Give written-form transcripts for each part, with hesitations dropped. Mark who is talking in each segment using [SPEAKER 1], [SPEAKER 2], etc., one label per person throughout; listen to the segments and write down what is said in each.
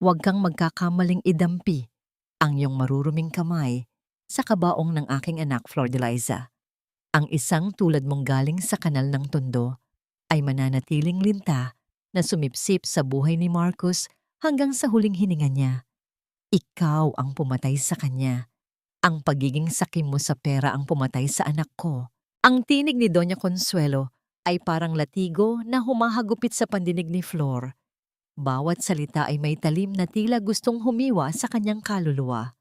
[SPEAKER 1] Huwag kang magkakamaling idampi ang iyong maruruming kamay sa kabaong ng aking anak Flor de Liza. Ang isang tulad mong galing sa kanal ng tondo ay mananatiling linta na sumipsip sa buhay ni Marcus hanggang sa huling hininga niya. Ikaw ang pumatay sa kanya. Ang pagiging sakim mo sa pera ang pumatay sa anak ko. Ang tinig ni Doña Consuelo ay parang latigo na humahagupit sa pandinig ni Flor. Bawat salita ay may talim na tila gustong humiwa sa kanyang kaluluwa.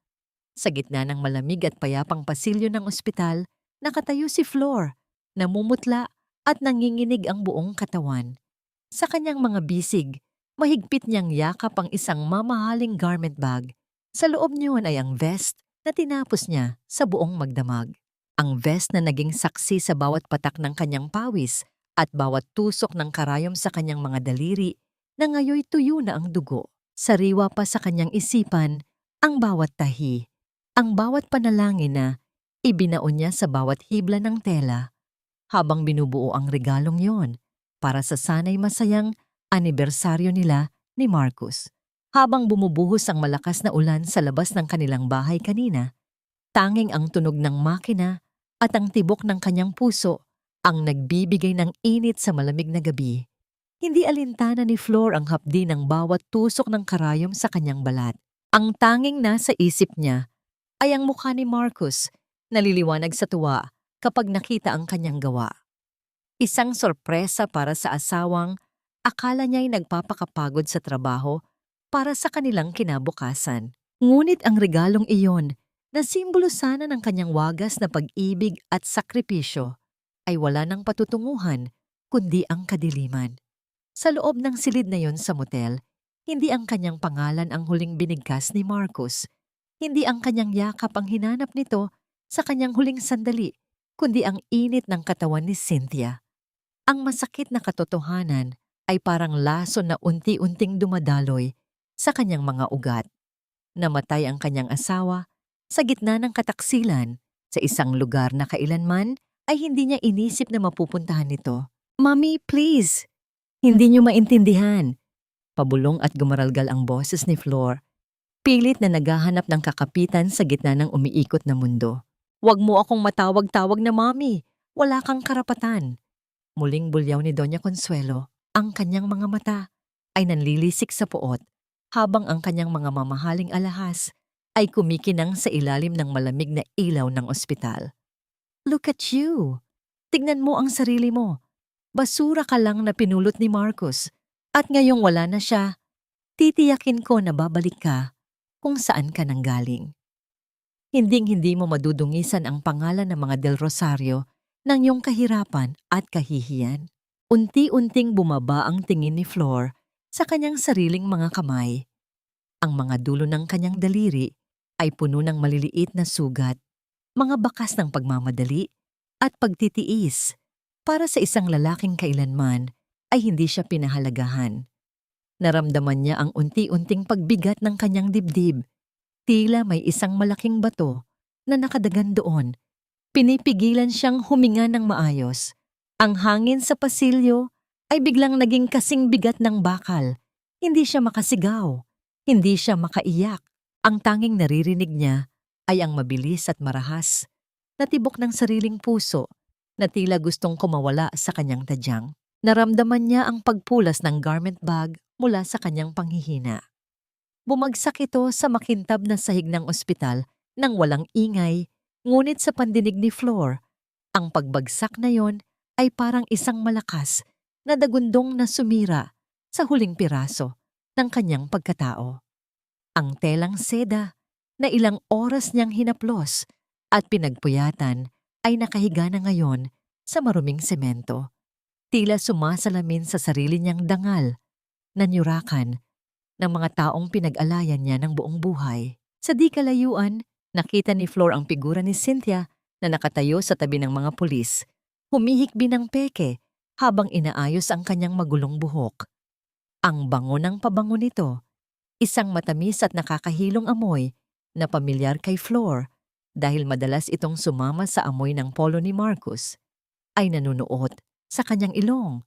[SPEAKER 1] Sa gitna ng malamig at payapang pasilyo ng ospital, nakatayo si Flor, namumutla at nanginginig ang buong katawan. Sa kanyang mga bisig, mahigpit niyang yakap ang isang mamahaling garment bag. Sa loob niyon ay ang vest na tinapos niya sa buong magdamag. Ang vest na naging saksi sa bawat patak ng kanyang pawis at bawat tusok ng karayom sa kanyang mga daliri na ngayoy tuyo na ang dugo. Sariwa pa sa kanyang isipan ang bawat tahi, ang bawat panalangin na ibinaon niya sa bawat hibla ng tela habang binubuo ang regalong yon para sa sanay masayang anibersaryo nila ni Marcus. Habang bumubuhos ang malakas na ulan sa labas ng kanilang bahay kanina, tanging ang tunog ng makina at ang tibok ng kanyang puso ang nagbibigay ng init sa malamig na gabi. Hindi alintana ni Flor ang hapdi ng bawat tusok ng karayom sa kanyang balat. Ang tanging nasa isip niya ay ang mukha ni Marcus, naliliwanag sa tuwa kapag nakita ang kanyang gawa. Isang sorpresa para sa asawang akala niya'y nagpapakapagod sa trabaho para sa kanilang kinabukasan. Ngunit ang regalong iyon na simbolo sana ng kanyang wagas na pag-ibig at sakripisyo ay wala ng patutunguhan kundi ang kadiliman. Sa loob ng silid na yon sa motel, hindi ang kanyang pangalan ang huling binigkas ni Marcus. Hindi ang kanyang yakap ang hinanap nito sa kanyang huling sandali, kundi ang init ng katawan ni Cynthia. Ang masakit na katotohanan ay parang laso na unti-unting dumadaloy sa kanyang mga ugat. Namatay ang kanyang asawa sa gitna ng kataksilan sa isang lugar na kailanman ay hindi niya inisip na mapupuntahan nito. "Mommy, please! Hindi niyo maintindihan." Pabulong at gumaralgal ang boses ni Flor, pilit na naghahanap ng kakapitan sa gitna ng umiikot na mundo. "Huwag mo akong matawag-tawag na mommy. Wala kang karapatan." Muling bulyaw ni Doña Consuelo. Ang kanyang mga mata ay nanlilisik sa puot habang ang kanyang mga mamahaling alahas ay kumikinang sa ilalim ng malamig na ilaw ng ospital. "Look at you! Tignan mo ang sarili mo. Basura ka lang na pinulot ni Marcus. At ngayong wala na siya, titiyakin ko na babalik ka kung saan ka nanggaling. Hinding-hindi mo madudungisan ang pangalan ng mga Del Rosario ng iyong kahirapan at kahihiyan." Unti-unting bumaba ang tingin ni Flor sa kanyang sariling mga kamay. Ang mga dulo ng kanyang daliri ay puno ng maliliit na sugat, mga bakas ng pagmamadali at pagtitiis para sa isang lalaking kailanman ay hindi siya pinahalagahan. Naramdaman niya ang unti-unting pagbigat ng kanyang dibdib. Tila may isang malaking bato na nakadagan doon. Pinipigilan siyang huminga ng maayos. Ang hangin sa pasilyo ay biglang naging kasing bigat ng bakal. Hindi siya makasigaw. Hindi siya makaiyak. Ang tanging naririnig niya ay ang mabilis at marahas na tibok ng sariling puso na tila gustong kumawala sa kanyang tadyang. Naramdaman niya ang pagpulas ng garment bag mula sa kanyang panghihina. Bumagsak ito sa makintab na sahig ng ospital nang walang ingay, ngunit sa pandinig ni Flor, ang pagbagsak na yon ay parang isang malakas na dagundong na sumira sa huling piraso ng kanyang pagkatao. Ang telang seda na ilang oras niyang hinaplos at pinagpuyatan ay nakahiga na ngayon sa maruming semento. Tila sumasalamin sa sarili niyang dangal na nyurakan ng mga taong pinag-alayan niya ng buong buhay. Sa di kalayuan, nakita ni Flor ang figura ni Cynthia na nakatayo sa tabi ng mga pulis. Humihikbi ng peke habang inaayos ang kanyang magulong buhok. Ang bango ng pabango nito, isang matamis at nakakahilong amoy na pamilyar kay Flor dahil madalas itong sumama sa amoy ng polo ni Marcus, ay nanunuot sa kanyang ilong.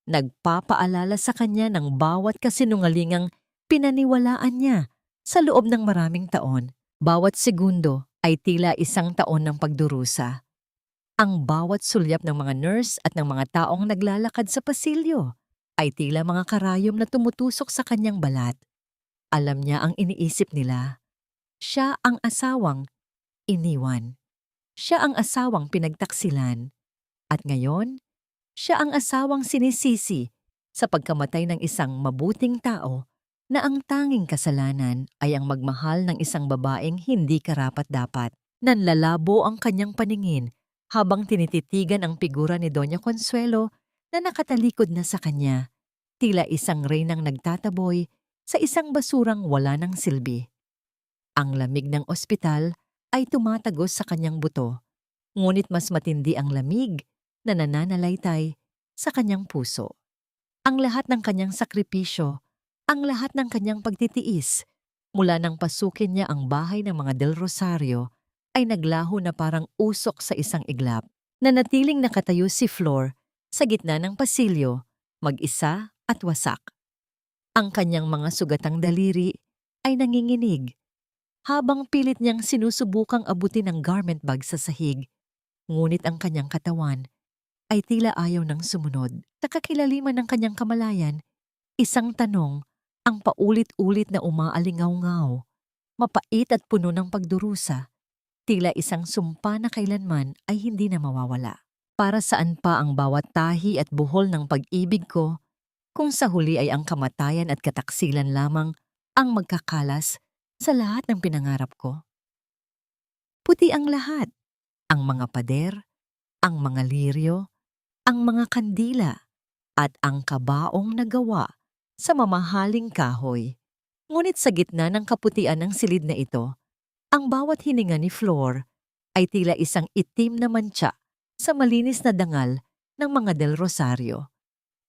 [SPEAKER 1] Nagpapaalala sa kanya ng bawat kasinungalingang pinaniwalaan niya sa loob ng maraming taon. Bawat segundo ay tila isang taon ng pagdurusa. Ang bawat sulyap ng mga nurse at ng mga taong naglalakad sa pasilyo ay tila mga karayom na tumutusok sa kanyang balat. Alam niya ang iniisip nila. Siya ang asawang iniwan. Siya ang asawang pinagtaksilan. At ngayon, siya ang asawang sinisisi sa pagkamatay ng isang mabuting tao na ang tanging kasalanan ay ang magmahal ng isang babaeng hindi karapat-dapat. Nanlalabo ang kanyang paningin habang tinititigan ang figura ni Doña Consuelo na nakatalikod na sa kanya, tila isang reynang nagtataboy sa isang basurang wala ng silbi. Ang lamig ng ospital ay tumatagos sa kanyang buto, ngunit mas matindi ang lamig na nananalaytay sa kanyang puso. Ang lahat ng kanyang sakripisyo, ang lahat ng kanyang pagtitiis, mula nang pasukin niya ang bahay ng mga Del Rosario, ay naglaho na parang usok sa isang iglap. Nanatiling nakatayo si Flor sa gitna ng pasilyo, mag-isa at wasak. Ang kanyang mga sugatang daliri ay nanginginig habang pilit niyang sinusubukang abutin ang garment bag sa sahig. Ngunit ang kanyang katawan ay tila ayaw ng sumunod. Sa kakilaliman ng kanyang kamalayan, isang tanong ang paulit-ulit na umaalingaw-ngaw, mapait at puno ng pagdurusa. Tila isang sumpa na kailanman ay hindi na mawawala. Para saan pa ang bawat tahi at buhol ng pag-ibig ko kung sa huli ay ang kamatayan at kataksilan lamang ang magkakalas sa lahat ng pinangarap ko? Puti ang lahat. Ang mga pader, ang mga liryo, ang mga kandila, at ang kabaong nagawa sa mamahaling kahoy. Ngunit sa gitna ng kaputian ng silid na ito, ang bawat hininga ni Flor ay tila isang itim na mantsa sa malinis na dangal ng mga Del Rosario.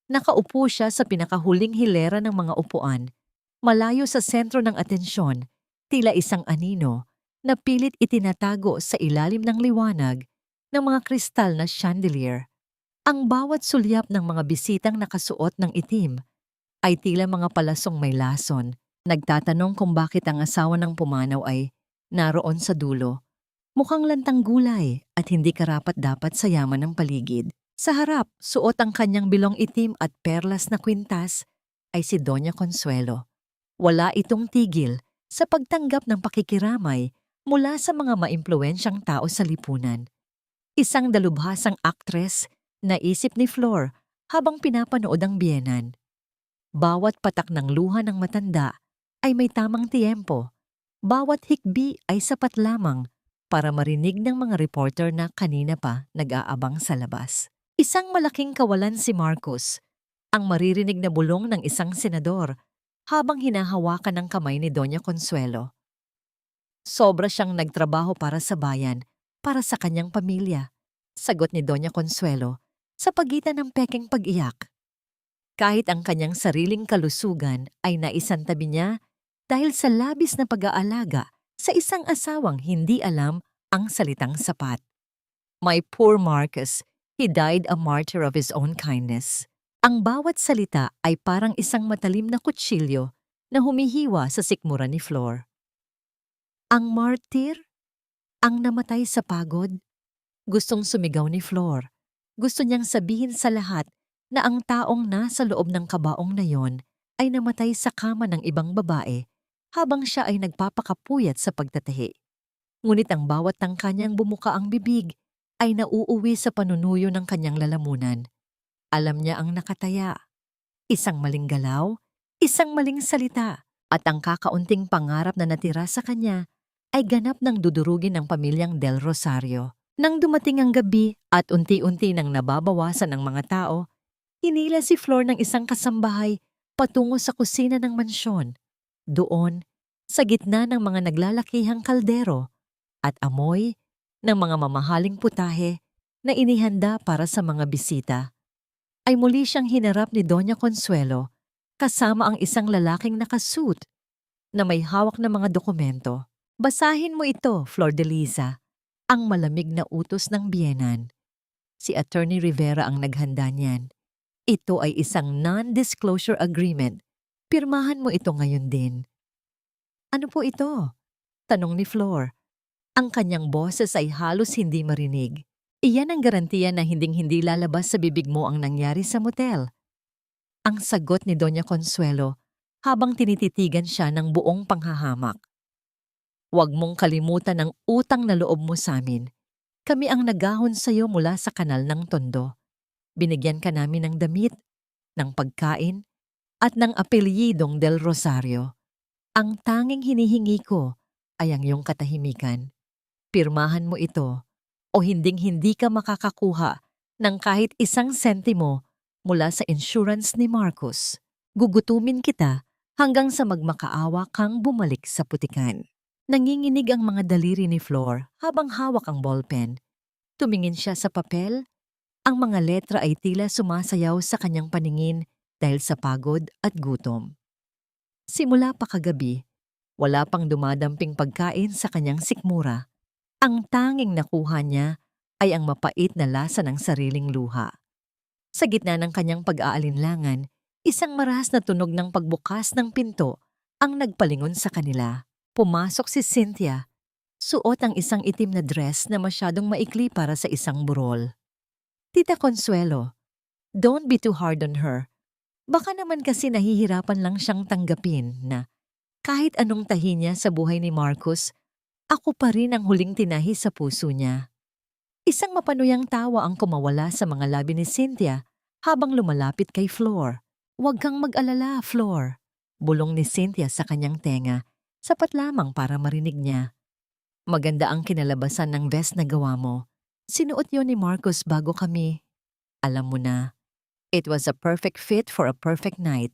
[SPEAKER 1] Nakaupo siya sa pinakahuling hilera ng mga upuan, malayo sa sentro ng atensyon, tila isang anino na pilit itinatago sa ilalim ng liwanag ng mga kristal na chandelier. Ang bawat sulyap ng mga bisitang nakasuot ng itim ay tila mga palasong may lason, nagtatanong kung bakit ang asawa ng pumanaw ay naroon sa dulo. Mukhang lantang gulay at hindi karapat-dapat sa yaman ng paligid. Sa harap, suot ang kanyang bilong itim at perlas na kwintas ay si Doña Consuelo. Wala itong tigil sa pagtanggap ng pakikiramay mula sa mga maimpluwensyang tao sa lipunan. Isang dalubhasang aktres na isip ni Flor habang pinapanood ang biyenan. Bawat patak ng luha ng matanda ay may tamang tiempo. Bawat hikbi ay sapat lamang para marinig ng mga reporter na kanina pa nag-aabang sa labas. Isang malaking kawalan si Marcos, ang maririnig na bulong ng isang senador habang hinahawakan ng kamay ni Doña Consuelo. Sobra siyang nagtrabaho para sa bayan, para sa kanyang pamilya, sagot ni Doña Consuelo sa pagitan ng pekeng pag-iyak. Kahit ang kanyang sariling kalusugan ay naisantabi niya dahil sa labis na pag-aalaga sa isang asawang hindi alam ang salitang sapat. My poor Marcus, he died a martyr of his own kindness. Ang bawat salita ay parang isang matalim na kutsilyo na humihiwa sa sikmura ni Flor. Ang martyr? Ang namatay sa pagod? Gustong sumigaw ni Flor. Gusto niyang sabihin sa lahat na ang taong nasa loob ng kabaong na yon ay namatay sa kama ng ibang babae habang siya ay nagpapakapuyat sa pagtatahi. Ngunit ang bawat tangka niyang bumuka ang bibig ay nauuwi sa panunuyo ng kanyang lalamunan. Alam niya ang nakataya. Isang maling galaw, isang maling salita, at ang kakaunting pangarap na natira sa kanya ay ganap ng dudurugin ng pamilyang Del Rosario. Nang dumating ang gabi at unti-unti nang nababawasan ang mga tao, hinila si Flor ng isang kasambahay patungo sa kusina ng mansyon. Doon, sa gitna ng mga naglalakihang kaldero at amoy ng mga mamahaling putahe na inihanda para sa mga bisita, ay muli siyang hinarap ni Doña Consuelo kasama ang isang lalaking nakasuit na may hawak na mga dokumento. Basahin mo ito, Flor de Liza, ang malamig na utos ng biyenan. Si Attorney Rivera ang naghanda niyan. Ito ay isang non-disclosure agreement Pirmahan mo ito ngayon din. Ano po ito? Tanong ni Flor. Ang kanyang boses ay halos hindi marinig. Iyan ang garantiya na hinding-hindi lalabas sa bibig mo ang nangyari sa motel. Ang sagot ni Doña Consuelo habang tinititigan siya ng buong panghahamak. Huwag mong kalimutan ang utang na loob mo sa amin. Kami ang nagahon sa iyo mula sa kanal ng Tondo. Binigyan ka namin ng damit, ng pagkain, at ng apelyidong Del Rosario. Ang tanging hinihingi ko ay ang iyong katahimikan. Pirmahan mo ito o hinding-hindi ka makakakuha ng kahit isang sentimo mula sa insurance ni Marcos. Gugutumin kita hanggang sa magmakaawa kang bumalik sa putikan. Nanginginig ang mga daliri ni Flor habang hawak ang ballpen. Tumingin siya sa papel. Ang mga letra ay tila sumasayaw sa kanyang paningin dahil sa pagod at gutom. Simula pa kagabi, wala pang dumadamping pagkain sa kanyang sikmura. Ang tanging nakuha niya ay ang mapait na lasa ng sariling luha. Sa gitna ng kanyang pag-aalinlangan, isang marahas na tunog ng pagbukas ng pinto ang nagpalingon sa kanila. Pumasok si Cynthia, suot ang isang itim na dress na masyadong maikli para sa isang burol. Tita Consuelo, don't be too hard on her. Baka naman kasi nahihirapan lang siyang tanggapin na kahit anong tahi niya sa buhay ni Marcos, ako pa rin ang huling tinahi sa puso niya. Isang mapanuyang tawa ang kumawala sa mga labi ni Cynthia habang lumalapit kay Flor. Huwag kang mag-alala, Flor. Bulong ni Cynthia sa kanyang tenga, sapat lamang para marinig niya. Maganda ang kinalabasan ng vest na gawa mo. Sinuot yon ni Marcos bago kami. Alam mo na, it was a perfect fit for a perfect night.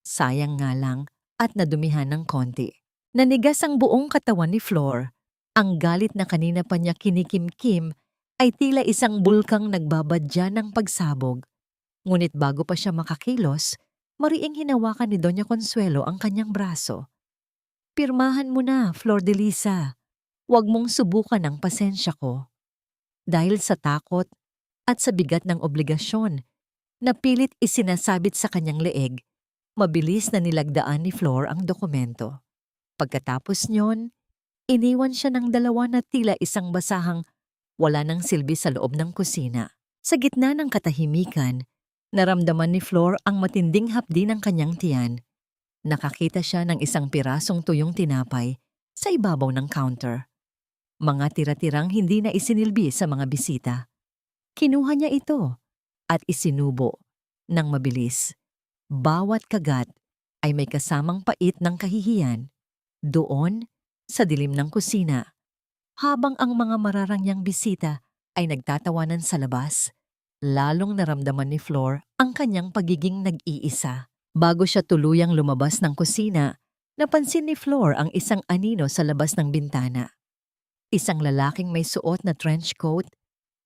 [SPEAKER 1] Sayang nga lang at nadumihan ng konti. Nanigas ang buong katawan ni Flor. Ang galit na kanina pa niya kinikimkim ay tila isang bulkang nagbabadya ng pagsabog. Ngunit bago pa siya makakilos, mariing hinawakan ni Doña Consuelo ang kanyang braso. Pirmahan mo na, Flor de Lisa. Huwag mong subukan ang pasensya ko. Dahil sa takot at sa bigat ng obligasyon, napilit isinasabit sa kanyang leeg, mabilis na nilagdaan ni Flor ang dokumento. Pagkatapos niyon, iniwan siya ng dalawa na tila isang basahang wala nang silbi sa loob ng kusina. Sa gitna ng katahimikan, naramdaman ni Flor ang matinding hapdi ng kanyang tiyan. Nakakita siya ng isang pirasong tuyong tinapay sa ibabaw ng counter. Mga tira-tirang hindi na isinilbi sa mga bisita. Kinuha niya ito at isinubo ng mabilis. Bawat kagat ay may kasamang pait ng kahihiyan. Doon, sa dilim ng kusina, habang ang mga mararangyang bisita ay nagtatawanan sa labas, lalong naramdaman ni Flor ang kanyang pagiging nag-iisa. Bago siya tuluyang lumabas ng kusina, napansin ni Flor ang isang anino sa labas ng bintana. Isang lalaking may suot na trench coat,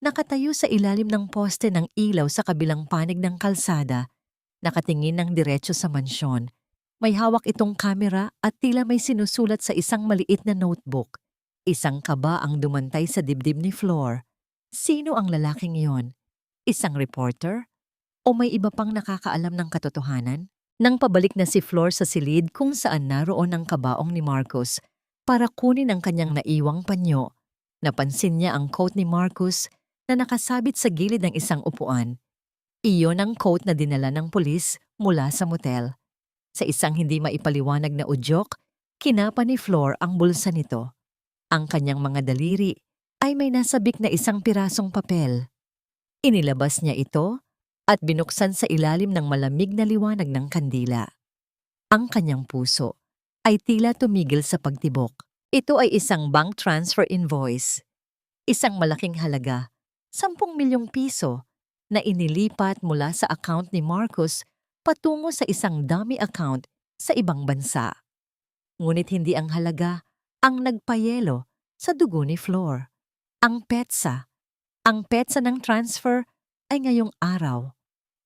[SPEAKER 1] nakatayo sa ilalim ng poste ng ilaw sa kabilang panig ng kalsada, nakatingin ng diretso sa mansyon. May hawak itong kamera at tila may sinusulat sa isang maliit na notebook. Isang kaba ang dumantay sa dibdib ni Flor. Sino ang lalaking iyon? Isang reporter? O may iba pang nakakaalam ng katotohanan? Nang pabalik na si Flor sa silid kung saan naroon ang kabaong ni Marcos para kunin ang kanyang naiwang panyo, napansin niya ang coat ni Marcos na nakasabit sa gilid ng isang upuan. Iyon ang coat na dinala ng pulis mula sa motel. Sa isang hindi maipaliwanag na udyok, kinapa ni Flor ang bulsa nito. Ang kanyang mga daliri ay may nasabik na isang pirasong papel. Inilabas niya ito at binuksan sa ilalim ng malamig na liwanag ng kandila. Ang kanyang puso ay tila tumigil sa pagtibok. Ito ay isang bank transfer invoice. Isang malaking halaga, 10 milyong piso, na inilipat mula sa account ni Marcos patungo sa isang dummy account sa ibang bansa. Ngunit hindi ang halaga ang nagpayelo sa dugo ni Flor. Ang petsa ng transfer ay ngayong araw,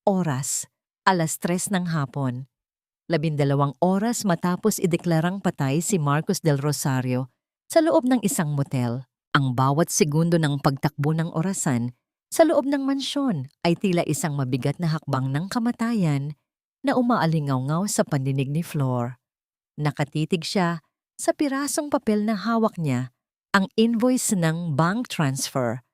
[SPEAKER 1] oras, 3:00 ng hapon. 12 oras matapos ideklarang patay si Marcos del Rosario sa loob ng isang motel. Ang bawat segundo ng pagtakbo ng orasan sa loob ng mansyon ay tila isang mabigat na hakbang ng kamatayan na umaalingaw-ngaw sa pandinig ni Flor. Nakatitig siya sa pirasong papel na hawak niya, ang invoice ng bank transfer,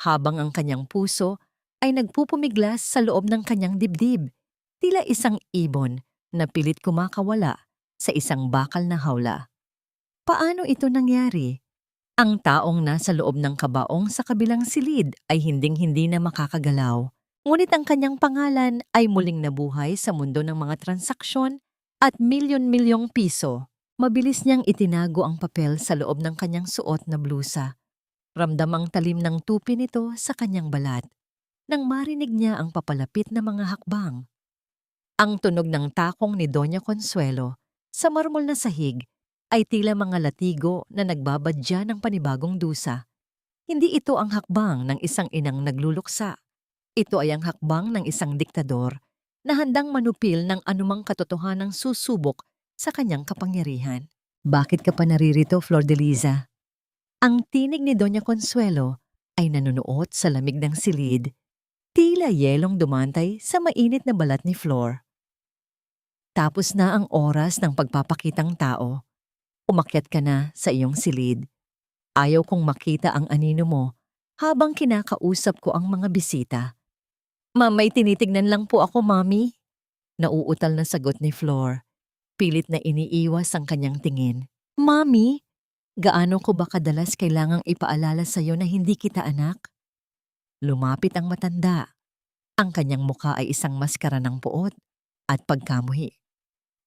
[SPEAKER 1] habang ang kanyang puso ay nagpupumiglas sa loob ng kanyang dibdib, tila isang ibon na pilit kumakawala sa isang bakal na hawla. Paano ito nangyari? Ang taong nasa loob ng kabaong sa kabilang silid ay hinding-hindi na makakagalaw. Ngunit ang kanyang pangalan ay muling nabuhay sa mundo ng mga transaksyon at milyon-milyong piso. Mabilis niyang itinago ang papel sa loob ng kanyang suot na blusa. Ramdam ang talim ng tupi nito sa kanyang balat nang marinig niya ang papalapit na mga hakbang. Ang tunog ng takong ni Doña Consuelo sa marmol na sahig ay tila mga latigo na nagbabadya ng panibagong dusa. Hindi ito ang hakbang ng isang inang nagluluksa. Ito ay ang hakbang ng isang diktador na handang manupil ng anumang katotohanang susubok sa kanyang kapangyarihan. Bakit ka pa naririto, Flordeliza? Ang tinig ni Doña Consuelo ay nanunuot sa lamig ng silid, tila yelong dumantay sa mainit na balat ni Flor. Tapos na ang oras ng pagpapakitang tao. Umakyat ka na sa iyong silid. Ayaw kong makita ang anino mo habang kinakausap ko ang mga bisita. May tinitignan lang po ako, Mami. Nauutal na sagot ni Flor. Pilit na iniiwas ang kanyang tingin. Mami, gaano ko ba kadalas kailangang ipaalala sa iyo na hindi kita anak? Lumapit ang matanda. Ang kanyang mukha ay isang maskara ng puot at pagkamuhi.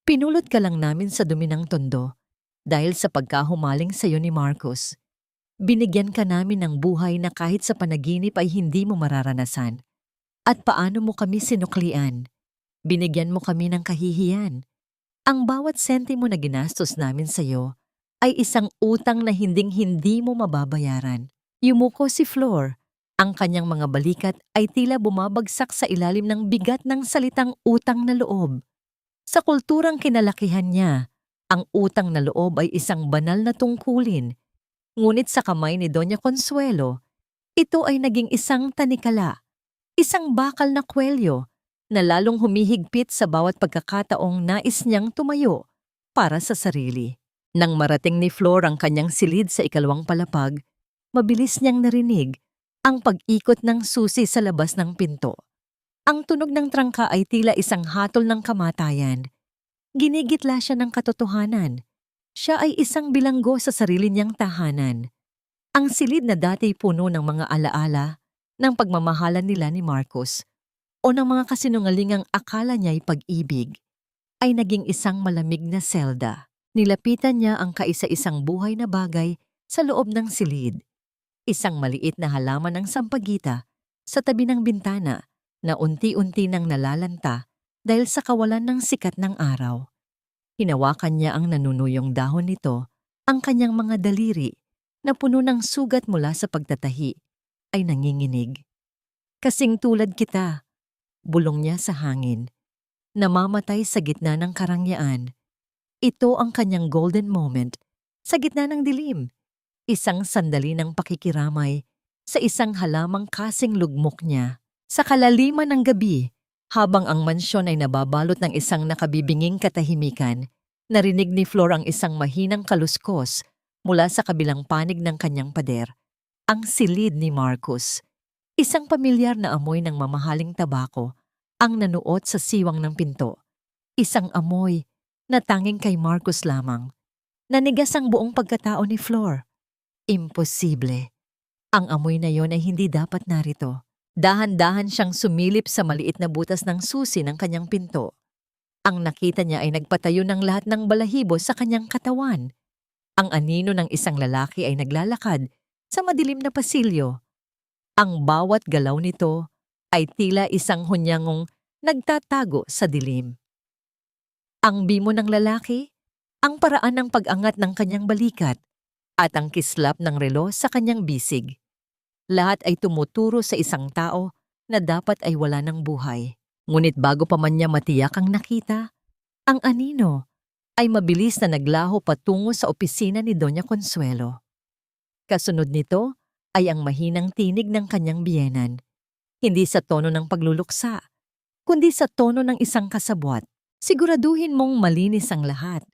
[SPEAKER 1] Pinulot ka lang namin sa dumi ng tondo dahil sa pagkahumaling sa iyo ni Marcos. Binigyan ka namin ng buhay na kahit sa panaginip ay hindi mo mararanasan. At paano mo kami sinuklian? Binigyan mo kami ng kahihiyan. Ang bawat sentimo na ginastos namin sa iyo ay isang utang na hinding-hindi mo mababayaran. Yumuko si Flor. Ang kanyang mga balikat ay tila bumabagsak sa ilalim ng bigat ng salitang utang na loob. Sa kulturang kinalakihan niya, ang utang na loob ay isang banal na tungkulin. Ngunit sa kamay ni Doña Consuelo, ito ay naging isang tanikala, isang bakal na kwelyo na lalong humihigpit sa bawat pagkakataong nais niyang tumayo para sa sarili. Nang marating ni Flor ang kanyang silid sa ikalawang palapag, mabilis niyang narinig ang pag-ikot ng susi sa labas ng pinto. Ang tunog ng trangka ay tila isang hatol ng kamatayan. Ginigitla siya ng katotohanan. Siya ay isang bilanggo sa sarili niyang tahanan. Ang silid na dati puno ng mga alaala ng pagmamahalan nila ni Marcos o ng mga kasinungalingang akala niya'y pag-ibig, ay naging isang malamig na selda. Nilapitan niya ang kaisa-isang buhay na bagay sa loob ng silid. Isang maliit na halaman ng sampagita sa tabi ng bintana na unti-unti nang nalalanta dahil sa kawalan ng sikat ng araw. Hinawakan niya ang nanunuyong dahon nito, ang kanyang mga daliri na puno ng sugat mula sa pagtatahi ay nanginginig. Kasing tulad kita, bulong niya sa hangin, namamatay sa gitna ng karangyaan. Ito ang kanyang golden moment sa gitna ng dilim. Isang sandali ng pakikiramay sa isang halamang kasing lugmok niya. Sa kalaliman ng gabi, habang ang mansyon ay nababalot ng isang nakabibinging katahimikan, narinig ni Flor ang isang mahinang kaluskos mula sa kabilang panig ng kanyang pader. Ang silid ni Marcos. Isang pamilyar na amoy ng mamahaling tabako ang nanuot sa siwang ng pinto. Isang amoy na tanging kay Marcos lamang. Nanigas ang buong pagkatao ni Flor. Imposible. Ang amoy na yon ay hindi dapat narito. Dahan-dahan siyang sumilip sa maliit na butas ng susi ng kanyang pinto. Ang nakita niya ay nagpatayo ng lahat ng balahibo sa kanyang katawan. Ang anino ng isang lalaki ay naglalakad sa madilim na pasilyo. Ang bawat galaw nito ay tila isang hunyangong nagtatago sa dilim. Ang bimo ng lalaki, ang paraan ng pag-angat ng kanyang balikat, at ang kislap ng relo sa kanyang bisig. Lahat ay tumuturo sa isang tao na dapat ay wala ng buhay. Ngunit bago pa man niya matiyak ang nakita, ang anino ay mabilis na naglaho patungo sa opisina ni Doña Consuelo. Kasunod nito ay ang mahinang tinig ng kanyang biyenan. Hindi sa tono ng pagluluksa, kundi sa tono ng isang kasabwat. Siguraduhin mong malinis ang lahat.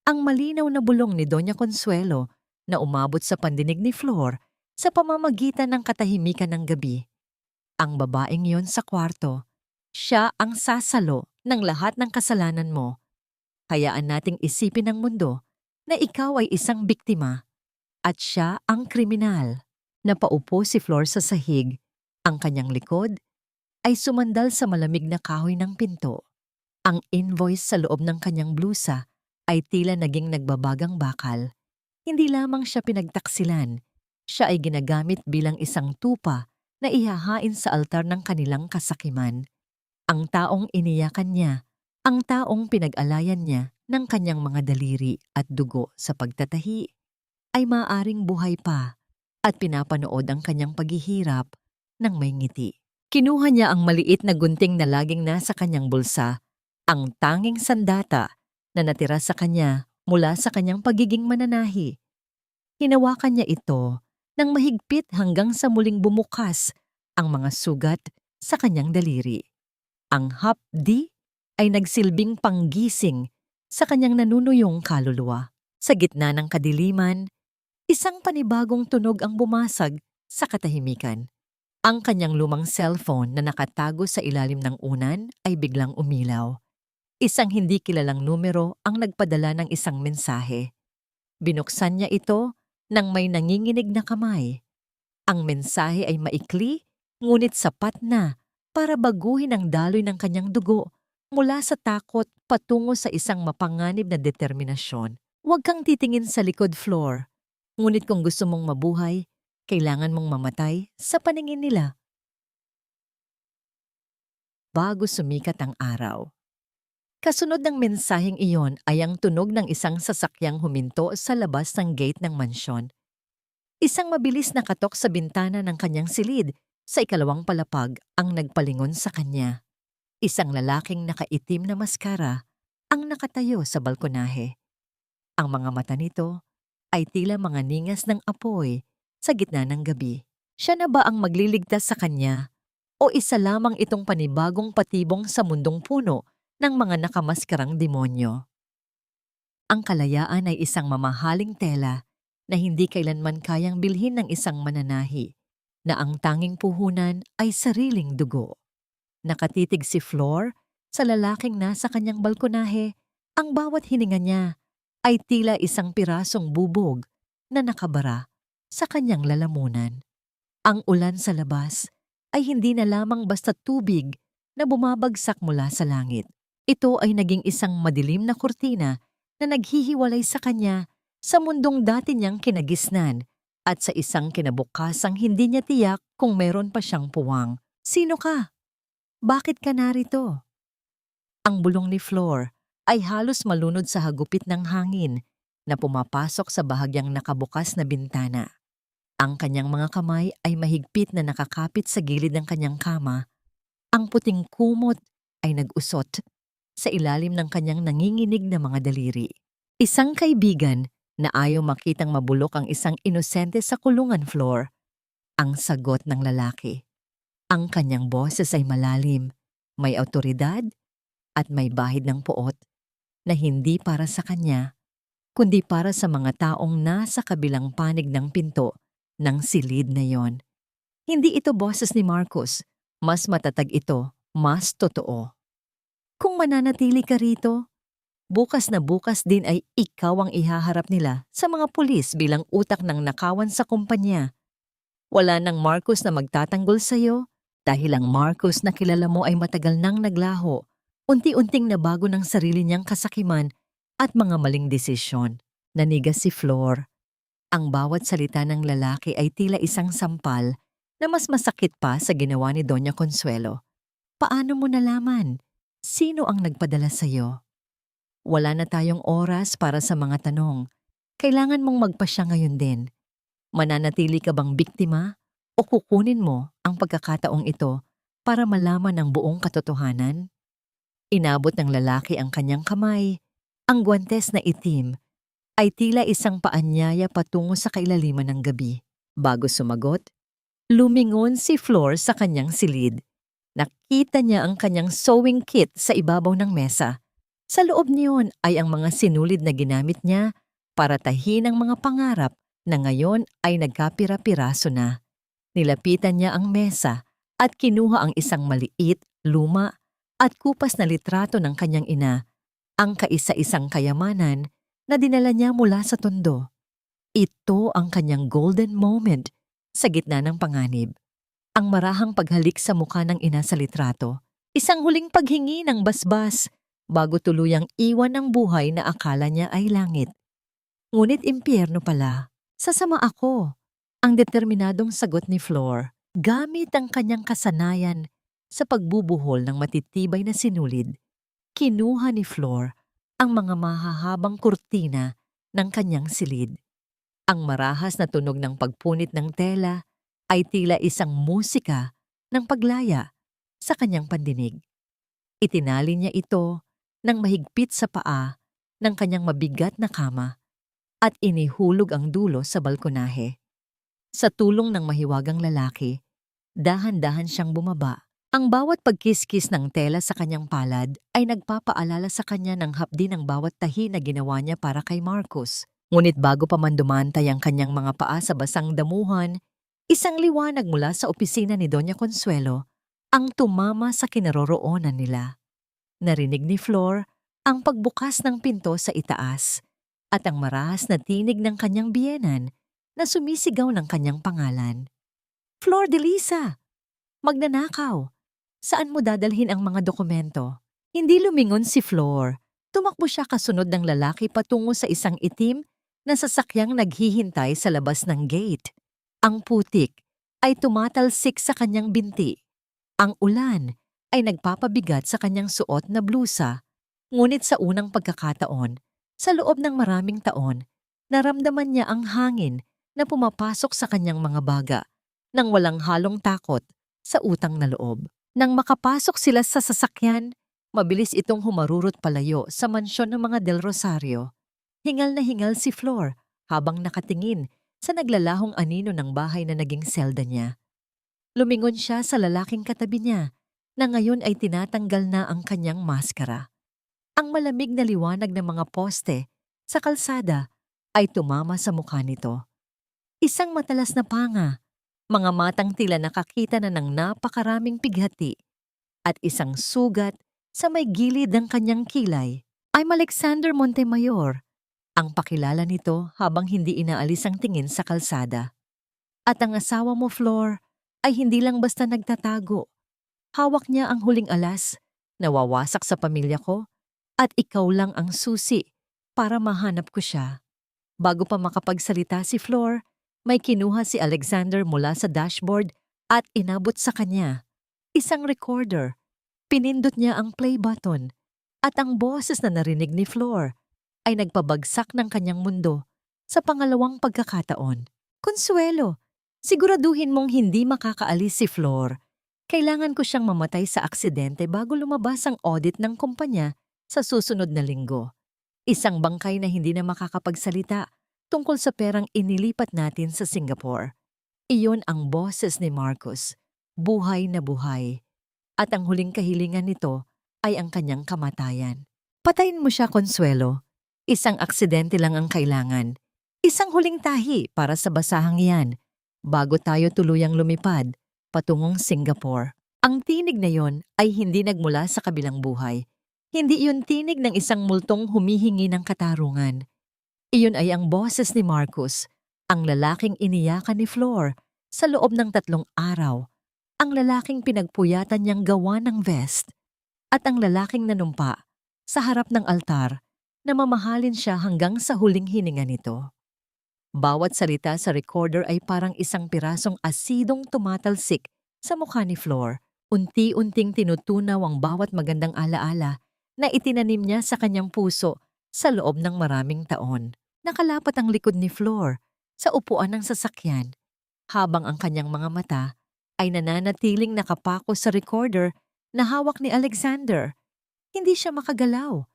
[SPEAKER 1] Ang malinaw na bulong ni Doña Consuelo na umabot sa pandinig ni Flor sa pamamagitan ng katahimikan ng gabi. Ang babaeng yon sa kwarto, siya ang sasalo ng lahat ng kasalanan mo. Hayaan nating isipin ng mundo na ikaw ay isang biktima at siya ang kriminal. Napaupo si Flor sa sahig. Ang kanyang likod ay sumandal sa malamig na kahoy ng pinto. Ang invoice sa loob ng kanyang blusa ay tila naging nagbabagang bakal. Hindi lamang siya pinagtaksilan, siya ay ginagamit bilang isang tupa na ihahain sa altar ng kanilang kasakiman. Ang taong iniyakan niya, ang taong pinag-alayan niya ng kanyang mga daliri at dugo sa pagtatahi, ay maaaring buhay pa at pinapanood ang kanyang paghihirap ng may ngiti. Kinuha niya ang maliit na gunting na laging nasa kanyang bulsa, ang tanging sandata na natira sa kanya mula sa kanyang pagiging mananahi. Hinawakan niya ito ng mahigpit hanggang sa muling bumukas ang mga sugat sa kanyang daliri. Ang hapdi ay nagsilbing panggising sa kanyang nanunuyong kaluluwa. Sa gitna ng kadiliman, isang panibagong tunog ang bumasag sa katahimikan. Ang kanyang lumang cellphone na nakatago sa ilalim ng unan ay biglang umilaw. Isang hindi kilalang numero ang nagpadala ng isang mensahe. Binuksan niya ito nang may nanginginig na kamay. Ang mensahe ay maikli, ngunit sapat na para baguhin ang daloy ng kanyang dugo mula sa takot patungo sa isang mapanganib na determinasyon. Huwag kang titingin sa likod, Flor. Ngunit kung gusto mong mabuhay, kailangan mong mamatay sa paningin nila. Bago sumikat ang araw. Kasunod ng mensaheng iyon ay ang tunog ng isang sasakyang huminto sa labas ng gate ng mansyon. Isang mabilis na katok sa bintana ng kanyang silid sa ikalawang palapag ang nagpalingon sa kanya. Isang lalaking nakaitim na maskara ang nakatayo sa balkonahe. Ang mga mata nito ay tila mga ningas ng apoy sa gitna ng gabi. Siya na ba ang magliligtas sa kanya o isa lamang itong panibagong patibong sa mundong puno ng mga nakamaskarang demonyo? Ang kalayaan ay isang mamahaling tela na hindi kailanman kayang bilhin ng isang mananahi, na ang tanging puhunan ay sariling dugo. Nakatitig si Flor sa lalaking nasa kanyang balkonahe. Ang bawat hininga niya ay tila isang pirasong bubog na nakabara sa kanyang lalamunan. Ang ulan sa labas ay hindi na lamang basta tubig na bumabagsak mula sa langit. Ito ay naging isang madilim na kurtina na naghihiwalay sa kanya sa mundong dati niyang kinagisnan at sa isang kinabukasang hindi niya tiyak kung meron pa siyang puwang. Sino ka? Bakit ka narito? Ang bulong ni Flor ay halos malunod sa hagupit ng hangin na pumapasok sa bahagyang nakabukas na bintana. Ang kanyang mga kamay ay mahigpit na nakakapit sa gilid ng kanyang kama. Ang puting kumot ay nag-usot sa ilalim ng kanyang nanginginig na mga daliri. Isang kaibigan na ayaw makitang mabulok ang isang inosente sa kulungan, Flor. Ang sagot ng lalaki. Ang kanyang boses ay malalim, may awtoridad at may bahid ng puot na hindi para sa kanya, kundi para sa mga taong nasa kabilang panig ng pinto ng silid na yon. Hindi ito boses ni Marcos. Mas matatag ito, mas totoo. Kung mananatili ka rito, bukas na bukas din ay ikaw ang ihaharap nila sa mga pulis bilang utak ng nakawan sa kumpanya. Wala nang Marcos na magtatanggol sa'yo dahil ang Marcos na kilala mo ay matagal nang naglaho, unti-unting nabago ng sarili niyang kasakiman at mga maling desisyon. Nanigas si Flor. Ang bawat salita ng lalaki ay tila isang sampal na mas masakit pa sa ginawa ni Doña Consuelo. Paano mo nalaman? Sino ang nagpadala sa'yo? Wala na tayong oras para sa mga tanong. Kailangan mong magpasya ngayon din. Mananatili ka bang biktima o kukunin mo ang pagkakataong ito para malaman ang buong katotohanan? Inabot ng lalaki ang kanyang kamay. Ang guwantes na itim ay tila isang paanyaya patungo sa kailaliman ng gabi. Bago sumagot, lumingon si Flor sa kanyang silid. Nakita niya ang kanyang sewing kit sa ibabaw ng mesa. Sa loob niyon ay ang mga sinulid na ginamit niya para tahin ang mga pangarap na ngayon ay nagkapira-piraso na. Nilapitan niya ang mesa at kinuha ang isang maliit, luma at kupas na litrato ng kanyang ina, ang kaisa-isang kayamanan na dinala niya mula sa tondo. Ito ang kanyang golden moment sa gitna ng panganib. Ang marahang paghalik sa mukha ng ina sa litrato, isang huling paghingi ng basbas bago tuluyang iwan ng buhay na akala niya ay langit. Ngunit impyerno pala. Sasama ako, ang determinadong sagot ni Flor, gamit ang kanyang kasanayan sa pagbubuhol ng matitibay na sinulid. Kinuha ni Flor ang mga mahahabang kurtina ng kanyang silid. Ang marahas na tunog ng pagpunit ng tela ay tila isang musika ng paglaya sa kanyang pandinig. Itinali niya ito ng mahigpit sa paa ng kanyang mabigat na kama at inihulog ang dulo sa balkonahe. Sa tulong ng mahiwagang lalaki, dahan-dahan siyang bumaba. Ang bawat pagkiskis ng tela sa kanyang palad ay nagpapaalala sa kanya ng hapdi ng bawat tahi na ginawa niya para kay Marcos. Ngunit bago pa man dumantay ang kanyang mga paa sa basang damuhan, isang liwanag mula sa opisina ni Doña Consuelo ang tumama sa kinaroroonan nila. Narinig ni Flor ang pagbukas ng pinto sa itaas at ang marahas na tinig ng kanyang biyenan na sumisigaw ng kanyang pangalan. Flor de Lisa! Magnanakaw! Saan mo dadalhin ang mga dokumento? Hindi lumingon si Flor. Tumakbo siya kasunod ng lalaki patungo sa isang itim na sasakyang naghihintay sa labas ng gate. Ang putik ay tumatalsik sa kanyang binti. Ang ulan ay nagpapabigat sa kanyang suot na blusa. Ngunit sa unang pagkakataon, sa loob ng maraming taon, naramdaman niya ang hangin na pumapasok sa kanyang mga baga nang walang halong takot sa utang na loob. Nang makapasok sila sa sasakyan, mabilis itong humarurot palayo sa mansyon ng mga Del Rosario. Hingal na hingal si Flor habang nakatingin sa naglalahong anino ng bahay na naging selda niya. Lumingon siya sa lalaking katabi niya na ngayon ay tinatanggal na ang kanyang maskara. Ang malamig na liwanag ng mga poste sa kalsada ay tumama sa mukha nito. Isang matalas na panga, mga matang tila nakakita na ng napakaraming pighati, at isang sugat sa may gilid ng kanyang kilay. I'm Alexander Montemayor, ang pakilala nito habang hindi inaalis ang tingin sa kalsada. At ang asawa mo, Flor, ay hindi lang basta nagtatago. Hawak niya ang huling alas, nawawasak sa pamilya ko, at ikaw lang ang susi para mahanap ko siya. Bago pa makapagsalita si Flor, may kinuha si Alexander mula sa dashboard at inabot sa kanya. Isang recorder. Pinindot niya ang play button at ang boses na narinig ni Flor ay nagpabagsak ng kanyang mundo sa pangalawang pagkakataon. Consuelo, siguraduhin mong hindi makakaalis si Flor. Kailangan ko siyang mamatay sa aksidente bago lumabas ang audit ng kumpanya sa susunod na linggo. Isang bangkay na hindi na makakapagsalita tungkol sa perang inilipat natin sa Singapore. Iyon ang boses ni Marcos, buhay na buhay. At ang huling kahilingan nito ay ang kanyang kamatayan. Patayin mo siya, Consuelo. Isang aksidente lang ang kailangan. Isang huling tahi para sa basahang iyan bago tayo tuluyang lumipad patungong Singapore. Ang tinig na yon ay hindi nagmula sa kabilang buhay. Hindi iyon tinig ng isang multong humihingi ng katarungan. Iyon ay ang boses ni Marcos, ang lalaking iniyakan ni Flor sa loob ng 3 araw, ang lalaking pinagpuyatan niyang gawa ng vest, at ang lalaking nanumpa sa harap ng altar na mamahalin siya hanggang sa huling hininga nito. Bawat salita sa recorder ay parang isang pirasong asidong tumatalsik sa mukha ni Flor. Unti-unting tinutunaw ang bawat magandang alaala na itinanim niya sa kanyang puso sa loob ng maraming taon. Nakalapat ang likod ni Flor sa upuan ng sasakyan habang ang kanyang mga mata ay nananatiling nakapako sa recorder na hawak ni Alexander. Hindi siya makagalaw.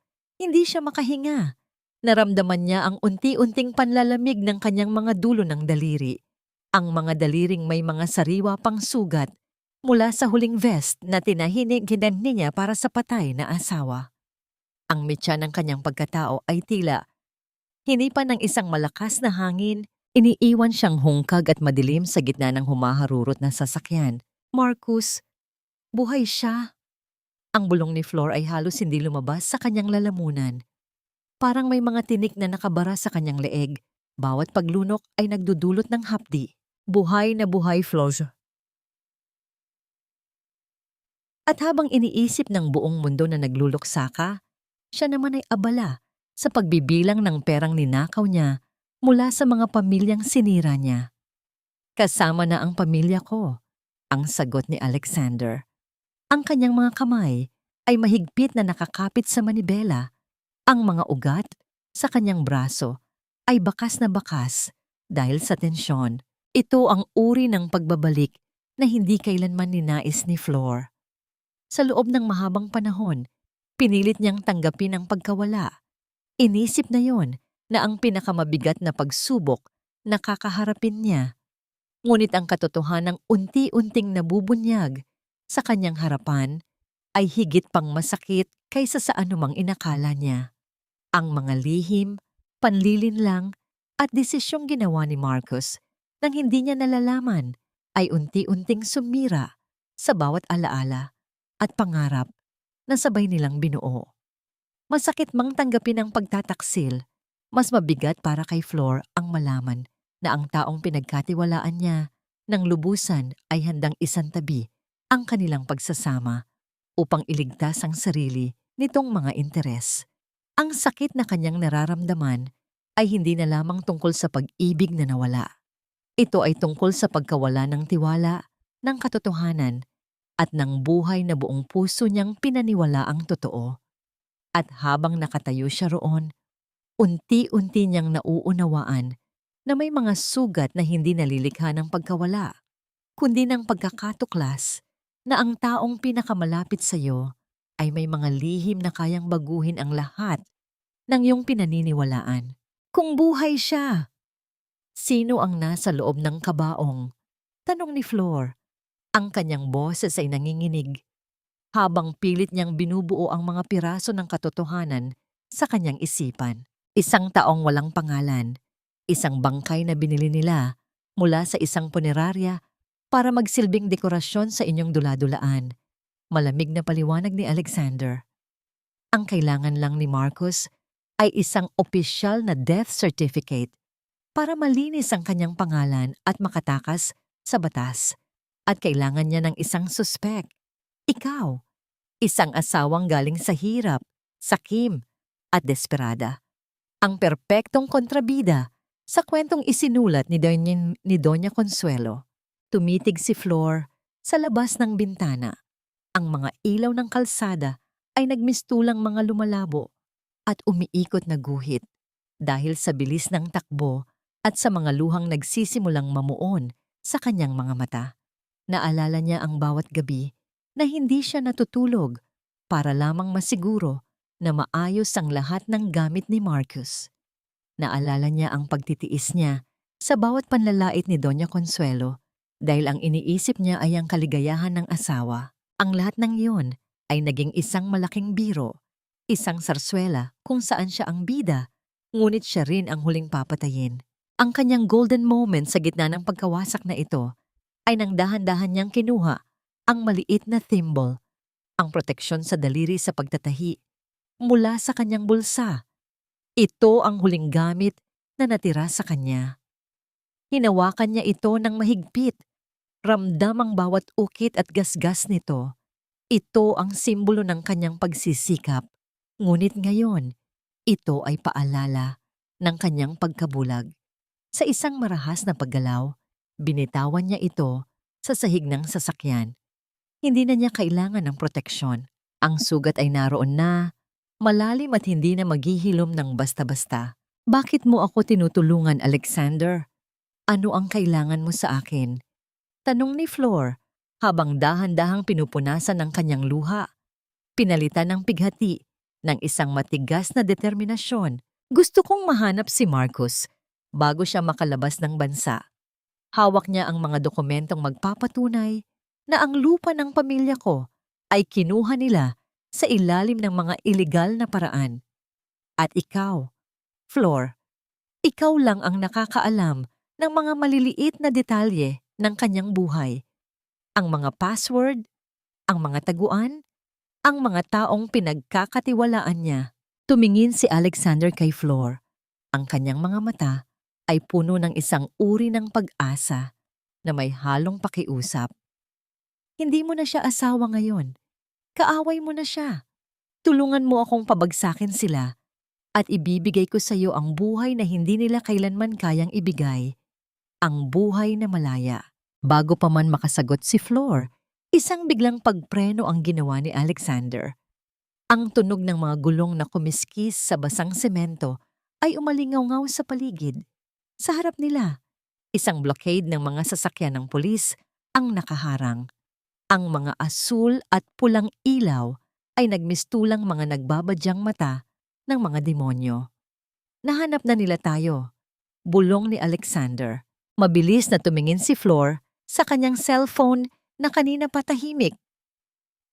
[SPEAKER 1] Hindi siya makahinga. Naramdaman niya ang unti-unting panlalamig ng kanyang mga dulo ng daliri. Ang mga daliring may mga sariwa pang sugat mula sa huling vest na tinahinig-hinan niya para sa patay na asawa. Ang mitya ng kanyang pagkatao ay tila hinipan ng isang malakas na hangin, iniiwan siyang hungkag at madilim sa gitna ng humaharurot na sasakyan. Marcus, buhay siya. Ang bulong ni Flor ay halos hindi lumabas sa kanyang lalamunan. Parang may mga tinik na nakabara sa kanyang leeg. Bawat paglunok ay nagdudulot ng hapdi. Buhay na buhay, Flor. At habang iniisip ng buong mundo na nagluluksaka, siya naman ay abala sa pagbibilang ng perang ninakaw niya mula sa mga pamilyang sinira niya. Kasama na ang pamilya ko, ang sagot ni Alexander. Ang kanyang mga kamay ay mahigpit na nakakapit sa manibela. Ang mga ugat sa kanyang braso ay bakas na bakas dahil sa tensyon. Ito ang uri ng pagbabalik na hindi kailanman ninais ni Flor. Sa loob ng mahabang panahon, pinilit niyang tanggapin ang pagkawala. Inisip na yon na ang pinakamabigat na pagsubok na kakaharapin niya. Ngunit ang katotohanang unti-unting nabubunyag sa kanyang harapan ay higit pang masakit kaysa sa anumang inakala niya. Ang mga lihim, panlilinlang at desisyong ginawa ni Marcus nang hindi niya nalalaman ay unti-unting sumira sa bawat alaala at pangarap na sabay nilang binuo. Masakit mang tanggapin ang pagtataksil, mas mabigat para kay Flor ang malaman na ang taong pinagkatiwalaan niya ng lubusan ay handang isantabi ang kanilang pagsasama upang iligtas ang sarili nitong mga interes. Ang sakit na kanyang nararamdaman ay hindi na lamang tungkol sa pag-ibig na nawala. Ito ay tungkol sa pagkawala ng tiwala, ng katotohanan, at ng buhay na buong puso niyang pinaniwala ang totoo. At habang nakatayo siya roon, unti-unti niyang nauunawaan na may mga sugat na hindi nalilikha ng pagkawala, kundi ng pagkakatuklas na ang taong pinakamalapit sa iyo ay may mga lihim na kayang baguhin ang lahat ng iyong pinaniniwalaan. Kung buhay siya, sino ang nasa loob ng kabaong? Tanong ni Flor. Ang kanyang boses ay nanginginig habang pilit niyang binubuo ang mga piraso ng katotohanan sa kanyang isipan. Isang taong walang pangalan, isang bangkay na binili nila mula sa isang punerarya para magsilbing dekorasyon sa inyong dula-dulaan. Malamig na paliwanag ni Alexander. Ang kailangan lang ni Marcus ay isang opisyal na death certificate para malinis ang kanyang pangalan at makatakas sa batas. At kailangan niya ng isang suspek. Ikaw, isang asawang galing sa hirap, sakim, at desperada. Ang perpektong kontrabida sa kwentong isinulat ni Doña Consuelo. Tumitig si Flor sa labas ng bintana. Ang mga ilaw ng kalsada ay nagmistulang mga lumalabo at umiikot na guhit dahil sa bilis ng takbo at sa mga luhang nagsisimulang mamuon sa kanyang mga mata. Naalala niya ang bawat gabi na hindi siya natutulog para lamang masiguro na maayos ang lahat ng gamit ni Marcus. Naalala niya ang pagtitiis niya sa bawat panlalait ni Doña Consuelo dahil ang iniisip niya ay ang kaligayahan ng asawa. Ang lahat ng iyon ay naging isang malaking biro, isang sarswela kung saan siya ang bida, ngunit siya rin ang huling papatayin. Ang kanyang golden moment sa gitna ng pagkawasak na ito ay nang dahan-dahan niyang kinuha ang maliit na thimble, ang proteksyon sa daliri sa pagtatahi, mula sa kanyang bulsa. Ito ang huling gamit na natira sa kanya. Hinawakan niya ito ng mahigpit. Ramdam ang bawat ukit at gasgas nito. Ito ang simbolo ng kanyang pagsisikap. Ngunit ngayon, ito ay paalala ng kanyang pagkabulag. Sa isang marahas na paggalaw, binitawan niya ito sa sahig ng sasakyan. Hindi na niya kailangan ng proteksyon. Ang sugat ay naroon na, malalim at hindi na maghihilom ng basta-basta. Bakit mo ako tinutulungan, Alexander? Ano ang kailangan mo sa akin? Tanong ni Flor habang dahan-dahang pinupunasan ng kanyang luha. Pinalitan ng pighati ng isang matigas na determinasyon. Gusto kong mahanap si Marcus bago siya makalabas ng bansa. Hawak niya ang mga dokumentong magpapatunay na ang lupa ng pamilya ko ay kinuha nila sa ilalim ng mga iligal na paraan. At ikaw, Flor, ikaw lang ang nakakaalam ng mga maliliit na detalye ng kanyang buhay. Ang mga password, ang mga taguan, ang mga taong pinagkakatiwalaan niya. Tumingin si Alexander kay Flor. Ang kanyang mga mata ay puno ng isang uri ng pag-asa na may halong pakiusap. Hindi mo na siya asawa ngayon. Kaaway mo na siya. Tulungan mo akong pabagsakin sila at ibibigay ko sa iyo ang buhay na hindi nila kailanman kayang ibigay. Ang buhay na malaya. Bago pa man makasagot si Flor, isang biglang pagpreno ang ginawa ni Alexander. Ang tunog ng mga gulong na kumiskis sa basang semento ay umalingaw-ngaw sa paligid. Sa harap nila, isang blockade ng mga sasakyan ng pulis ang nakaharang. Ang mga asul at pulang ilaw ay nagmistulang mga nagbabadyang mata ng mga demonyo. Nahanap na nila tayo. Bulong ni Alexander. Mabilis na tumingin si Flor sa kanyang cellphone na kanina patahimik.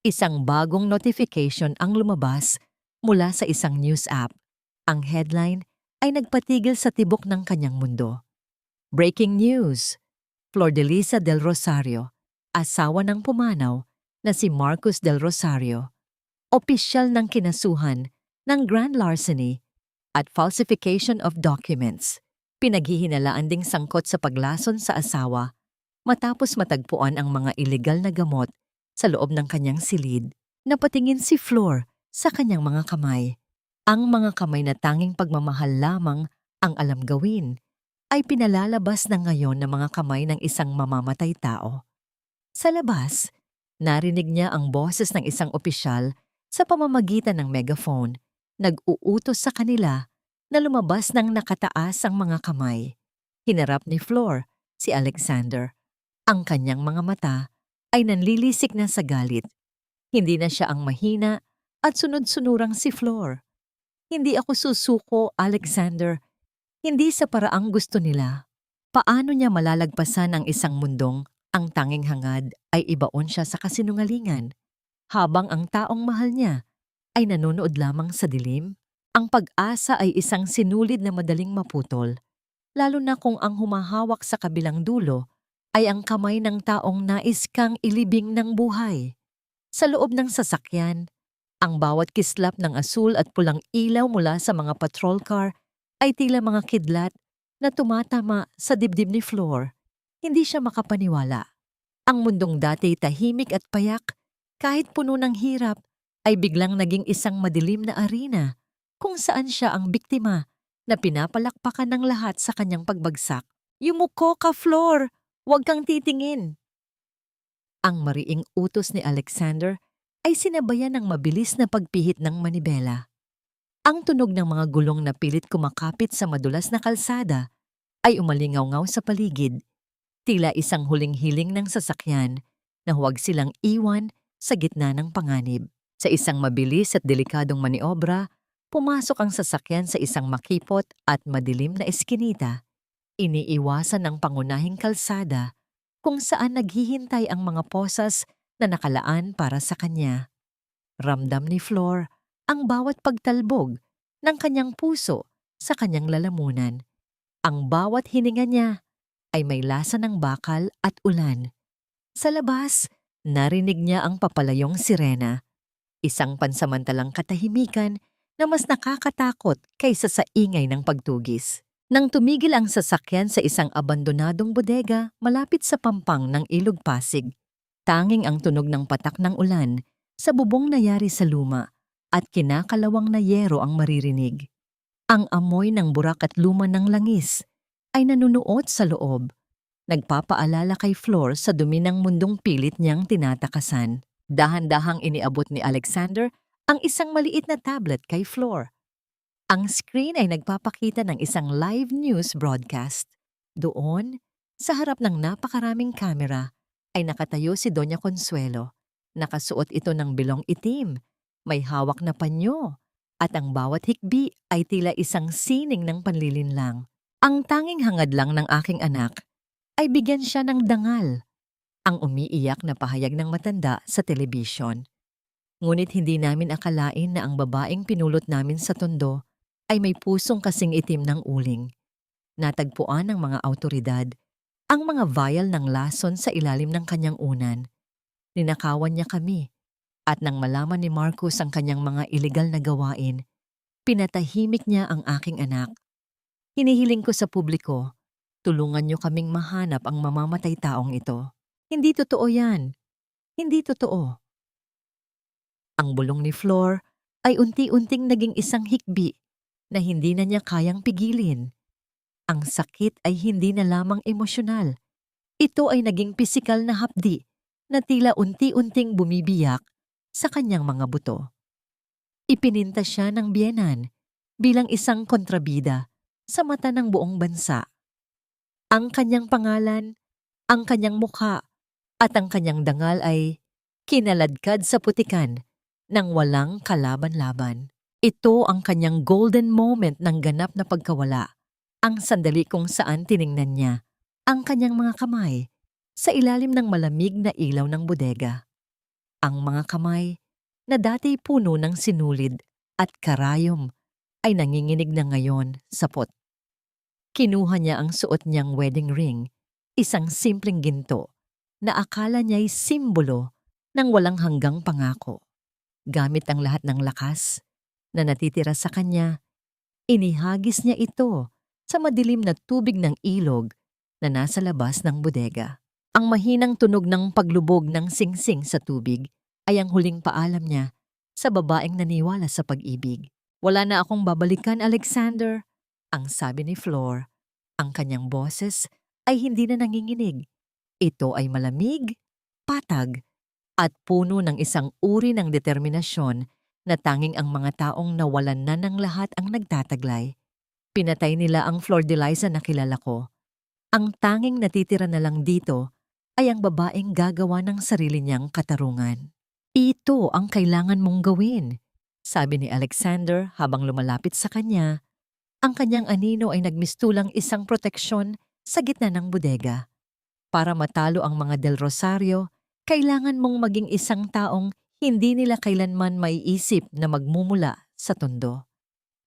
[SPEAKER 1] Isang bagong notification ang lumabas mula sa isang news app. Ang headline ay nagpatigil sa tibok ng kanyang mundo. Breaking news! Flordelisa del Rosario, asawa ng pumanaw na si Marcus del Rosario, opisyal ng kinasuhan ng grand larceny at falsification of documents. Pinaghihinalaan ding sangkot sa paglason sa asawa matapos matagpuan ang mga ilegal na gamot sa loob ng kanyang silid. Napatingin si Flor sa kanyang mga kamay. Ang mga kamay na tanging pagmamahal lamang ang alam gawin ay pinalalabas na ngayon ng mga kamay ng isang mamamatay tao. Sa labas, narinig niya ang boses ng isang opisyal sa pamamagitan ng megaphone. Nag-uutos sa kanila na lumabas ng nakataas ang mga kamay. Hinarap ni Flor si Alexander. Ang kanyang mga mata ay nanlilisik na sa galit. Hindi na siya ang mahina at sunod-sunurang si Flor. Hindi ako susuko, Alexander. Hindi sa paraang gusto nila. Paano niya malalagpasan ang isang mundong ang tanging hangad ay ibaon siya sa kasinungalingan, habang ang taong mahal niya ay nanonood lamang sa dilim? Ang pag-asa ay isang sinulid na madaling maputol, lalo na kung ang humahawak sa kabilang dulo ay ang kamay ng taong nais kang ilibing ng buhay. Sa loob ng sasakyan, ang bawat kislap ng asul at pulang ilaw mula sa mga patrol car ay tila mga kidlat na tumatama sa dibdib ni Flor. Hindi siya makapaniwala. Ang mundong dati tahimik at payak, kahit puno ng hirap, ay biglang naging isang madilim na arena kung saan siya ang biktima na pinapalakpakan ng lahat sa kanyang pagbagsak. Yumuko ka, Flor! Huwag kang titingin! Ang mariing utos ni Alexander ay sinabayan ng mabilis na pagpihit ng manibela. Ang tunog ng mga gulong na pilit kumakapit sa madulas na kalsada ay umalingaw-ngaw sa paligid, tila isang huling hiling ng sasakyan na huwag silang iwan sa gitna ng panganib. Sa isang mabilis at delikadong maniobra, pumasok ang sasakyan sa isang makipot at madilim na eskinita. Iniiwasan ng pangunahing kalsada kung saan naghihintay ang mga posas na nakalaan para sa kanya. Ramdam ni Flor ang bawat pagtalbog ng kanyang puso sa kanyang lalamunan. Ang bawat hininga niya ay may lasa ng bakal at ulan. Sa labas, narinig niya ang papalayong sirena, isang pansamantalang katahimikan na mas nakakatakot kaysa sa ingay ng pagtugis. Nang tumigil ang sasakyan sa isang abandonadong bodega malapit sa pampang ng Ilog Pasig, tanging ang tunog ng patak ng ulan sa bubong na yari sa luma at kinakalawang na yero ang maririnig. Ang amoy ng burak at luma ng langis ay nanunuot sa loob, nagpapaalala kay Flor sa dumi ng mundong pilit niyang tinatakasan. Dahan-dahang iniabot ni Alexander ang isang maliit na tablet kay Flor. Ang screen ay nagpapakita ng isang live news broadcast. Doon, sa harap ng napakaraming kamera, ay nakatayo si Doña Consuelo. Nakasuot ito ng bilong itim, may hawak na panyo, at ang bawat hikbi ay tila isang sining ng panlilinlang. Ang tanging hangad lang ng aking anak ay bigyan siya ng dangal. ang umiiyak na pahayag ng matanda sa telebisyon. Ngunit hindi namin akalain na ang babaeng pinulot namin sa tondo ay may pusong kasing itim ng uling. Natagpuan ng mga awtoridad ang mga vial ng lason sa ilalim ng kanyang unan. Ninakawan niya kami at nang malaman ni Marcus ang kanyang mga ilegal na gawain, pinatahimik niya ang aking anak. Hinihiling ko sa publiko, tulungan niyo kaming mahanap ang mamamatay taong ito. Hindi totoo yan. Hindi totoo. Ang bulong ni Flor ay unti-unting naging isang hikbi na hindi na niya kayang pigilin. Ang sakit ay hindi na lamang emosyonal. Ito ay naging pisikal na hapdi na tila unti-unting bumibiyak sa kanyang mga buto. Ipininta siya ng biyenan bilang isang kontrabida sa mata ng buong bansa. Ang kanyang pangalan, ang kanyang mukha, at ang kanyang dangal ay kinaladkad sa putikan nang walang kalaban-laban. Ito ang kanyang golden moment ng ganap na pagkawala. Ang sandali kung saan tiningnan niya ang kanyang mga kamay sa ilalim ng malamig na ilaw ng bodega. Ang mga kamay na dati puno ng sinulid at karayom ay nanginginig na ngayon sa pot. Kinuha niya ang suot niyang wedding ring, isang simpleng ginto na akala niya'y simbolo ng walang hanggang pangako. Gamit ang lahat ng lakas na natitira sa kanya, inihagis niya ito sa madilim na tubig ng ilog na nasa labas ng bodega. Ang mahinang tunog ng paglubog ng singsing sa tubig ay ang huling paalam niya sa babaeng naniwala sa pag-ibig. Wala na akong babalikan, Alexander, ang sabi ni Flor. Ang kanyang boses ay hindi na nanginginig. Ito ay malamig, patag, at puno ng isang uri ng determinasyon na tanging ang mga taong nawalan na ng lahat ang nagtataglay. Pinatay nila ang Flor de Liza na kilala ko. Ang tanging natitira na lang dito ay ang babaeng gagawa ng sarili niyang katarungan. Ito ang kailangan mong gawin, sabi ni Alexander habang lumalapit sa kanya. Ang kanyang anino ay nagmistulang isang proteksyon sa gitna ng bodega. Para matalo ang mga Del Rosario, kailangan mong maging isang taong hindi nila kailanman maiisip na magmumula sa tondo.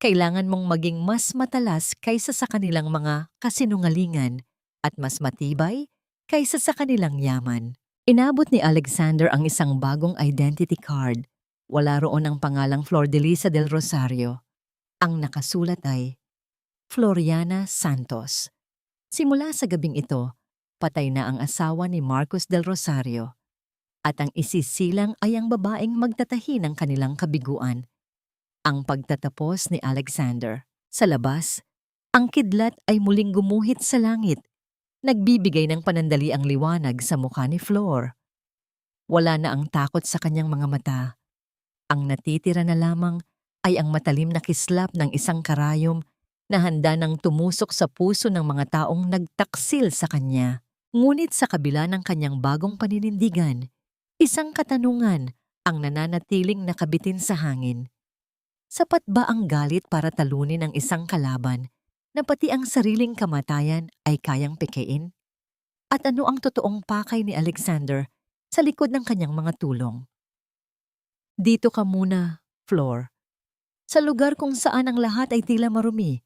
[SPEAKER 1] Kailangan mong maging mas matalas kaysa sa kanilang mga kasinungalingan at mas matibay kaysa sa kanilang yaman. Inabot ni Alexander ang isang bagong identity card. Wala roon ang pangalang Flor de Liza del Rosario. Ang nakasulat ay Floriana Santos. Simula sa gabing ito, patay na ang asawa ni Marcus del Rosario. At ang isisilang ay ang babaeng magtatahi ng kanilang kabiguan. Ang pagtatapos ni Alexander. Sa labas, ang kidlat ay muling gumuhit sa langit. Nagbibigay ng panandaliang liwanag sa mukha ni Flor. Wala na ang takot sa kanyang mga mata. Ang natitira na lamang ay ang matalim na kislap ng isang karayom na handa nang tumusok sa puso ng mga taong nagtaksil sa kanya. Ngunit sa kabila ng kanyang bagong paninindigan, isang katanungan ang nananatiling nakabitin sa hangin. Sapat ba ang galit para talunin ang isang kalaban na pati ang sariling kamatayan ay kayang pikein? At ano ang totoong pakay ni Alexander sa likod ng kanyang mga tulong? Dito ka muna, Flor. Sa lugar kung saan ang lahat ay tila marumi,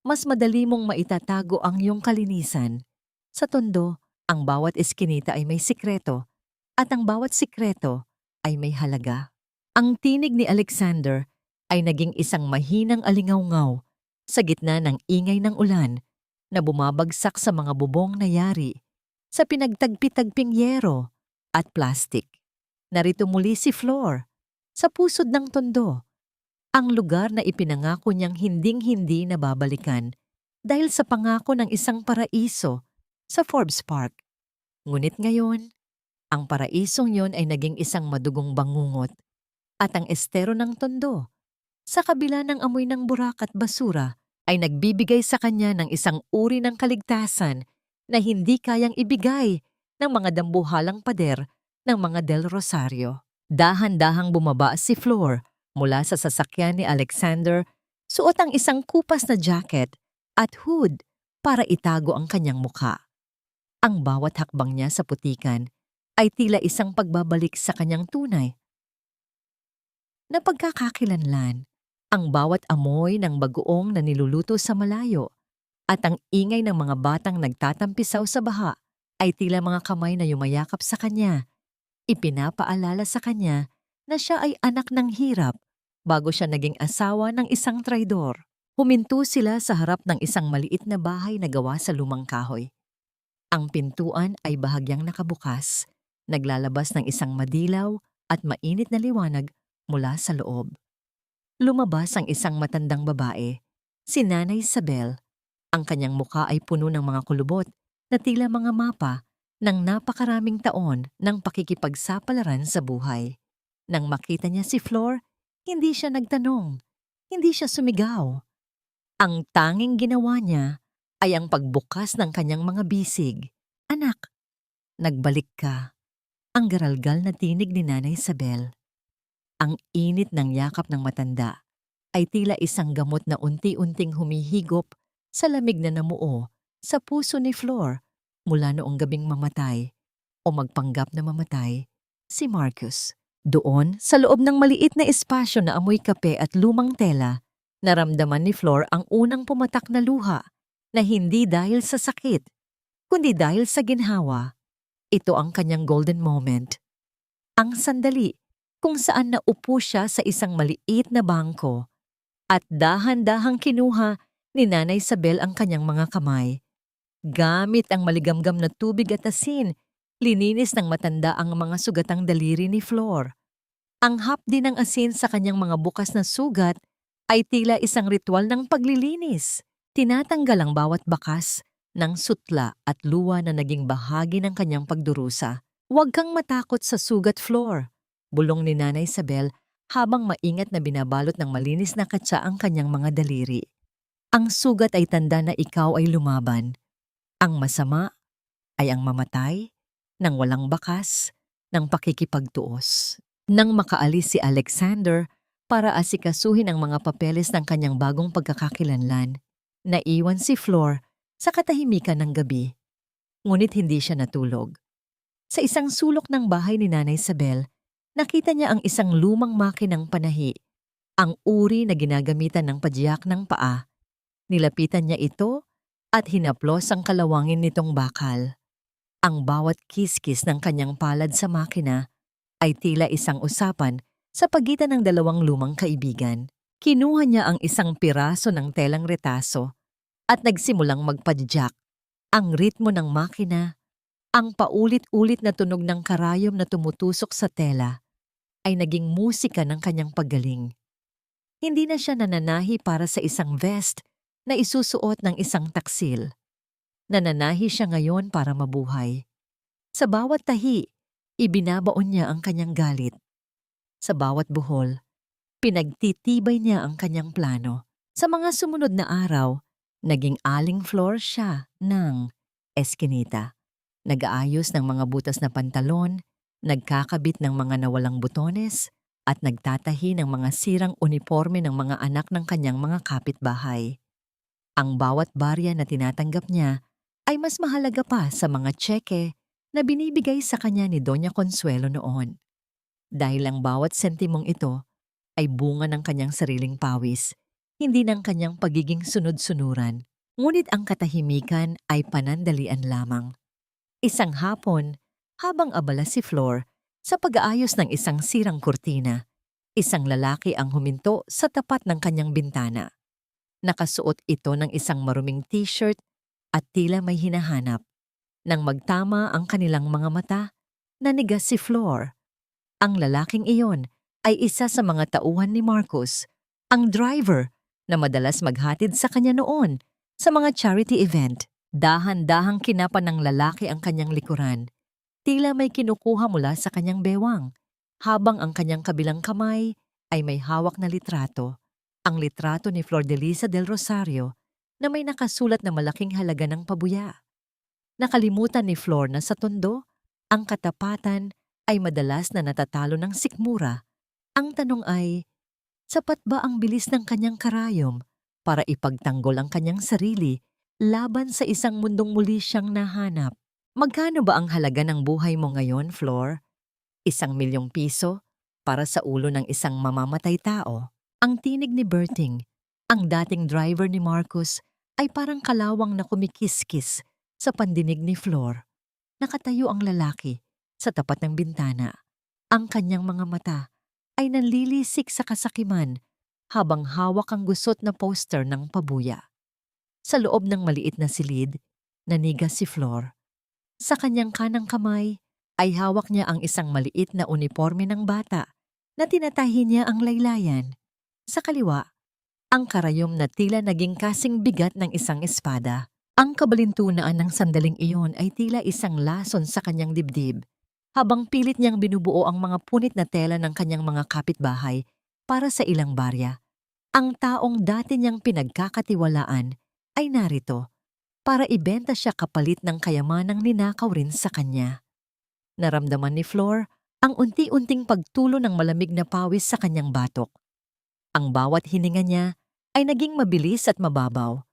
[SPEAKER 1] mas madali mong maitatago ang iyong kalinisan. Sa tondo, ang bawat eskinita ay may sikreto, at ang bawat sikreto ay may halaga. Ang tinig ni Alexander ay naging isang mahinang alingawngaw sa gitna ng ingay ng ulan na bumabagsak sa mga bubong na yari sa pinagtagpi-tagping yero at plastik. Narito muli si Flor sa pusod ng tondo, ang lugar na ipinangako niyang hinding-hindi na babalikan dahil sa pangako ng isang paraiso sa Forbes Park. Ngunit ngayon, ang paraisong yon ay naging isang madugong bangungot at ang estero ng tondo, sa kabila ng amoy ng burak at basura, ay nagbibigay sa kanya ng isang uri ng kaligtasan na hindi kayang ibigay ng mga dambuhalang pader ng mga Del Rosario. Dahan-dahang bumaba si Flor mula sa sasakyan ni Alexander, suot ang isang kupas na jacket at hood para itago ang kanyang mukha. Ang bawat hakbang niya sa putikan ay tila isang pagbabalik sa kanyang tunay na pagkakakilanlan. Ang bawat amoy ng bagoong na niluluto sa malayo at ang ingay ng mga batang nagtatampisaw sa baha ay tila mga kamay na yumayakap sa kanya. Ipinapaalala sa kanya na siya ay anak ng hirap bago siya naging asawa ng isang traidor. Huminto sila sa harap ng isang maliit na bahay na gawa sa lumang kahoy. Ang pintuan ay bahagyang nakabukas, naglalabas ng isang madilaw at mainit na liwanag mula sa loob. Lumabas ang isang matandang babae, si Nanay Isabel. Ang kanyang muka ay puno ng mga kulubot na tila mga mapa ng napakaraming taon ng pakikipagsapalaran sa buhay. Nang makita niya si Flor, hindi siya nagtanong, hindi siya sumigaw. Ang tanging ginawa niya ay ang pagbukas ng kanyang mga bisig. "Anak, nagbalik ka." Ang garalgal na tinig ni Nanay Isabel. Ang init ng yakap ng matanda ay tila isang gamot na unti-unting humihigop sa lamig na namuo sa puso ni Flor mula noong gabing mamatay o magpanggap na mamatay si Marcus. Doon, sa loob ng maliit na espasyo na amoy kape at lumang tela, naramdaman ni Flor ang unang pumatak na luha na hindi dahil sa sakit, kundi dahil sa ginhawa. Ito ang kanyang golden moment. Ang sandali kung saan naupo siya sa isang maliit na bangko at dahan-dahang kinuha ni Nanay Isabel ang kanyang mga kamay. Gamit ang maligamgam na tubig at asin, lininis ng matanda ang mga sugatang daliri ni Flor. Ang hapdi ng asin sa kanyang mga bukas na sugat ay tila isang ritual ng paglilinis. Tinatanggal ang bawat bakas ng sutla at luwa na naging bahagi ng kanyang pagdurusa. "Huwag kang matakot sa sugat, Flor," bulong ni Nanay Isabel habang maingat na binabalot ng malinis na katsa ang kanyang mga daliri. "Ang sugat ay tanda na ikaw ay lumaban. Ang masama ay ang mamatay ng walang bakas ng pakikipagtuos." Nang makaalis si Alexander para asikasuhin ang mga papeles ng kanyang bagong pagkakakilanlan, naiwan si Flor sa katahimikan ng gabi. Ngunit hindi siya natulog. Sa isang sulok ng bahay ni Nanay Isabel, nakita niya ang isang lumang makinang panahi, ang uri na ginagamitan ng padyak ng paa. Nilapitan niya ito at hinaplos ang kalawangin nitong bakal. Ang bawat kiskis ng kanyang palad sa makina ay tila isang usapan sa pagitan ng dalawang lumang kaibigan. Kinuha niya ang isang piraso ng telang retaso at nagsimulang magpadyak. Ang ritmo ng makina, ang paulit-ulit na tunog ng karayom na tumutusok sa tela, ay naging musika ng kanyang paggaling. Hindi na siya nananahi para sa isang vest na isusuot ng isang taksil. Nananahi siya ngayon para mabuhay. Sa bawat tahi, ibinabaon niya ang kanyang galit. Sa bawat buhol, pinagtitibay niya ang kanyang plano. Sa mga sumunod na araw, naging aling Flor siya ng eskinita. Nag-aayos ng mga butas na pantalon, nagkakabit ng mga nawalang butones, at nagtatahi ng mga sirang uniforme ng mga anak ng kanyang mga kapitbahay. Ang bawat barya na tinatanggap niya ay mas mahalaga pa sa mga tseke na binibigay sa kanya ni Doña Consuelo noon. Dahil ang bawat sentimong ito ay bunga ng kanyang sariling pawis, hindi ng kanyang pagiging sunod-sunuran. Ngunit ang katahimikan ay panandalian lamang. Isang hapon, habang abala si Flor sa pag-aayos ng isang sirang kurtina, isang lalaki ang huminto sa tapat ng kanyang bintana. Nakasuot ito ng isang maruming t-shirt at tila may hinahanap. Nang magtama ang kanilang mga mata, nanigas si Flor. Ang lalaking iyon ay isa sa mga tauhan ni Marcus, ang driver na madalas maghatid sa kanya noon sa mga charity event. Dahan-dahang kinapan ng lalaki ang kanyang likuran. Tila may kinukuha mula sa kanyang bewang, habang ang kanyang kabilang kamay ay may hawak na litrato. Ang litrato ni Flordelisa del Rosario na may nakasulat na malaking halaga ng pabuya. Nakalimutan ni Flor na sa tondo, ang katapatan ay madalas na natatalo ng sikmura. Ang tanong ay, sapat ba ang bilis ng kanyang karayom para ipagtanggol ang kanyang sarili laban sa isang mundong muli siyang nahanap? Magkano ba ang halaga ng buhay mo ngayon, Flor? 1 milyong piso? Para sa ulo ng isang mamamatay tao? Ang tinig ni Berting, ang dating driver ni Marcus, ay parang kalawang na kumikiskis sa pandinig ni Flor. Nakatayo ang lalaki sa tapat ng bintana. Ang kanyang mga mata ay nanlilisik sa kasakiman habang hawak ang gusot na poster ng pabuya. Sa loob ng maliit na silid, nanigas si Flor. Sa kanyang kanang kamay ay hawak niya ang isang maliit na uniforme ng bata na tinatahi niya ang laylayan. Sa kaliwa, ang karayom na tila naging kasing bigat ng isang espada. Ang kabalintunaan ng sandaling iyon ay tila isang lason sa kanyang dibdib, habang pilit niyang binubuo ang mga punit na tela ng kanyang mga kapitbahay para sa ilang barya. Ang taong dati niyang pinagkakatiwalaan ay narito para ibenta siya kapalit ng kayamanang ninakaw rin sa kanya. Naramdaman ni Flor ang unti-unting pagtulo ng malamig na pawis sa kanyang batok. Ang bawat hininga niya ay naging mabilis at mababaw.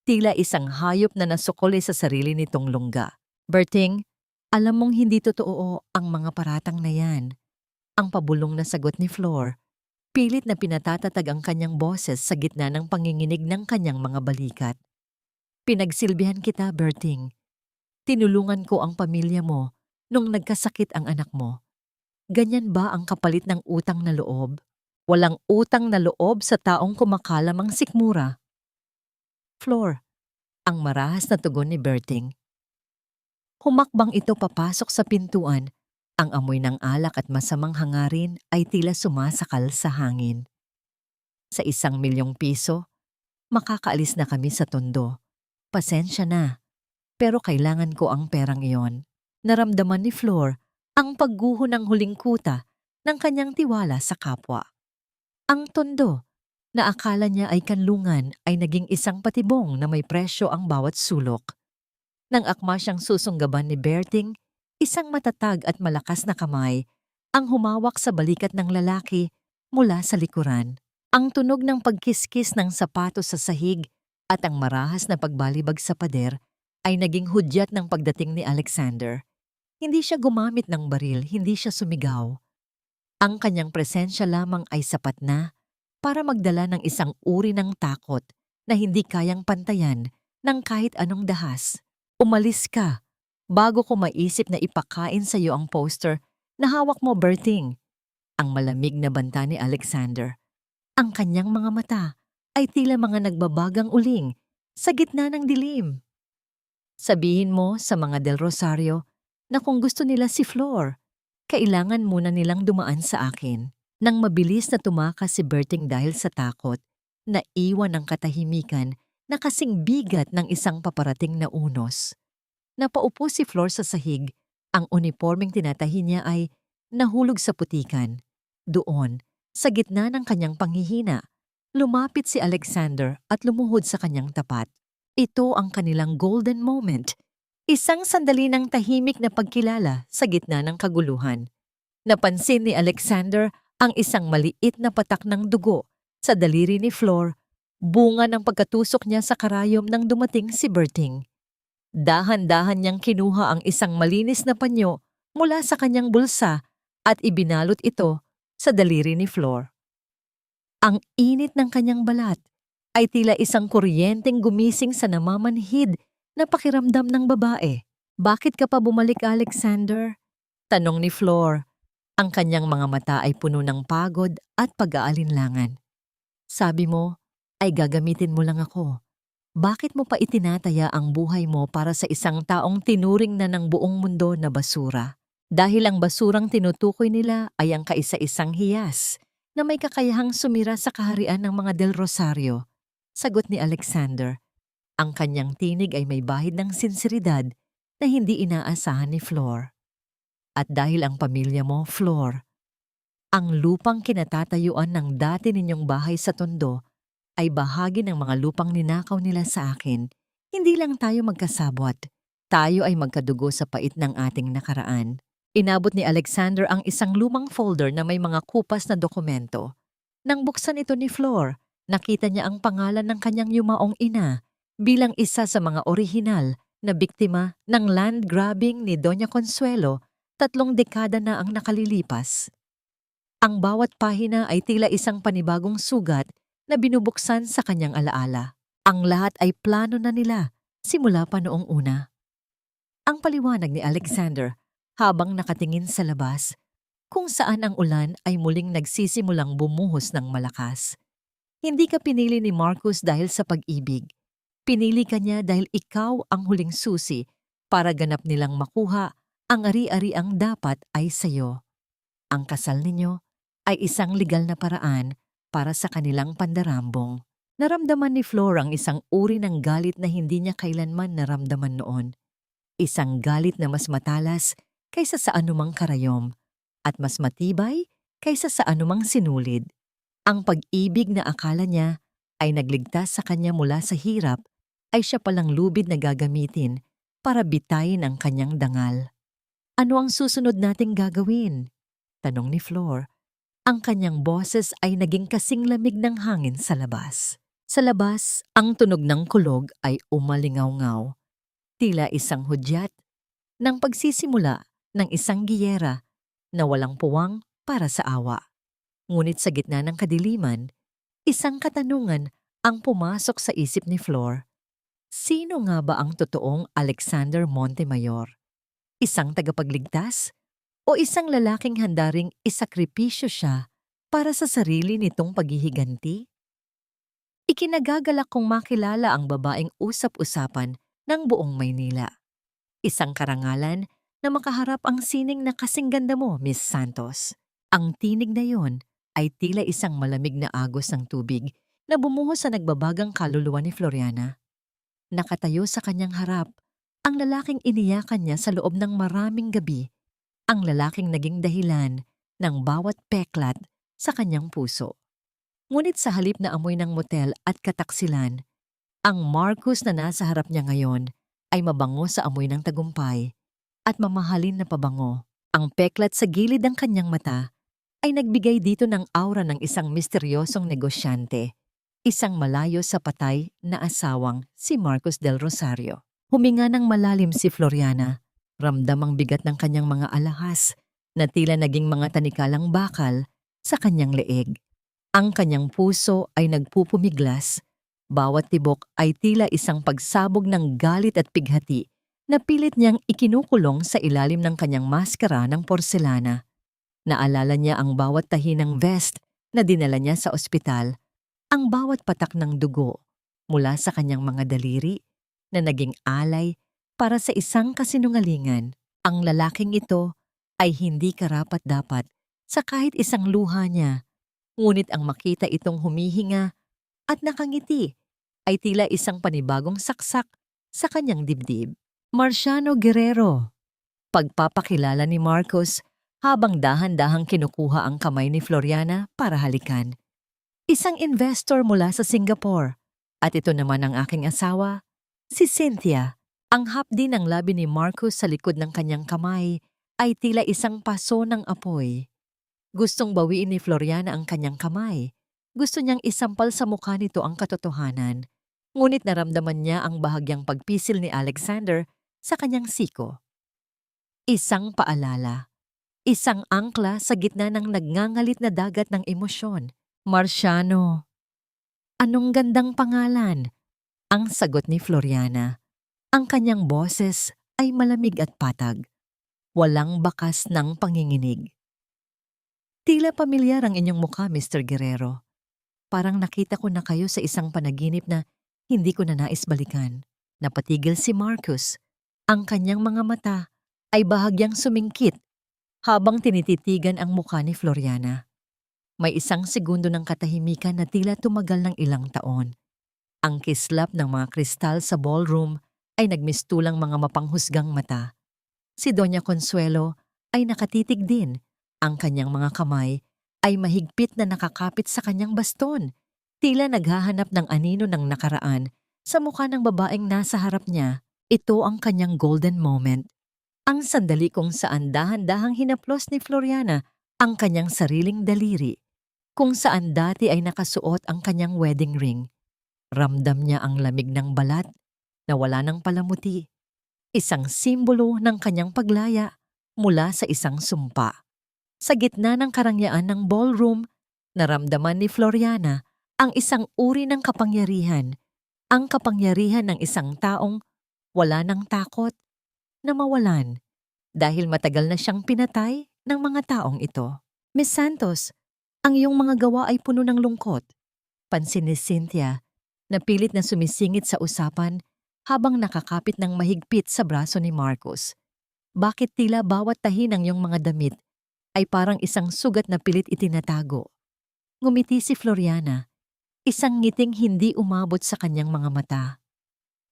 [SPEAKER 1] Tila isang hayop na nasukol sa sarili nitong lungga. Berting, alam mong hindi totoo ang mga paratang na yan. Ang pabulong na sagot ni Flor. Pilit na pinatatatag ang kanyang boses sa gitna ng panginginig ng kanyang mga balikat. Pinagsilbihan kita, Berting. Tinulungan ko ang pamilya mo nung nagkasakit ang anak mo. Ganyan ba ang kapalit ng utang na loob? Walang utang na loob sa taong kumakalam ang sikmura. Flor, ang marahas na tugon ni Berting. Humakbang ito papasok sa pintuan. Ang amoy ng alak at masamang hangarin ay tila sumasakal sa hangin. Sa 1 milyong piso, makakaalis na kami sa Tondo. Pasensya na, pero kailangan ko ang perang iyon. Naramdaman ni Flor ang pagguho ng huling kuta ng kanyang tiwala sa kapwa. Ang Tondo, na akala niya ay kanlungan, ay naging isang patibong na may presyo ang bawat sulok. Nang akma siyang susunggaban ni Berting, isang matatag at malakas na kamay ang humawak sa balikat ng lalaki mula sa likuran. Ang tunog ng pagkiskis ng sapatos sa sahig at ang marahas na pagbalibag sa pader ay naging hudyat ng pagdating ni Alexander. Hindi siya gumamit ng baril, hindi siya sumigaw. Ang kanyang presensya lamang ay sapat na para magdala ng isang uri ng takot na hindi kayang pantayan ng kahit anong dahas. Umalis ka bago ko maisip na ipakain sa iyo ang poster na hawak mo, Berting. Ang malamig na banta ni Alexander. Ang kanyang mga mata ay tila mga nagbabagang uling sa gitna ng dilim. Sabihin mo sa mga Del Rosario na kung gusto nila si Flor, kailangan muna nilang dumaan sa akin. Nang mabilis na tumakas si Berting dahil sa takot, naiwan ang katahimikan na kasing bigat ng isang paparating na unos. Napaupo si Flor sa sahig, ang uniformeng tinatahi niya ay nahulog sa putikan. Doon, sa gitna ng kanyang panghihina, lumapit si Alexander at lumuhod sa kanyang tapat. Ito ang kanilang golden moment, isang sandali ng tahimik na pagkilala sa gitna ng kaguluhan. Napansin ni Alexander ang isang maliit na patak ng dugo sa daliri ni Flor, bunga ng pagkatusok niya sa karayom nang dumating si Berting. Dahan-dahan niyang kinuha ang isang malinis na panyo mula sa kanyang bulsa at ibinalot ito sa daliri ni Flor. Ang init ng kanyang balat ay tila isang kuryenteng gumising sa namamanhid na pakiramdam ng babae. Bakit ka pa bumalik, Alexander? Tanong ni Flor. Ang kanyang mga mata ay puno ng pagod at pag-aalinlangan. Sabi mo ay gagamitin mo lang ako. Bakit mo pa itinataya ang buhay mo para sa isang taong tinuring na ng buong mundo na basura? Dahil ang basurang tinutukoy nila ay ang kaisa-isang hiyas na may kakayahang sumira sa kaharian ng mga Del Rosario. Sagot ni Alexander. Ang kanyang tinig ay may bahid ng sinseridad na hindi inaasahan ni Flor. At dahil ang pamilya mo, Flor, ang lupang kinatatayuan ng dati ninyong bahay sa Tondo ay bahagi ng mga lupang ninakaw nila sa akin. Hindi lang tayo magkasabwat, tayo ay magkadugo sa pait ng ating nakaraan. Inabot ni Alexander ang isang lumang folder na may mga kupas na dokumento. Nang buksan ito ni Flor, nakita niya ang pangalan ng kanyang yumaong ina bilang isa sa mga orihinal na biktima ng land grabbing ni Doña Consuelo, 3 dekada na ang nakalilipas. Ang bawat pahina ay tila isang panibagong sugat na binubuksan sa kanyang alaala. Ang lahat ay plano na nila simula pa noong una. Ang paliwanag ni Alexander habang nakatingin sa labas, kung saan ang ulan ay muling nagsisimulang bumuhos ng malakas. Hindi ka pinili ni Marcus dahil sa pag-ibig. Pinili ka niya dahil ikaw ang huling susi para ganap nilang makuha ang ari-ariang dapat ay sayo. Ang kasal ninyo ay isang legal na paraan para sa kanilang pandarambong. Naramdaman ni Flor ang isang uri ng galit na hindi niya kailanman naramdaman noon. Isang galit na mas matalas kaysa sa anumang karayom at mas matibay kaysa sa anumang sinulid. Ang pag-ibig na akala niya ay nagligtas sa kanya mula sa hirap ay siya palang lubid na gagamitin para bitayin ang kanyang dangal. Ano ang susunod nating gagawin? Tanong ni Flor. Ang kanyang boses ay naging kasing lamig ng hangin sa labas. Sa labas, ang tunog ng kulog ay umalingaw-ngaw. Tila isang hudyat ng pagsisimula ng isang giyera na walang puwang para sa awa. Ngunit sa gitna ng kadiliman, isang katanungan ang pumasok sa isip ni Flor. Sino nga ba ang totoong Alexander Montemayor? Isang tagapagligtas? O isang lalaking handa ring isakripisyo siya para sa sarili nitong paghihiganti? Ikinagagalak kong makilala ang babaeng usap-usapan ng buong Maynila. Isang karangalan na makaharap ang sining na kasing ganda mo, Miss Santos. Ang tinig na yon ay tila isang malamig na agos ng tubig na bumuhos sa nagbabagang kaluluwa ni Floriana. Nakatayo sa kanyang harap, ang lalaking iniyakan niya sa loob ng maraming gabi, ang lalaking naging dahilan ng bawat peklat sa kanyang puso. Ngunit sa halip na amoy ng motel at kataksilan, ang Marcus na nasa harap niya ngayon ay mabango sa amoy ng tagumpay at mamahalin na pabango. Ang peklat sa gilid ng kanyang mata ay nagbigay dito ng aura ng isang misteryosong negosyante, isang malayo sa patay na asawang si Marcus del Rosario. Huminga ng malalim si Floriana, ramdam ang bigat ng kanyang mga alahas na tila naging mga tanikalang bakal sa kanyang leeg. Ang kanyang puso ay nagpupumiglas, bawat tibok ay tila isang pagsabog ng galit at pighati na pilit niyang ikinukulong sa ilalim ng kanyang maskara ng porselana. Naalala niya ang bawat tahi ng vest na dinala niya sa ospital, ang bawat patak ng dugo mula sa kanyang mga daliri na naging alay para sa isang kasinungalingan. Ang lalaking ito ay hindi karapat-dapat sa kahit isang luha niya, ngunit ang makita itong humihinga at nakangiti ay tila isang panibagong saksak sa kanyang dibdib. Marciano Guerrero. Pagpapakilala ni Marcos habang dahan-dahang kinukuha ang kamay ni Floriana para halikan. Isang investor mula sa Singapore. At ito naman ang aking asawa, si Cynthia. Ang hapdi ng labi ni Marcos sa likod ng kanyang kamay ay tila isang paso ng apoy. Gustong bawiin ni Floriana ang kanyang kamay. Gusto niyang isampal sa mukha nito ang katotohanan. Ngunit naramdaman niya ang bahagyang pagpisil ni Alexander sa kanyang siko. Isang paalala. Isang angkla sa gitna ng nagngangalit na dagat ng emosyon. Marciano. Anong gandang pangalan? Ang sagot ni Floriana. Ang kanyang boses ay malamig at patag. Walang bakas ng panginginig. Tila pamilyar ang inyong mukha, Mr. Guerrero. Parang nakita ko na kayo sa isang panaginip na hindi ko na nais balikan. Napatigil si Marcus. Ang kanyang mga mata ay bahagyang sumingkit habang tinititigan ang mukha ni Floriana. May isang segundo ng katahimikan na tila tumagal ng ilang taon. Ang kislap ng mga kristal sa ballroom ay nagmistulang mga mapanghusgang mata. Si Doña Consuelo ay nakatitig din. Ang kanyang mga kamay ay mahigpit na nakakapit sa kanyang baston. Tila naghahanap ng anino ng nakaraan sa mukha ng babaeng nasa harap niya. Ito ang kanyang golden moment. Ang sandali kung saan dahan-dahang hinaplos ni Floriana ang kanyang sariling daliri, kung saan dati ay nakasuot ang kanyang wedding ring. Ramdam niya ang lamig ng balat na wala ng palamuti isang simbolo ng kanyang paglaya mula sa isang sumpa. Sa gitna ng karangyaan ng ballroom, naramdaman ni Floriana ang isang uri ng kapangyarihan, ang kapangyarihan ng isang taong wala ng takot na mawalan dahil matagal na siyang pinatay ng mga taong ito. Miss Santos, ang iyong mga gawa ay puno ng lungkot. Pansin ni Cynthia na pilit na sumisingit sa usapan habang nakakapit ng mahigpit sa braso ni Marcos. Bakit tila bawat tahi ng iyong mga damit ay parang isang sugat na pilit itinatago? Ngumiti si Floriana, isang ngiting hindi umabot sa kanyang mga mata.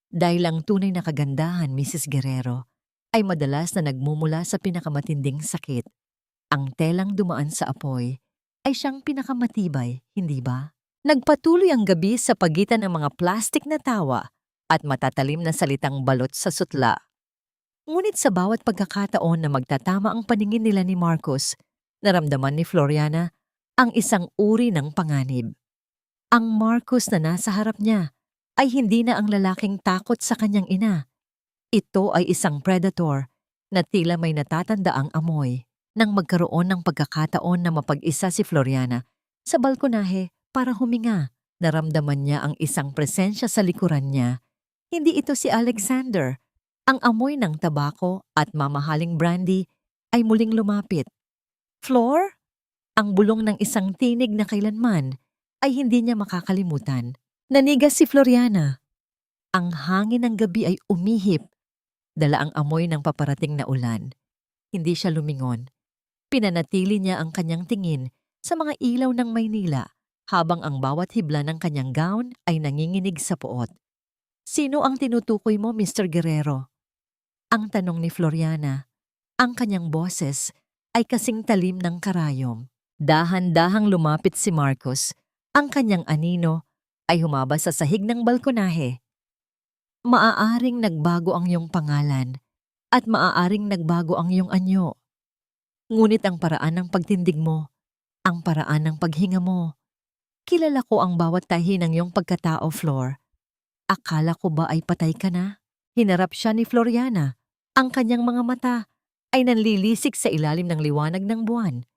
[SPEAKER 1] Dahil ang tunay na kagandahan, Mrs. Guerrero, ay madalas na nagmumula sa pinakamatinding sakit. Ang telang dumaan sa apoy ay siyang pinakamatibay, hindi ba? Nagpatuloy ang gabi sa pagitan ng mga plastik na tawa at matatalim na salitang balot sa sutla. Ngunit sa bawat pagkakataon na magtatama ang paningin nila ni Marcos, naramdaman ni Floriana ang isang uri ng panganib. Ang Marcos na nasa harap niya ay hindi na ang lalaking takot sa kanyang ina. Ito ay isang predator na tila may natatandaang amoy. Nang magkaroon ng pagkakataon na mapag-isa si Floriana sa balkonahe para huminga, naramdaman niya ang isang presensya sa likuran niya. Hindi ito si Alexander. Ang amoy ng tabako at mamahaling brandy ay muling lumapit. Flor? Ang bulong ng isang tinig na kailanman ay hindi niya makakalimutan. Nanigas si Floriana. Ang hangin ng gabi ay umihip. Dala ang amoy ng paparating na ulan. Hindi siya lumingon. Pinanatili niya ang kanyang tingin sa mga ilaw ng Maynila habang ang bawat hibla ng kanyang gown ay nanginginig sa puot. Sino ang tinutukoy mo, Mr. Guerrero? Ang tanong ni Floriana. Ang kanyang boses ay kasing talim ng karayom. Dahan-dahang lumapit si Marcos. Ang kanyang anino ay humaba sa sahig ng balkonahe. Maaaring nagbago ang iyong pangalan at maaaring nagbago ang iyong anyo. Ngunit ang paraan ng pagtindig mo, ang paraan ng paghinga mo, kilala ko ang bawat tahi ng iyong pagkatao, Flor. Akala ko ba ay patay ka na? Hinarap siya ni Floriana. Ang kanyang mga mata ay nanlilisik sa ilalim ng liwanag ng buwan.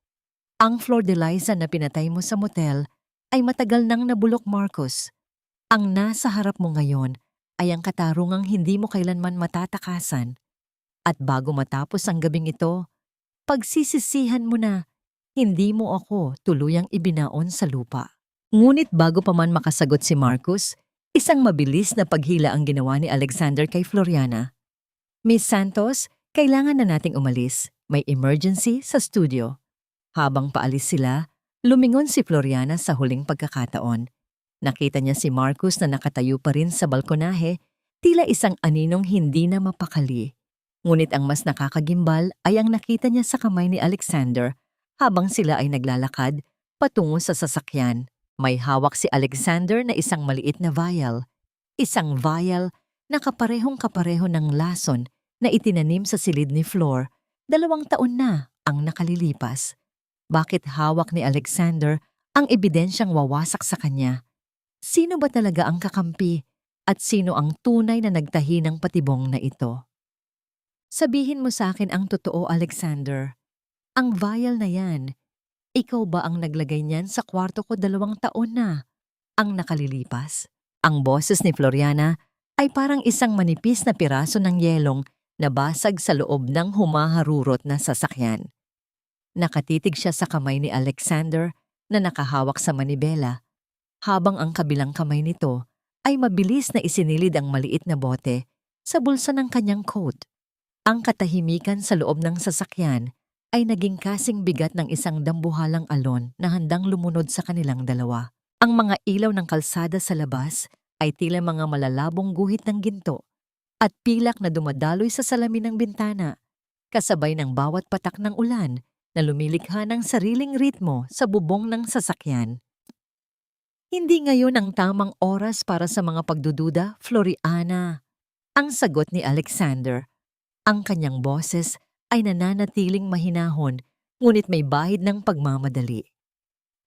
[SPEAKER 1] Ang Flor de Liza na pinatay mo sa motel ay matagal nang nabulok, Marcos. Ang nasa harap mo ngayon ay ang katarungang hindi mo kailanman matatakasan. At bago matapos ang gabing ito, pagsisisihan mo na hindi mo ako tuluyang ibinaon sa lupa. Ngunit bago pa man makasagot si Marcos, isang mabilis na paghila ang ginawa ni Alexander kay Floriana. Miss Santos, kailangan na nating umalis. May emergency sa studio. Habang paalis sila, lumingon si Floriana sa huling pagkakataon. Nakita niya si Marcos na nakatayo pa rin sa balkonahe, tila isang aninong hindi na mapakali. Ngunit ang mas nakakagimbal ay ang nakita niya sa kamay ni Alexander habang sila ay naglalakad patungo sa sasakyan. May hawak si Alexander na isang maliit na vial. Isang vial na kaparehong-kapareho ng lason na itinanim sa silid ni Flor. 2 taon na ang nakalilipas. Bakit hawak ni Alexander ang ebidensyang wawasak sa kanya? Sino ba talaga ang kakampi at sino ang tunay na nagtahi ng patibong na ito? Sabihin mo sa akin ang totoo, Alexander. Ang vial na yan, ikaw ba ang naglagay niyan sa kwarto ko 2 taon na ang nakalilipas? Ang boses ni Floriana ay parang isang manipis na piraso ng yelong na basag sa loob ng humaharurot na sasakyan. Nakatitig siya sa kamay ni Alexander na nakahawak sa manibela, habang ang kabilang kamay nito ay mabilis na isinilid ang maliit na bote sa bulsa ng kanyang coat. Ang katahimikan sa loob ng sasakyan ay naging kasing bigat ng isang dambuhalang alon na handang lumunod sa kanilang dalawa. Ang mga ilaw ng kalsada sa labas ay tila mga malalabong guhit ng ginto at pilak na dumadaloy sa salamin ng bintana, kasabay ng bawat patak ng ulan na lumilikha ng sariling ritmo sa bubong ng sasakyan. Hindi ngayon ang tamang oras para sa mga pagdududa, Floriana. Ang sagot ni Alexander. Ang kanyang boses ay nananatiling mahinahon, ngunit may bahid ng pagmamadali.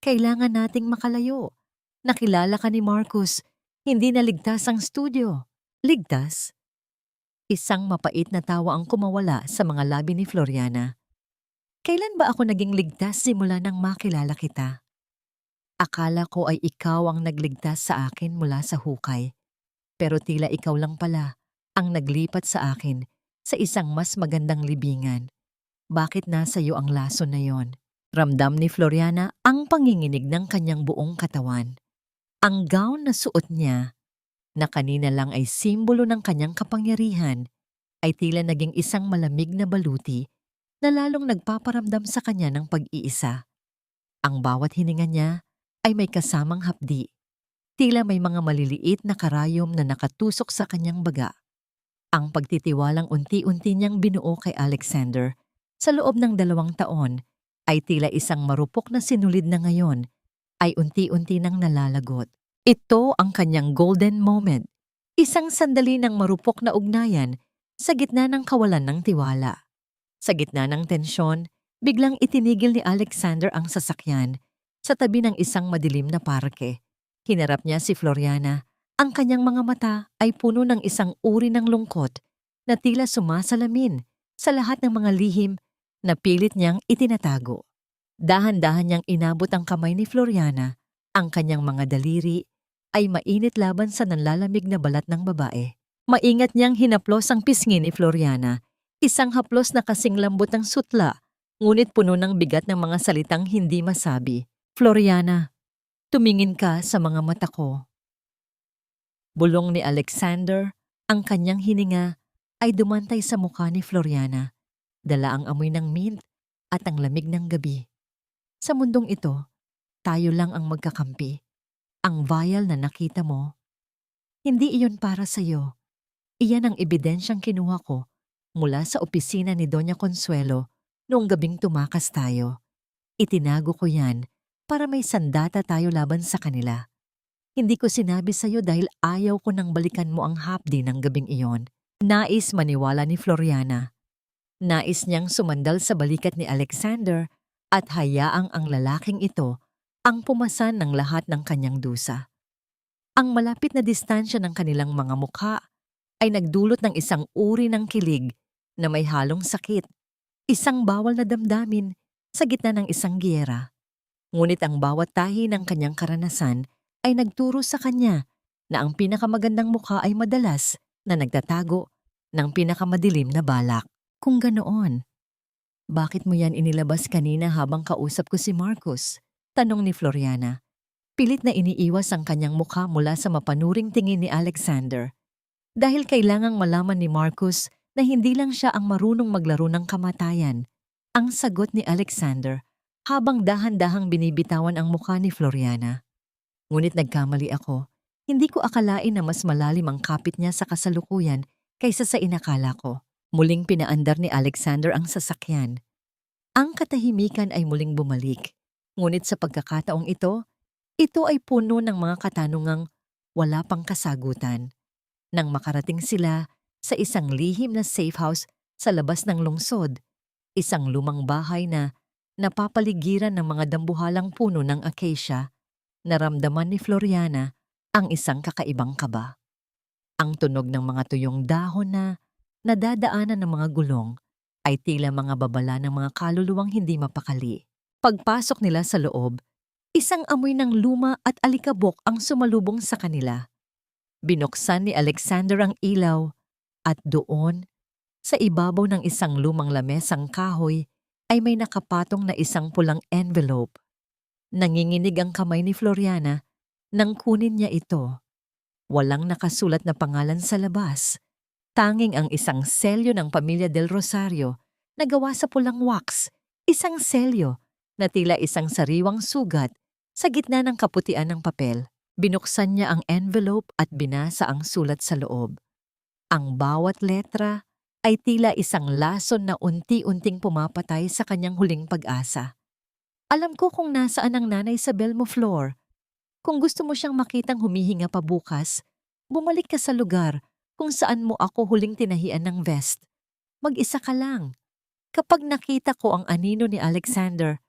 [SPEAKER 1] Kailangan nating makalayo. Nakilala ka ni Marcos, hindi na ligtas ang studio. Ligtas? Isang mapait na tawa ang kumawala sa mga labi ni Floriana. Kailan ba ako naging ligtas simula nang makilala kita? Akala ko ay ikaw ang nagligtas sa akin mula sa hukay. Pero tila ikaw lang pala ang naglipat sa akin sa isang mas magandang libingan. Bakit nasa iyo ang lason na yon? Ramdam ni Floriana ang panginginig ng kanyang buong katawan. Ang gown na suot niya, na kanina lang ay simbolo ng kanyang kapangyarihan, ay tila naging isang malamig na baluti na lalong nagpaparamdam sa kanya ng pag-iisa. Ang bawat hininga niya ay may kasamang hapdi. Tila may mga maliliit na karayom na nakatusok sa kanyang baga. Ang pagtitiwalang unti-unti niyang binuo kay Alexander sa loob ng 2 taon ay tila isang marupok na sinulid na ngayon ay unti-unti nang nalalagot. Ito ang kanyang golden moment, isang sandali ng marupok na ugnayan sa gitna ng kawalan ng tiwala. Sa gitna ng tensyon, biglang itinigil ni Alexander ang sasakyan sa tabi ng isang madilim na parke. Hinarap niya si Floriana. Ang kanyang mga mata ay puno ng isang uri ng lungkot na tila sumasalamin sa lahat ng mga lihim na pilit niyang itinatago. Dahan-dahan niyang inabot ang kamay ni Floriana. Ang kanyang mga daliri ay mainit laban sa nanlalamig na balat ng babae. Maingat niyang hinaplos ang pisngi ni Floriana. Isang haplos na kasing lambot ng sutla, ngunit puno ng bigat ng mga salitang hindi masabi. Floriana, tumingin ka sa mga mata ko. Bulong ni Alexander, ang kanyang hininga ay dumantay sa mukha ni Floriana. Dala ang amoy ng mint at ang lamig ng gabi. Sa mundong ito, tayo lang ang magkakampi. Ang vial na nakita mo, hindi iyon para sa iyo. Iyan ang ebidensyang kinuha ko mula sa opisina ni Doña Consuelo noong gabing tumakas tayo. Itinago ko yan para may sandata tayo laban sa kanila. Hindi ko sinabi sa iyo dahil ayaw ko nang balikan mo ang hapdi ng gabing iyon. Nais maniwala ni Floriana. Nais niyang sumandal sa balikat ni Alexander at hayaang ang lalaking ito ang pumasan ng lahat ng kanyang dusa. Ang malapit na distansya ng kanilang mga mukha ay nagdulot ng isang uri ng kilig na may halong sakit, isang bawal na damdamin sa gitna ng isang giyera. Ngunit ang bawat tahi ng kanyang karanasan ay nagturo sa kanya na ang pinakamagandang mukha ay madalas na nagtatago ng pinakamadilim na balak. Kung ganoon, bakit mo yan inilabas kanina habang kausap ko si Marcus? Tanong ni Floriana. Pilit na iniiwas ang kanyang mukha mula sa mapanuring tingin ni Alexander. Dahil kailangang malaman ni Marcus na hindi lang siya ang marunong maglaro ng kamatayan. Ang sagot ni Alexander habang dahan-dahang binibitawan ang mukha ni Floriana. Ngunit nagkamali ako. Hindi ko akalain na mas malalim ang kapit niya sa kasalukuyan kaysa sa inakala ko. Muling pinaandar ni Alexander ang sasakyan. Ang katahimikan ay muling bumalik. Ngunit sa pagkakataong ito ay puno ng mga katanungang wala pang kasagutan. Nang makarating sila sa isang lihim na safe house sa labas ng lungsod, isang lumang bahay na napapaligiran ng mga dambuhalang puno ng acacia, naramdaman ni Floriana ang isang kakaibang kaba. Ang tunog ng mga tuyong dahon na nadadaanan ng mga gulong ay tila mga babala ng mga kaluluwang hindi mapakali. Pagpasok nila sa loob, isang amoy ng luma at alikabok ang sumalubong sa kanila. Binuksan ni Alexander ang ilaw at doon, sa ibabaw ng isang lumang lamesang kahoy, ay may nakapatong na isang pulang envelope. Nanginginig ang kamay ni Floriana nang kunin niya ito. Walang nakasulat na pangalan sa labas. Tanging ang isang selyo ng pamilya Del Rosario na gawa sa pulang wax, isang selyo na tila isang sariwang sugat sa gitna ng kaputian ng papel. Binuksan niya ang envelope at binasa ang sulat sa loob. Ang bawat letra ay tila isang lason na unti-unting pumapatay sa kanyang huling pag-asa. Alam ko kung nasaan ang nanay sa Belmo Floor. Kung gusto mo siyang makitang humihinga pa bukas, bumalik ka sa lugar kung saan mo ako huling tinahian ng vest. Mag-isa ka lang. Kapag nakita ko ang anino ni Alexander,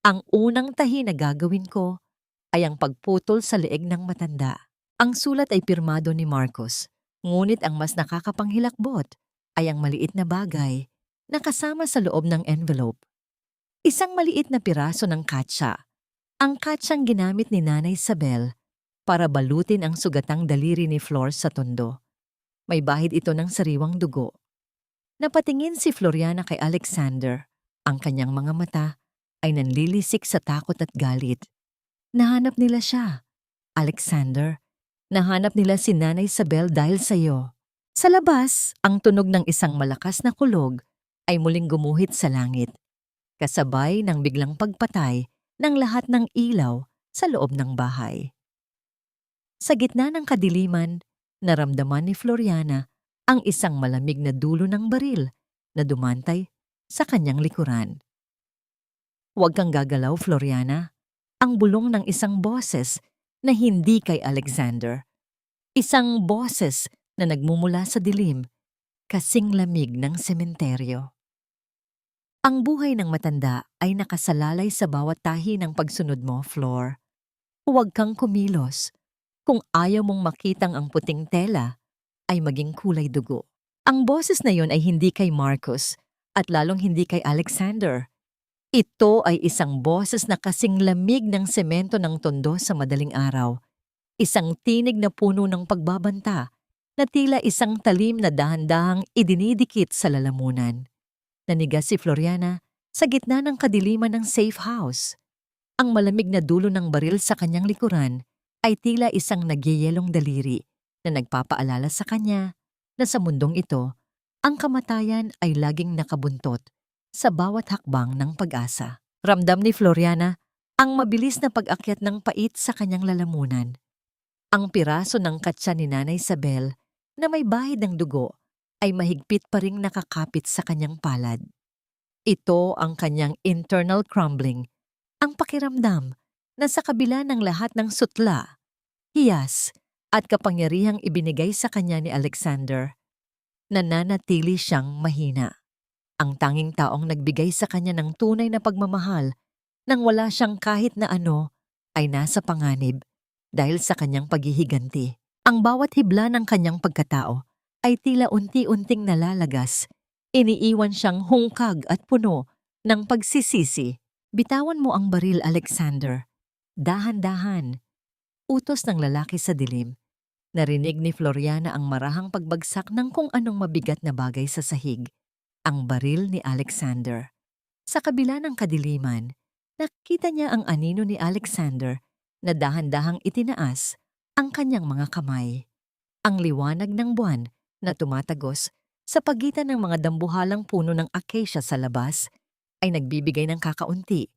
[SPEAKER 1] ang unang tahi na gagawin ko ay ang pagputol sa leeg ng matanda. Ang sulat ay pirmado ni Marcos, ngunit ang mas nakakapanghilakbot ay ang maliit na bagay na kasama sa loob ng envelope. Isang maliit na piraso ng katsa. Ang katsang ginamit ni Nanay Isabel para balutin ang sugatang daliri ni Flor sa tondo. May bahid ito ng sariwang dugo. Napatingin si Floriana kay Alexander. Ang kanyang mga mata ay nanlilisik sa takot at galit. Nahanap nila siya. Alexander, nahanap nila si Nanay Isabel dahil sa iyo. Sa labas, ang tunog ng isang malakas na kulog ay muling gumuhit sa langit, kasabay ng biglang pagpatay ng lahat ng ilaw sa loob ng bahay. Sa gitna ng kadiliman, naramdaman ni Floriana ang isang malamig na dulo ng baril na dumantay sa kanyang likuran. "Huwag kang gagalaw, Floriana." Ang bulong ng isang boses na hindi kay Alexander. Isang boses na nagmumula sa dilim, kasing lamig ng sementeryo. Ang buhay ng matanda ay nakasalalay sa bawat tahi ng pagsunod mo, Flor. Huwag kang kumilos. Kung ayaw mong makitang ang puting tela, ay maging kulay dugo. Ang boses na yon ay hindi kay Marcus at lalong hindi kay Alexander. Ito ay isang boses na kasing lamig ng semento ng tondo sa madaling araw. Isang tinig na puno ng pagbabanta na tila isang talim na dahan-dahang idinidikit sa lalamunan. Nanigas si Floriana sa gitna ng kadiliman ng safe house. Ang malamig na dulo ng baril sa kanyang likuran ay tila isang nagyeyelong daliri na nagpapaalala sa kanya na sa mundong ito, ang kamatayan ay laging nakabuntot sa bawat hakbang ng pag-asa. Ramdam ni Floriana ang mabilis na pag-akyat ng pait sa kanyang lalamunan. Ang piraso ng katsa ni Nanay Isabel na may bahid ng dugo ay mahigpit pa ring nakakapit sa kanyang palad. Ito ang kanyang internal crumbling, ang pakiramdam na sa kabila ng lahat ng sutla, hiyas at kapangyarihang ibinigay sa kanya ni Alexander, nananatili siyang mahina. Ang tanging taong nagbigay sa kanya ng tunay na pagmamahal nang wala siyang kahit na ano ay nasa panganib dahil sa kanyang paghihiganti. Ang bawat hibla ng kanyang pagkatao ay tila unti-unting nalalagas. Iniiwan siyang hungkag at puno ng pagsisisi. "Bitawan mo ang baril, Alexander." Dahan-dahan. Utos ng lalaki sa dilim. Narinig ni Floriana ang marahang pagbagsak ng kung anong mabigat na bagay sa sahig. Ang baril ni Alexander. Sa kabila ng kadiliman, nakita niya ang anino ni Alexander na dahan-dahang itinaas ang kanyang mga kamay. Ang liwanag ng buwan na tumatagos sa pagitan ng mga dambuhalang puno ng acacia sa labas ay nagbibigay ng kakaunti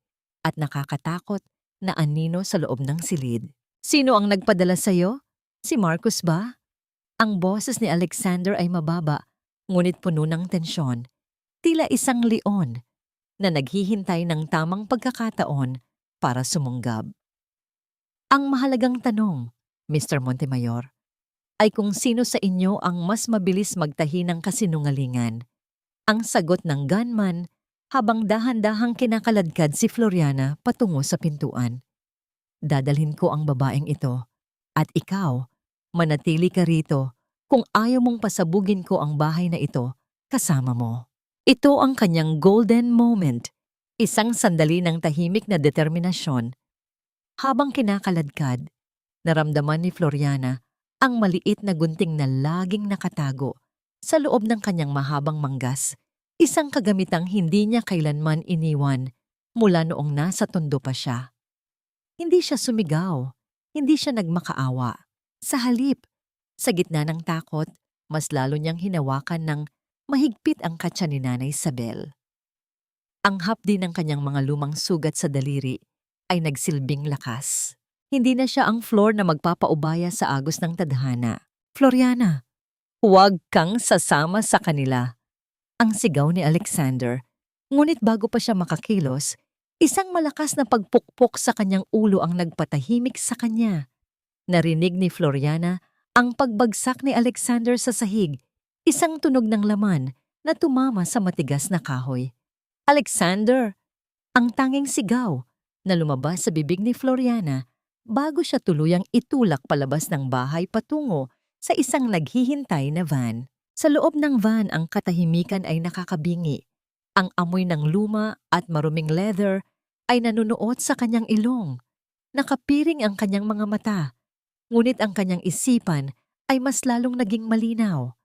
[SPEAKER 1] at nakakatakot na anino sa loob ng silid. "Sino ang nagpadala sa'yo? Si Marcus ba?" Ang boses ni Alexander ay mababa, ngunit puno ng tensyon. Tila isang leon na naghihintay ng tamang pagkakataon para sumunggab. "Ang mahalagang tanong, Mr. Montemayor, ay kung sino sa inyo ang mas mabilis magtahi ng kasinungalingan." Ang sagot ng gunman habang dahan-dahang kinakaladkad si Floriana patungo sa pintuan. "Dadalhin ko ang babaeng ito at ikaw, manatili ka rito kung ayaw mong pasabugin ko ang bahay na ito kasama mo." Ito ang kanyang golden moment, isang sandali ng tahimik na determinasyon. Habang kinakaladkad, naramdaman ni Floriana ang maliit na gunting na laging nakatago sa loob ng kanyang mahabang manggas, isang kagamitang hindi niya kailanman iniwan mula noong nasa tondo pa siya. Hindi siya sumigaw, hindi siya nagmakaawa. Sa halip, sa gitna ng takot, mas lalo niyang hinawakan ng mahigpit ang katsa ni Nanay Isabel. Ang hapdi ng kanyang mga lumang sugat sa daliri ay nagsilbing lakas. Hindi na siya ang Flor na magpapaubaya sa agos ng tadhana. "Floriana, huwag kang sasama sa kanila." Ang sigaw ni Alexander. Ngunit bago pa siya makakilos, isang malakas na pagpukpok sa kanyang ulo ang nagpatahimik sa kanya. Narinig ni Floriana ang pagbagsak ni Alexander sa sahig, isang tunog ng laman na tumama sa matigas na kahoy. "Alexander!" Ang tanging sigaw na lumabas sa bibig ni Floriana bago siya tuluyang itulak palabas ng bahay patungo sa isang naghihintay na van. Sa loob ng van ang katahimikan ay nakakabingi. Ang amoy ng luma at maruming leather ay nanunuot sa kanyang ilong. Nakapiring ang kanyang mga mata, ngunit ang kanyang isipan ay mas lalong naging malinaw.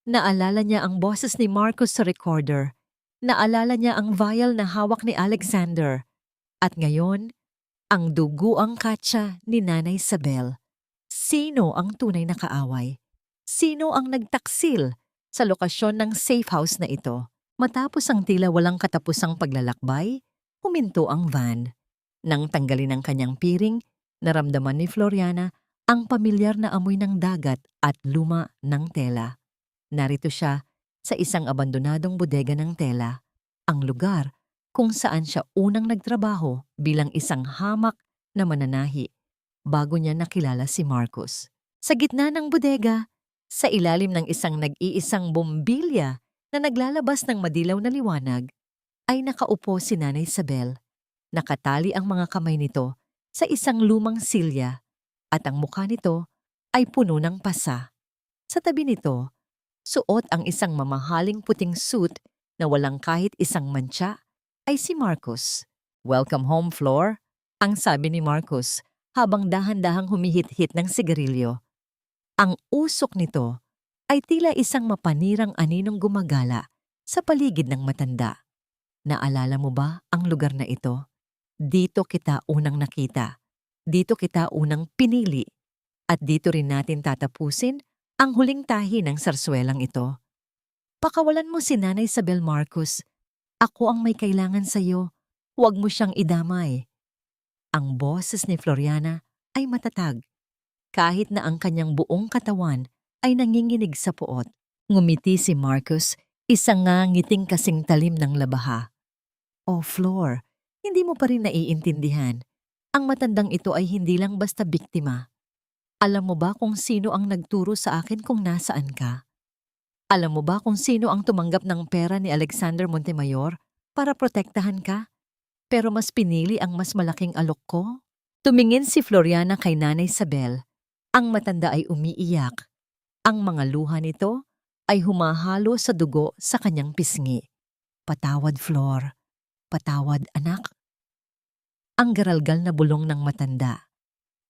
[SPEAKER 1] Naalala niya ang boses ni Marcus sa recorder. Naalala niya ang vial na hawak ni Alexander. At ngayon, ang duguang katsa ni Nanay Isabel. Sino ang tunay na kaaway? Sino ang nagtaksil sa lokasyon ng safe house na ito? Matapos ang tila walang katapusang paglalakbay, huminto ang van. Nang tanggalin ang kanyang piring, naramdaman ni Floriana ang pamilyar na amoy ng dagat at luma ng tela. Narito siya sa isang abandonadong bodega ng tela, ang lugar kung saan siya unang nagtrabaho bilang isang hamak na mananahi bago niya nakilala si Marcus. Sa gitna ng bodega, sa ilalim ng isang nag-iisang bombilya na naglalabas ng madilaw na liwanag, ay nakaupo si Nanay Isabel. Nakatali ang mga kamay nito sa isang lumang silya at ang mukha nito ay puno ng pasa. Sa tabi nito, suot ang isang mamahaling puting suit na walang kahit isang mantsa ay si Marcus. "Welcome home, Flor," ang sabi ni Marcus habang dahan-dahang humihit-hit ng sigarilyo. Ang usok nito ay tila isang mapanirang aninong gumagala sa paligid ng matanda. Naalala mo ba ang lugar na ito? Dito kita unang nakita. Dito kita unang pinili. At dito rin natin tatapusin ang huling tahi ng sarswelang ito. Pakawalan mo si Nanay Isabel, Marcus. Ako ang may kailangan sa iyo. Huwag mo siyang idamay. Ang boses ni Floriana ay matatag. Kahit na ang kanyang buong katawan ay nanginginig sa puot. Ngumiti si Marcus, isang ngiting kasing talim ng labaha. "Oh, Flor, hindi mo pa rin naiintindihan. Ang matandang ito ay hindi lang basta biktima. Alam mo ba kung sino ang nagturo sa akin kung nasaan ka? Alam mo ba kung sino ang tumanggap ng pera ni Alexander Montemayor para protektahan ka? Pero mas pinili ang mas malaking alok ko?" Tumingin si Floriana kay Nanay Isabel. Ang matanda ay umiiyak. Ang mga luha nito ay humahalo sa dugo sa kanyang pisngi. "Patawad, Flor. Patawad, anak." Ang garalgal na bulong ng matanda.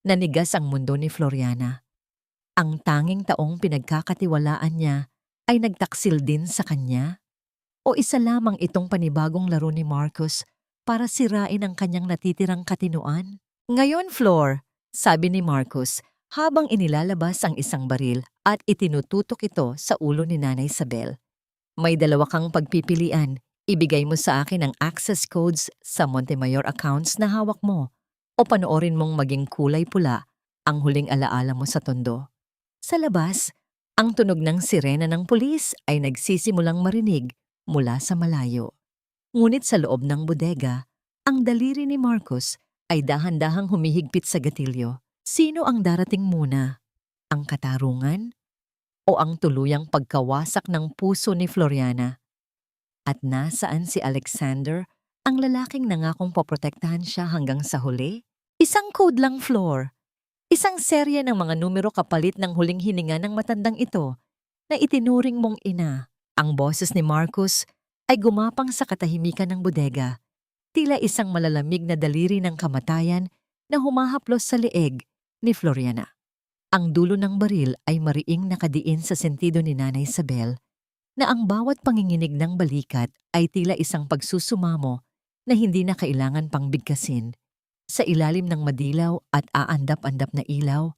[SPEAKER 1] Nanigas ang mundo ni Floriana. Ang tanging taong pinagkakatiwalaan niya ay nagtaksil din sa kanya? O isa lamang itong panibagong laro ni Marcus para sirain ang kanyang natitirang katinuan? "Ngayon, Flor," sabi ni Marcus habang inilalabas ang isang baril at itinututok ito sa ulo ni Nanay Isabel. "May dalawa kang pagpipilian. Ibigay mo sa akin ang access codes sa Montemayor accounts na hawak mo o panoorin mong maging kulay pula ang huling alaala mo sa tondo." Sa labas, ang tunog ng sirena ng pulis ay nagsisimulang marinig mula sa malayo. Ngunit sa loob ng bodega, ang daliri ni Marcus ay dahan-dahang humihigpit sa gatilyo. Sino ang darating muna? Ang katarungan? O ang tuluyang pagkawasak ng puso ni Floriana? At nasaan si Alexander, ang lalaking nangakong poprotektahan siya hanggang sa huli? Isang code lang, Flor. Isang serye ng mga numero kapalit ng huling hininga ng matandang ito na itinuring mong ina. Ang boses ni Marcus ay gumapang sa katahimikan ng bodega. Tila isang malalamig na daliri ng kamatayan na humahaplos sa leeg ni Floriana. Ang dulo ng baril ay mariing nakadiin sa sentido ni Nanay Isabel na ang bawat panginginig ng balikat ay tila isang pagsusumamo na hindi na kailangan pang bigkasin. Sa ilalim ng madilaw at aandap-andap na ilaw,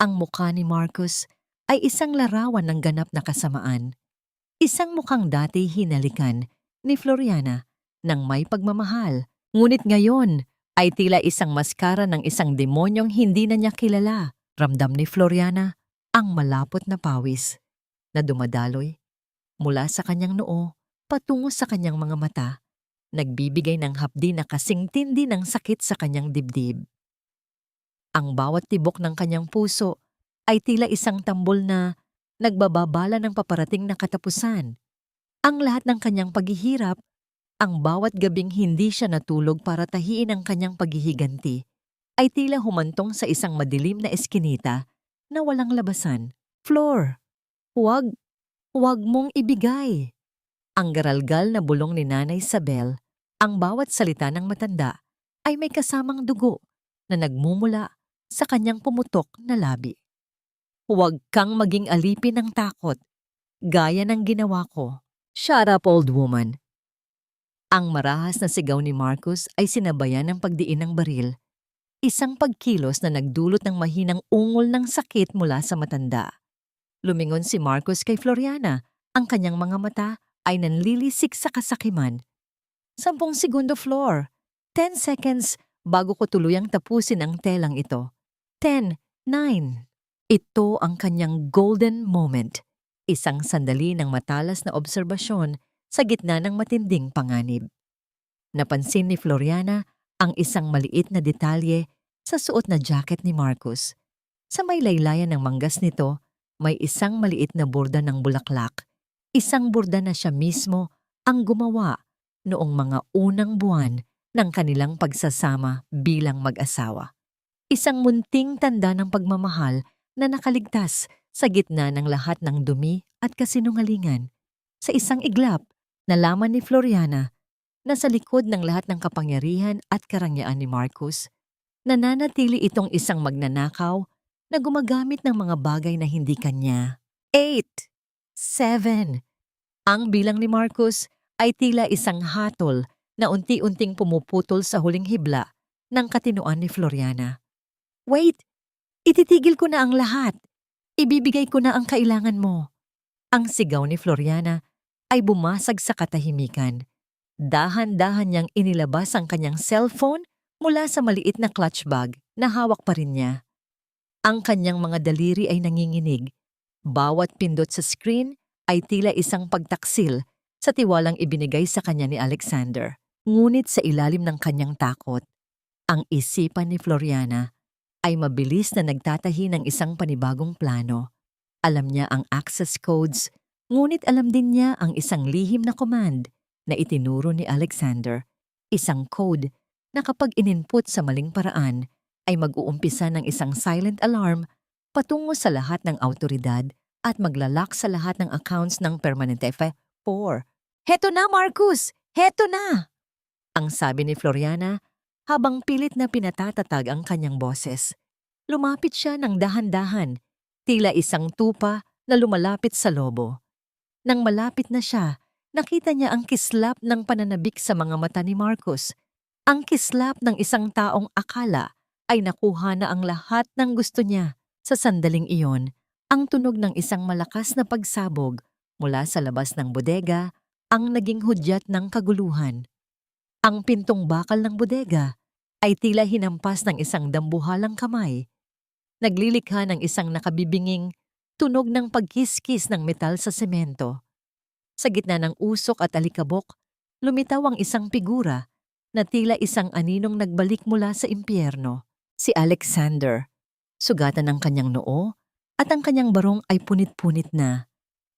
[SPEAKER 1] ang mukha ni Marcus ay isang larawan ng ganap na kasamaan. Isang mukhang dati hinalikan ni Floriana ng may pagmamahal. Ngunit ngayon ay tila isang maskara ng isang demonyong hindi na niya kilala. Ramdam ni Floriana ang malapot na pawis na dumadaloy mula sa kanyang noo patungo sa kanyang mga mata, nagbibigay ng hapdi na kasing tindi ng sakit sa kanyang dibdib. Ang bawat tibok ng kanyang puso ay tila isang tambol na nagbababala ng paparating na katapusan. Ang lahat ng kanyang paghihirap, ang bawat gabing hindi siya natulog para tahiin ang kanyang paghihiganti, ay tila humantong sa isang madilim na eskinita na walang labasan. "Flor, huwag Huwag mong ibigay. Ang garalgal na bulong ni Nanay Isabel, ang bawat salita ng matanda ay may kasamang dugo na nagmumula sa kanyang pumutok na labi. Huwag kang maging alipin ng takot, gaya ng ginawa ko. Shut up, old woman. Ang marahas na sigaw ni Marcus ay sinabayan ng pagdiin ng baril, isang pagkilos na nagdulot ng mahinang ungol ng sakit mula sa matanda. Lumingon si Marcus kay Floriana, ang kanyang mga mata ay nanlilisik sa kasakiman. 10 segundo, Flor. 10 seconds bago ko tuluyang tapusin ang telang ito. 10, 9. Ito ang kanyang golden moment. Isang sandali ng matalas na obserbasyon sa gitna ng matinding panganib. Napansin ni Floriana ang isang maliit na detalye sa suot na jacket ni Marcus. Sa may laylayan ng manggas nito, may isang maliit na borda ng bulaklak. Isang borda na siya mismo ang gumawa noong mga unang buwan ng kanilang pagsasama bilang mag-asawa. Isang munting tanda ng pagmamahal na nakaligtas sa gitna ng lahat ng dumi at kasinungalingan. Sa isang iglap, nalaman ni Floriana na sa likod ng lahat ng kapangyarihan at karangyaan ni Marcus, nananatili itong isang magnanakaw na gumagamit ng mga bagay na hindi kanya. 8, 7. Ang bilang ni Marcus ay tila isang hatol na unti-unting pumuputol sa huling hibla ng katinoan ni Floriana. Wait! Ititigil ko na ang lahat. Ibibigay ko na ang kailangan mo. Ang sigaw ni Floriana ay bumasag sa katahimikan. Dahan-dahan niyang inilabas ang kanyang cellphone mula sa maliit na clutch bag na hawak pa rin niya. Ang kanyang mga daliri ay nanginginig. Bawat pindot sa screen ay tila isang pagtaksil sa tiwalang ibinigay sa kanya ni Alexander. Ngunit sa ilalim ng kanyang takot, ang isipan ni Floriana ay mabilis na nagtatahi ng isang panibagong plano. Alam niya ang access codes, ngunit alam din niya ang isang lihim na command na itinuro ni Alexander. Isang code na kapag ininput sa maling paraan ay mag-uumpisa ng isang silent alarm patungo sa lahat ng autoridad at maglalak sa lahat ng accounts ng Permanente F4. Heto na, Marcus! Heto na! Ang sabi ni Floriana habang pilit na pinatatatag ang kanyang boses. Lumapit siya ng dahan-dahan, tila isang tupa na lumalapit sa lobo. Nang malapit na siya, nakita niya ang kislap ng pananabik sa mga mata ni Marcus. Ang kislap ng isang taong akala ay nakuha na ang lahat ng gusto niya. Sa sandaling iyon, ang tunog ng isang malakas na pagsabog mula sa labas ng bodega ang naging hudyat ng kaguluhan. Ang pintong bakal ng bodega ay tila hinampas ng isang dambuhalang kamay. Naglilikha ng isang nakabibinging tunog ng pagkiskis ng metal sa semento. Sa gitna ng usok at alikabok, lumitaw ang isang figura na tila isang aninong nagbalik mula sa impyerno. Si Alexander. Sugatan ang kanyang noo at ang kanyang barong ay punit-punit na.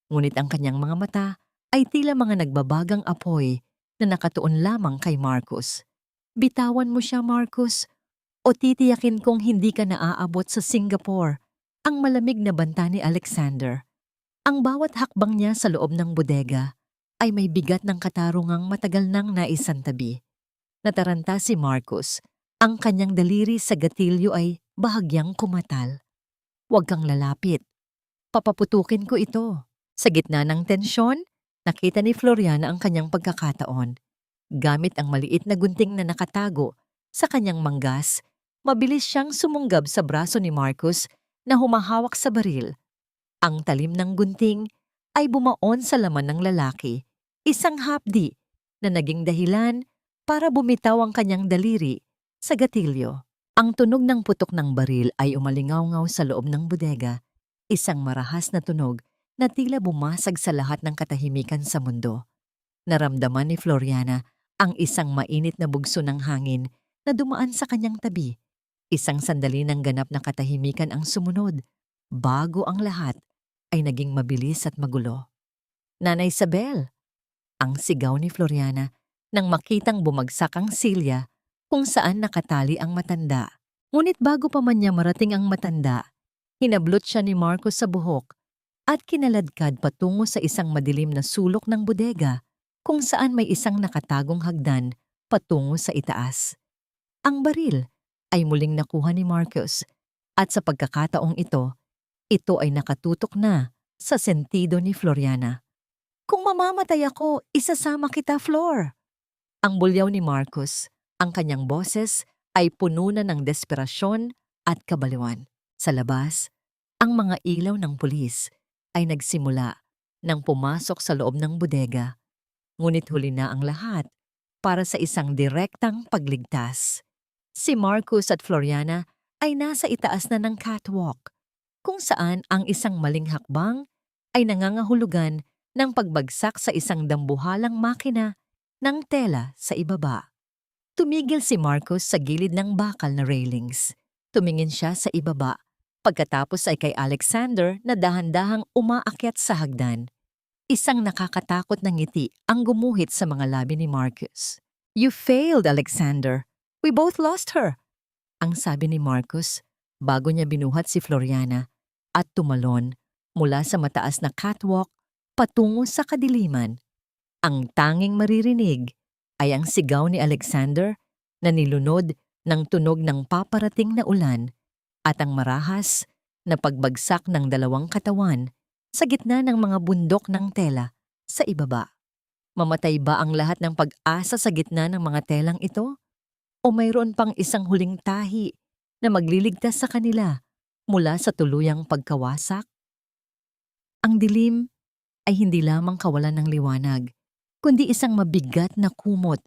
[SPEAKER 1] Ngunit ang kanyang mga mata ay tila mga nagbabagang apoy na nakatuon lamang kay Marcus. Bitawan mo siya, Marcus, o titiyakin kong hindi ka naaabot sa Singapore. Ang malamig na banta ni Alexander. Ang bawat hakbang niya sa loob ng bodega ay may bigat ng katarungang matagal nang naisantabi. Nataranta si Marcus. Ang kanyang daliri sa gatilyo ay bahagyang kumatal. Huwag kang lalapit. Papaputukin ko ito. Sa gitna ng tensyon, nakita ni Floriana ang kanyang pagkakataon. Gamit ang maliit na gunting na nakatago sa kanyang manggas, mabilis siyang sumunggab sa braso ni Marcus na humahawak sa baril. Ang talim ng gunting ay bumaon sa laman ng lalaki, isang hapdi na naging dahilan para bumitaw ang kanyang daliri sa gatilyo. Ang tunog ng putok ng baril ay umalingaw-ngaw sa loob ng bodega, isang marahas na tunog na tila bumasag sa lahat ng katahimikan sa mundo. Naramdaman ni Floriana ang isang mainit na bugso ng hangin na dumaan sa kanyang tabi. Isang sandali ng ganap na katahimikan ang sumunod, bago ang lahat ay naging mabilis at magulo. Nanay Isabel! Ang sigaw ni Floriana nang makitang bumagsak ang silya kung saan nakatali ang matanda. Ngunit bago pa man niya marating ang matanda, hinablot siya ni Marcus sa buhok at kinaladkad patungo sa isang madilim na sulok ng bodega kung saan may isang nakatagong hagdan patungo sa itaas. Ang baril ay muling nakuha ni Marcus at sa pagkakataong ito ay nakatutok na sa sentido ni Floriana. Kung mamamatay ako, isasama kita, Flor. Ang bulyaw ni Marcus, ang kanyang boses ay puno na ng desperasyon at kabaliwan. Sa labas, ang mga ilaw ng pulis ay nagsimula nang pumasok sa loob ng bodega. Ngunit huli na ang lahat para sa isang direktang pagligtas. Si Marcus at Floriana ay nasa itaas na ng catwalk, kung saan ang isang maling hakbang ay nangangahulugan ng pagbagsak sa isang dambuhalang makina ng tela sa ibaba. Tumigil si Marcus sa gilid ng bakal na railings. Tumingin siya sa ibaba. Pagkatapos ay kay Alexander na dahan-dahang umaakyat sa hagdan. Isang nakakatakot na ngiti ang gumuhit sa mga labi ni Marcus. You failed, Alexander. We both lost her. Ang sabi ni Marcus bago niya binuhat si Floriana at tumalon mula sa mataas na catwalk patungo sa kadiliman. Ang tanging maririnig ay ang sigaw ni Alexander na nilunod ng tunog ng paparating na ulan at ang marahas na pagbagsak ng dalawang katawan sa gitna ng mga bundok ng tela sa ibaba. Mamatay ba ang lahat ng pag-asa sa gitna ng mga telang ito? O mayroon pang isang huling tahi na magliligtas sa kanila mula sa tuluyang pagkawasak? Ang dilim ay hindi lamang kawalan ng liwanag, kundi isang mabigat na kumot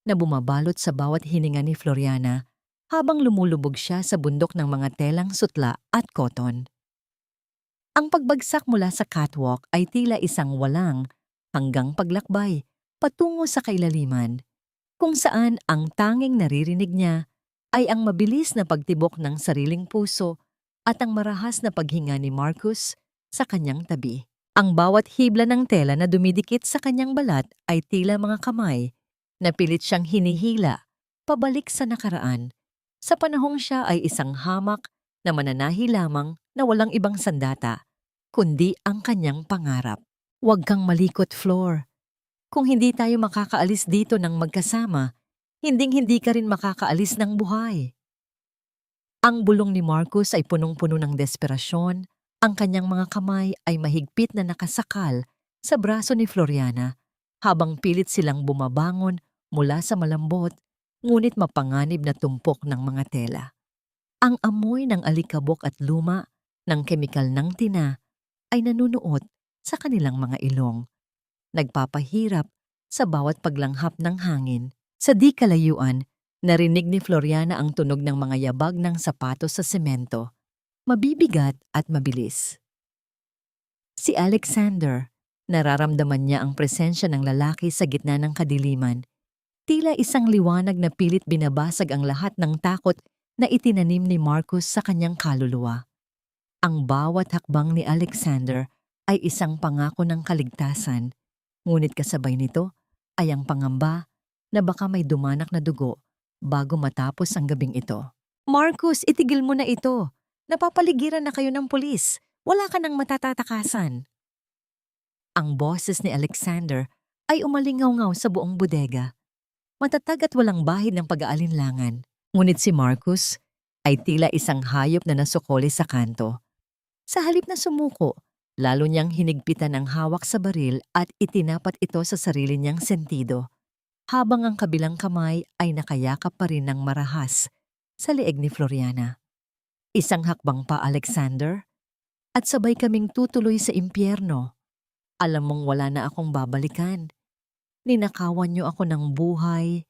[SPEAKER 1] na bumabalot sa bawat hininga ni Floriana habang lumulubog siya sa bundok ng mga telang sutla at koton. Ang pagbagsak mula sa catwalk ay tila isang walang hanggang paglakbay patungo sa kailaliman, kung saan ang tanging naririnig niya ay ang mabilis na pagtibok ng sariling puso at ang marahas na paghinga ni Marcus sa kanyang tabi. Ang bawat hibla ng tela na dumidikit sa kanyang balat ay tila mga kamay na pilit siyang hinihila pabalik sa nakaraan. Sa panahong siya ay isang hamak na mananahi lamang na walang ibang sandata, kundi ang kanyang pangarap. Huwag kang malikot, Flor. Kung hindi tayo makakaalis dito ng magkasama, hinding-hindi ka rin makakaalis ng buhay. Ang bulong ni Marcus ay punong-puno ng desperasyon. Ang kanyang mga kamay ay mahigpit na nakasakal sa braso ni Floriana habang pilit silang bumabangon mula sa malambot ngunit mapanganib na tumpok ng mga tela. Ang amoy ng alikabok at luma ng kemikal ng tina ay nanunuot sa kanilang mga ilong, nagpapahirap sa bawat paglanghap ng hangin. Sa di kalayuan, narinig ni Floriana ang tunog ng mga yabag ng sapatos sa semento, mabibigat at mabilis. Si Alexander, nararamdaman niya ang presensya ng lalaki sa gitna ng kadiliman. Tila isang liwanag na pilit binabasag ang lahat ng takot na itinanim ni Marcus sa kanyang kaluluwa. Ang bawat hakbang ni Alexander ay isang pangako ng kaligtasan, ngunit kasabay nito ay ang pangamba na baka may dumanak na dugo bago matapos ang gabing ito. Marcus, itigil mo na ito. Napapaligiran na kayo ng pulis. Wala ka nang matatatakasan. Ang boses ni Alexander ay umalingaw-ngaw sa buong bodega. Matatag at walang bahid ng pag-aalinlangan. Ngunit si Marcus ay tila isang hayop na nasukoli sa kanto. Sa halip na sumuko, lalo niyang hinigpitan ang hawak sa baril at itinapat ito sa sarili niyang sentido, habang ang kabilang kamay ay nakayakap pa rin ng marahas sa leeg ni Floriana. Isang hakbang pa, Alexander, at sabay kaming tutuloy sa impyerno. Alam mong wala na akong babalikan. Ninakawan niyo ako ng buhay.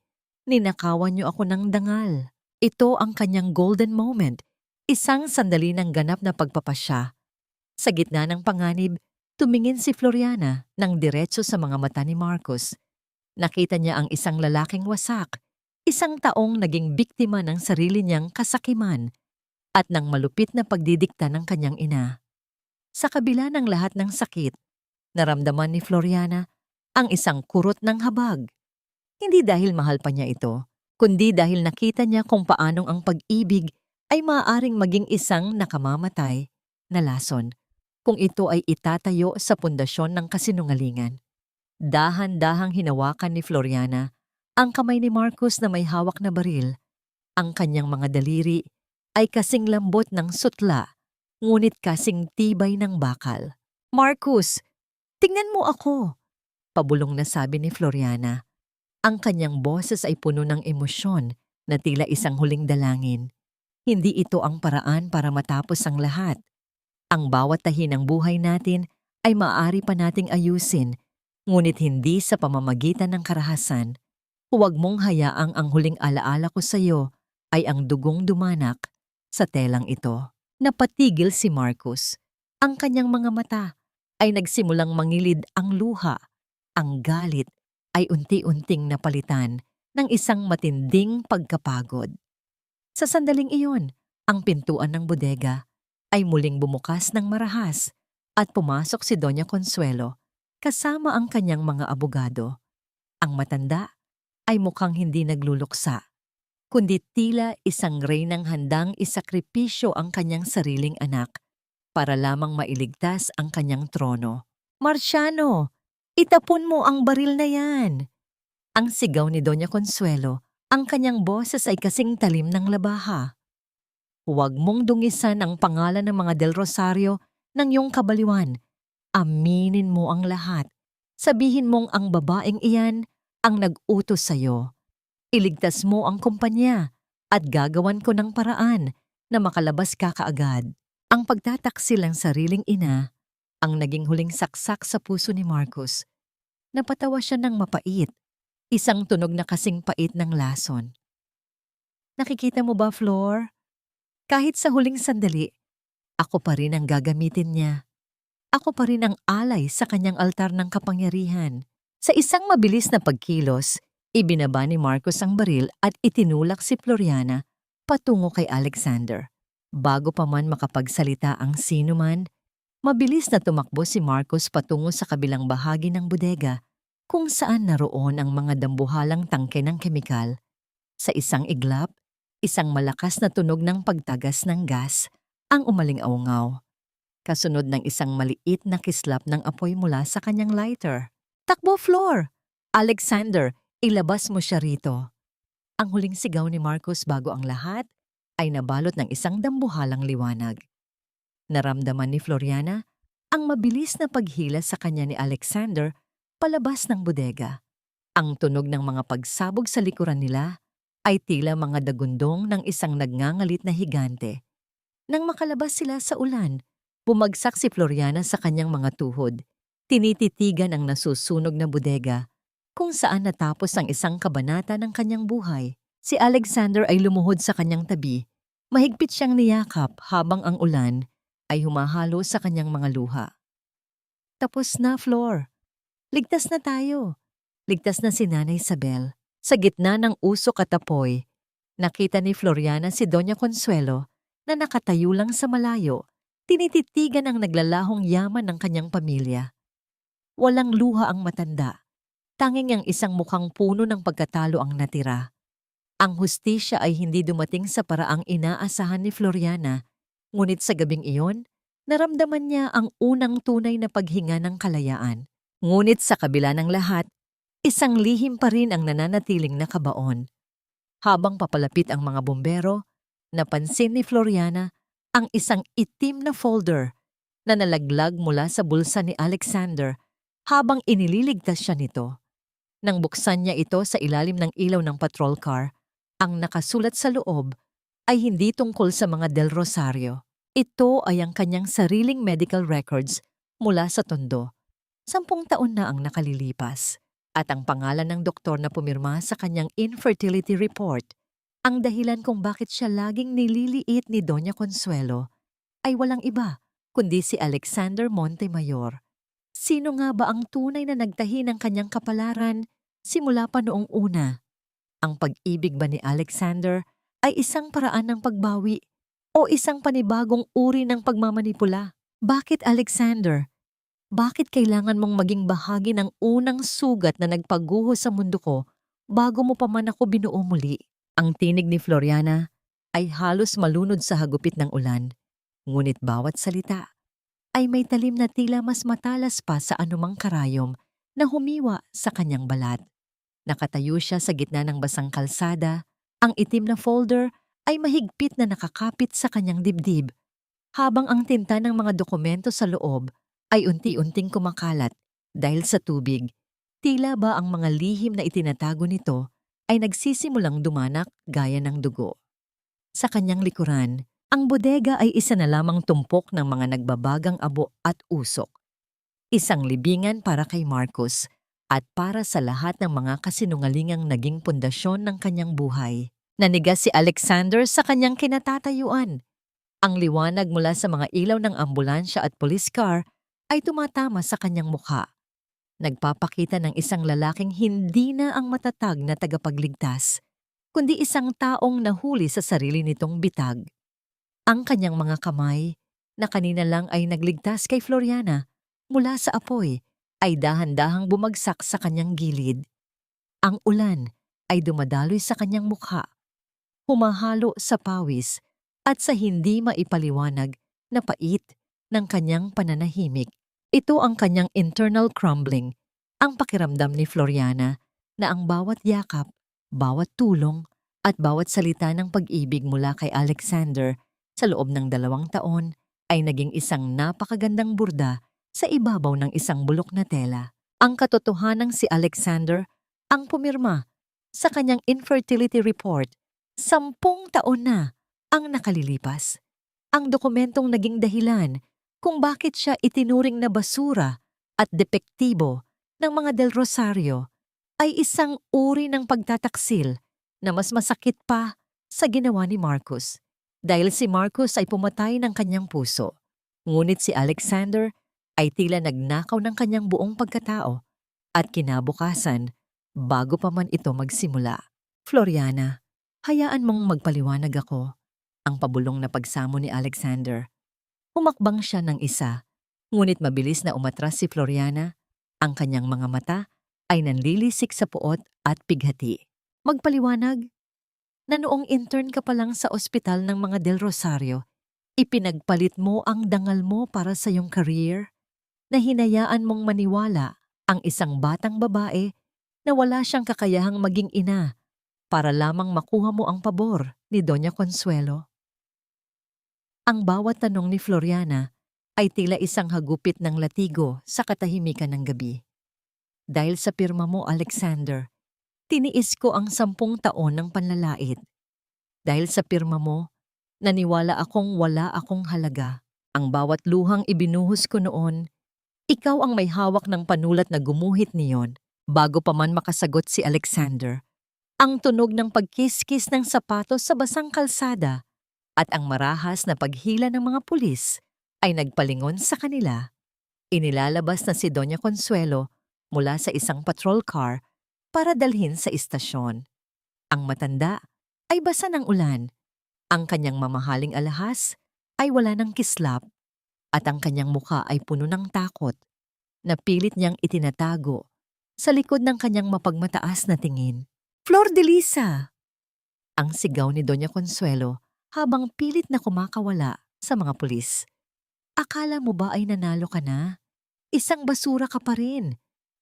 [SPEAKER 1] Ninakawan niyo ako ng dangal. Ito ang kanyang golden moment, isang sandali ng ganap na pagpapasya. Sa gitna ng panganib, tumingin si Floriana ng diretso sa mga mata ni Marcus. Nakita niya ang isang lalaking wasak, isang taong naging biktima ng sarili niyang kasakiman at ng malupit na pagdidikta ng kanyang ina. Sa kabila ng lahat ng sakit, naramdaman ni Floriana ang isang kurot ng habag. Hindi dahil mahal pa niya ito, kundi dahil nakita niya kung paanong ang pag-ibig ay maaaring maging isang nakamamatay na lason. kung ito ay itatayo sa pundasyon ng kasinungalingan. Dahan-dahang hinawakan ni Floriana ang kamay ni Marcus na may hawak na baril. Ang kanyang mga daliri ay kasing lambot ng sutla, ngunit kasing tibay ng bakal. "Marcus, tingnan mo ako!" Pabulong na sabi ni Floriana. Ang kanyang boses ay puno ng emosyon na tila isang huling dalangin. Hindi ito ang paraan para matapos ang lahat. Ang bawat tahi ng buhay natin ay maaari pa nating ayusin, ngunit hindi sa pamamagitan ng karahasan. Huwag mong hayaang ang huling alaala ko sa iyo ay ang dugong dumanak sa telang ito. Napatigil si Marcus. Ang kanyang mga mata ay nagsimulang mangilid ang luha. Ang galit ay unti-unting napalitan ng isang matinding pagkapagod. Sa sandaling iyon, ang pintuan ng bodega ay muling bumukas ng marahas at pumasok si Doña Consuelo kasama ang kanyang mga abogado. Ang matanda ay mukhang hindi nagluluksa, kundi tila isang reynang handang isakripisyo ang kanyang sariling anak para lamang mailigtas ang kanyang trono. "Marciano, itapon mo ang baril na yan!" Ang sigaw ni Doña Consuelo, ang kanyang boses ay kasing talim ng labaha. "Huwag mong dungisan ang pangalan ng mga Del Rosario ng iyong kabaliwan. Aminin mo ang lahat. Sabihin mong ang babaeng iyan ang nag-utos sa'yo. Iligtas mo ang kumpanya at gagawan ko ng paraan na makalabas ka kaagad." Ang pagtataksil ng sariling ina ang naging huling saksak sa puso ni Marcus. Napatawa siya ng mapait, isang tunog na kasing pait ng lason. "Nakikita mo ba, Flor? Kahit sa huling sandali, ako pa rin ang gagamitin niya. Ako pa rin ang alay sa kanyang altar ng kapangyarihan." Sa isang mabilis na pagkilos, ibinaba ni Marcus ang baril at itinulak si Floriana patungo kay Alexander. Bago pa man makapagsalita ang sinuman, mabilis na tumakbo si Marcus patungo sa kabilang bahagi ng bodega kung saan naroon ang mga dambuhalang tangke ng kemikal. Sa isang iglap, isang malakas na tunog ng pagtagas ng gas ang umaling-aungaw, kasunod ng isang maliit na kislap ng apoy mula sa kanyang lighter. "Takbo, Flor! Alexander, ilabas mo siya rito!" Ang huling sigaw ni Marcus bago ang lahat ay nabalot ng isang dambuhalang liwanag. Naramdaman ni Floriana ang mabilis na paghila sa kanya ni Alexander palabas ng bodega. Ang tunog ng mga pagsabog sa likuran nila ay tila mga dagundong ng isang nagngangalit na higante. Nang makalabas sila sa ulan, bumagsak si Floriana sa kanyang mga tuhod. Tinititigan ang nasusunog na bodega kung saan natapos ang isang kabanata ng kanyang buhay. Si Alexander ay lumuhod sa kanyang tabi. Mahigpit siyang niyakap habang ang ulan ay humahalo sa kanyang mga luha. "Tapos na, Flor. Ligtas na tayo." Ligtas na si Nanay Isabel. Sa gitna ng usok at apoy, nakita ni Floriana si Doña Consuelo na nakatayo lang sa malayo, tinititigan ang naglalahong yaman ng kanyang pamilya. Walang luha ang matanda. Tanging ang isang mukhang puno ng pagkatalo ang natira. Ang hustisya ay hindi dumating sa paraang inaasahan ni Floriana, ngunit sa gabing iyon, naramdaman niya ang unang tunay na paghinga ng kalayaan. Ngunit sa kabila ng lahat, isang lihim pa rin ang nananatiling nakabaon. Habang papalapit ang mga bumbero, napansin ni Floriana ang isang itim na folder na nalaglag mula sa bulsa ni Alexander habang inililigtas siya nito. Nang buksan niya ito sa ilalim ng ilaw ng patrol car, ang nakasulat sa loob ay hindi tungkol sa mga Del Rosario. Ito ay ang kanyang sariling medical records mula sa Tondo. 10 taon na ang nakalilipas at ang pangalan ng doktor na pumirma sa kanyang infertility report, ang dahilan kung bakit siya laging nililiit ni Doña Consuelo, ay walang iba kundi si Alexander Montemayor. Sino nga ba ang tunay na nagtahi ng kanyang kapalaran simula pa noong una? Ang pag-ibig ba ni Alexander ay isang paraan ng pagbawi o isang panibagong uri ng pagmamanipula? Bakit, Alexander? Bakit kailangan mong maging bahagi ng unang sugat na nagpaguho sa mundo ko bago mo pa man ako binuo muli? Ang tinig ni Floriana ay halos malunod sa hagupit ng ulan, ngunit bawat salita ay may talim na tila mas matalas pa sa anumang karayom na humiwa sa kanyang balat. Nakatayo siya sa gitna ng basang kalsada, ang itim na folder ay mahigpit na nakakapit sa kanyang dibdib, habang ang tinta ng mga dokumento sa loob ay unti-unting kumakalat dahil sa tubig. Tila ba ang mga lihim na itinatago nito ay nagsisimulang dumanak gaya ng dugo. Sa kanyang likuran, ang bodega ay isa na lamang tumpok ng mga nagbabagang abo at usok. Isang libingan para kay Marcos at para sa lahat ng mga kasinungalingang naging pundasyon ng kanyang buhay. Nanigas si Alexander sa kanyang kinatatayuan. Ang liwanag mula sa mga ilaw ng ambulansya at police car ay tumatama sa kanyang mukha. Nagpapakita ng isang lalaking hindi na ang matatag na tagapagligtas, kundi isang taong nahuli sa sarili nitong bitag. Ang kanyang mga kamay, na kanina lang ay nagligtas kay Floriana mula sa apoy, ay dahan-dahang bumagsak sa kanyang gilid. Ang ulan ay dumadaloy sa kanyang mukha, humahalo sa pawis at sa hindi maipaliwanag na pait ng kanyang pananahimik. Ito ang kanyang internal crumbling, ang pakiramdam ni Floriana na ang bawat yakap, bawat tulong at bawat salita ng pag-ibig mula kay Alexander sa loob ng 2 taon ay naging isang napakagandang burda sa ibabaw ng isang bulok na tela. Ang katotohanang si Alexander ang pumirma sa kanyang infertility report 10 taon na ang nakalilipas. Ang dokumentong naging dahilan kung bakit siya itinuring na basura at depektibo ng mga Del Rosario ay isang uri ng pagtataksil na mas masakit pa sa ginawa ni Marcos. Dahil si Marcos ay pumatay ng kanyang puso, ngunit si Alexander ay tila nagnakaw ng kanyang buong pagkatao at kinabukasan bago pa man ito magsimula. Floriana, hayaan mong magpaliwanag ako, ang pabulong na pagsamo ni Alexander. Humakbang siya ng isa, ngunit mabilis na umatras si Floriana. Ang kanyang mga mata ay nanlilisik sa puot at pighati. Magpaliwanag? Na noong intern ka pa lang sa ospital ng mga Del Rosario, ipinagpalit mo ang dangal mo para sa iyong career, na hinayaan mong maniwala ang isang batang babae na wala siyang kakayahang maging ina para lamang makuha mo ang pabor ni Doña Consuelo. Ang bawat tanong ni Floriana ay tila isang hagupit ng latigo sa katahimikan ng gabi. Dahil sa pirma mo, Alexander, tiniis ko ang 10 taon ng panlalait. Dahil sa pirma mo, naniwala akong wala akong halaga. Ang bawat luhang ibinuhos ko noon, ikaw ang may hawak ng panulat na gumuhit niyon bago pa man makasagot si Alexander. Ang tunog ng pagkiskis ng sapatos sa basang kalsada at ang marahas na paghila ng mga pulis ay nagpalingon sa kanila. Inilalabas na si Doña Consuelo mula sa isang patrol car para dalhin sa istasyon. Ang matanda ay basa ng ulan. Ang kanyang mamahaling alahas ay wala ng kislap at ang kanyang mukha ay puno ng takot na pilit niyang itinatago sa likod ng kanyang mapagmataas na tingin. Flor de Lisa! Ang sigaw ni Doña Consuelo habang pilit na kumakawala sa mga pulis. Akala mo ba ay nanalo ka na? Isang basura ka pa rin.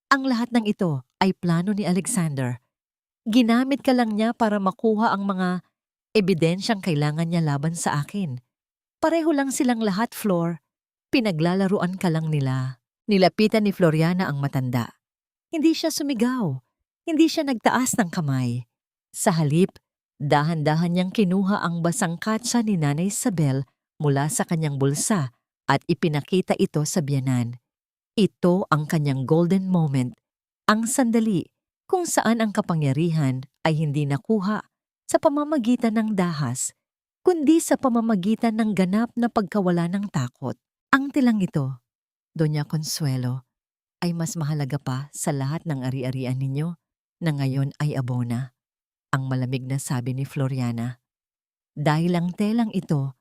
[SPEAKER 1] Ang lahat ng ito ay plano ni Alexander. Ginamit ka lang niya para makuha ang mga ebidensyang kailangan niya laban sa akin. Pareho lang silang lahat, Flor. Pinaglalaruan ka lang nila. Nilapitan ni Floriana ang matanda. Hindi siya sumigaw. Hindi siya nagtaas ng kamay. Sa halip, dahan-dahan niyang kinuha ang basang katsa ni Nanay Isabel mula sa kanyang bulsa at ipinakita ito sa biyanan. Ito ang kanyang golden moment, ang sandali kung saan ang kapangyarihan ay hindi nakuha sa pamamagitan ng dahas, kundi sa pamamagitan ng ganap na pagkawala ng takot. Ang tilang ito, Doña Consuelo, ay mas mahalaga pa sa lahat ng ari-arian ninyo na ngayon ay abona. Ang malamig na sabi ni Floriana. Dahil ang telang ito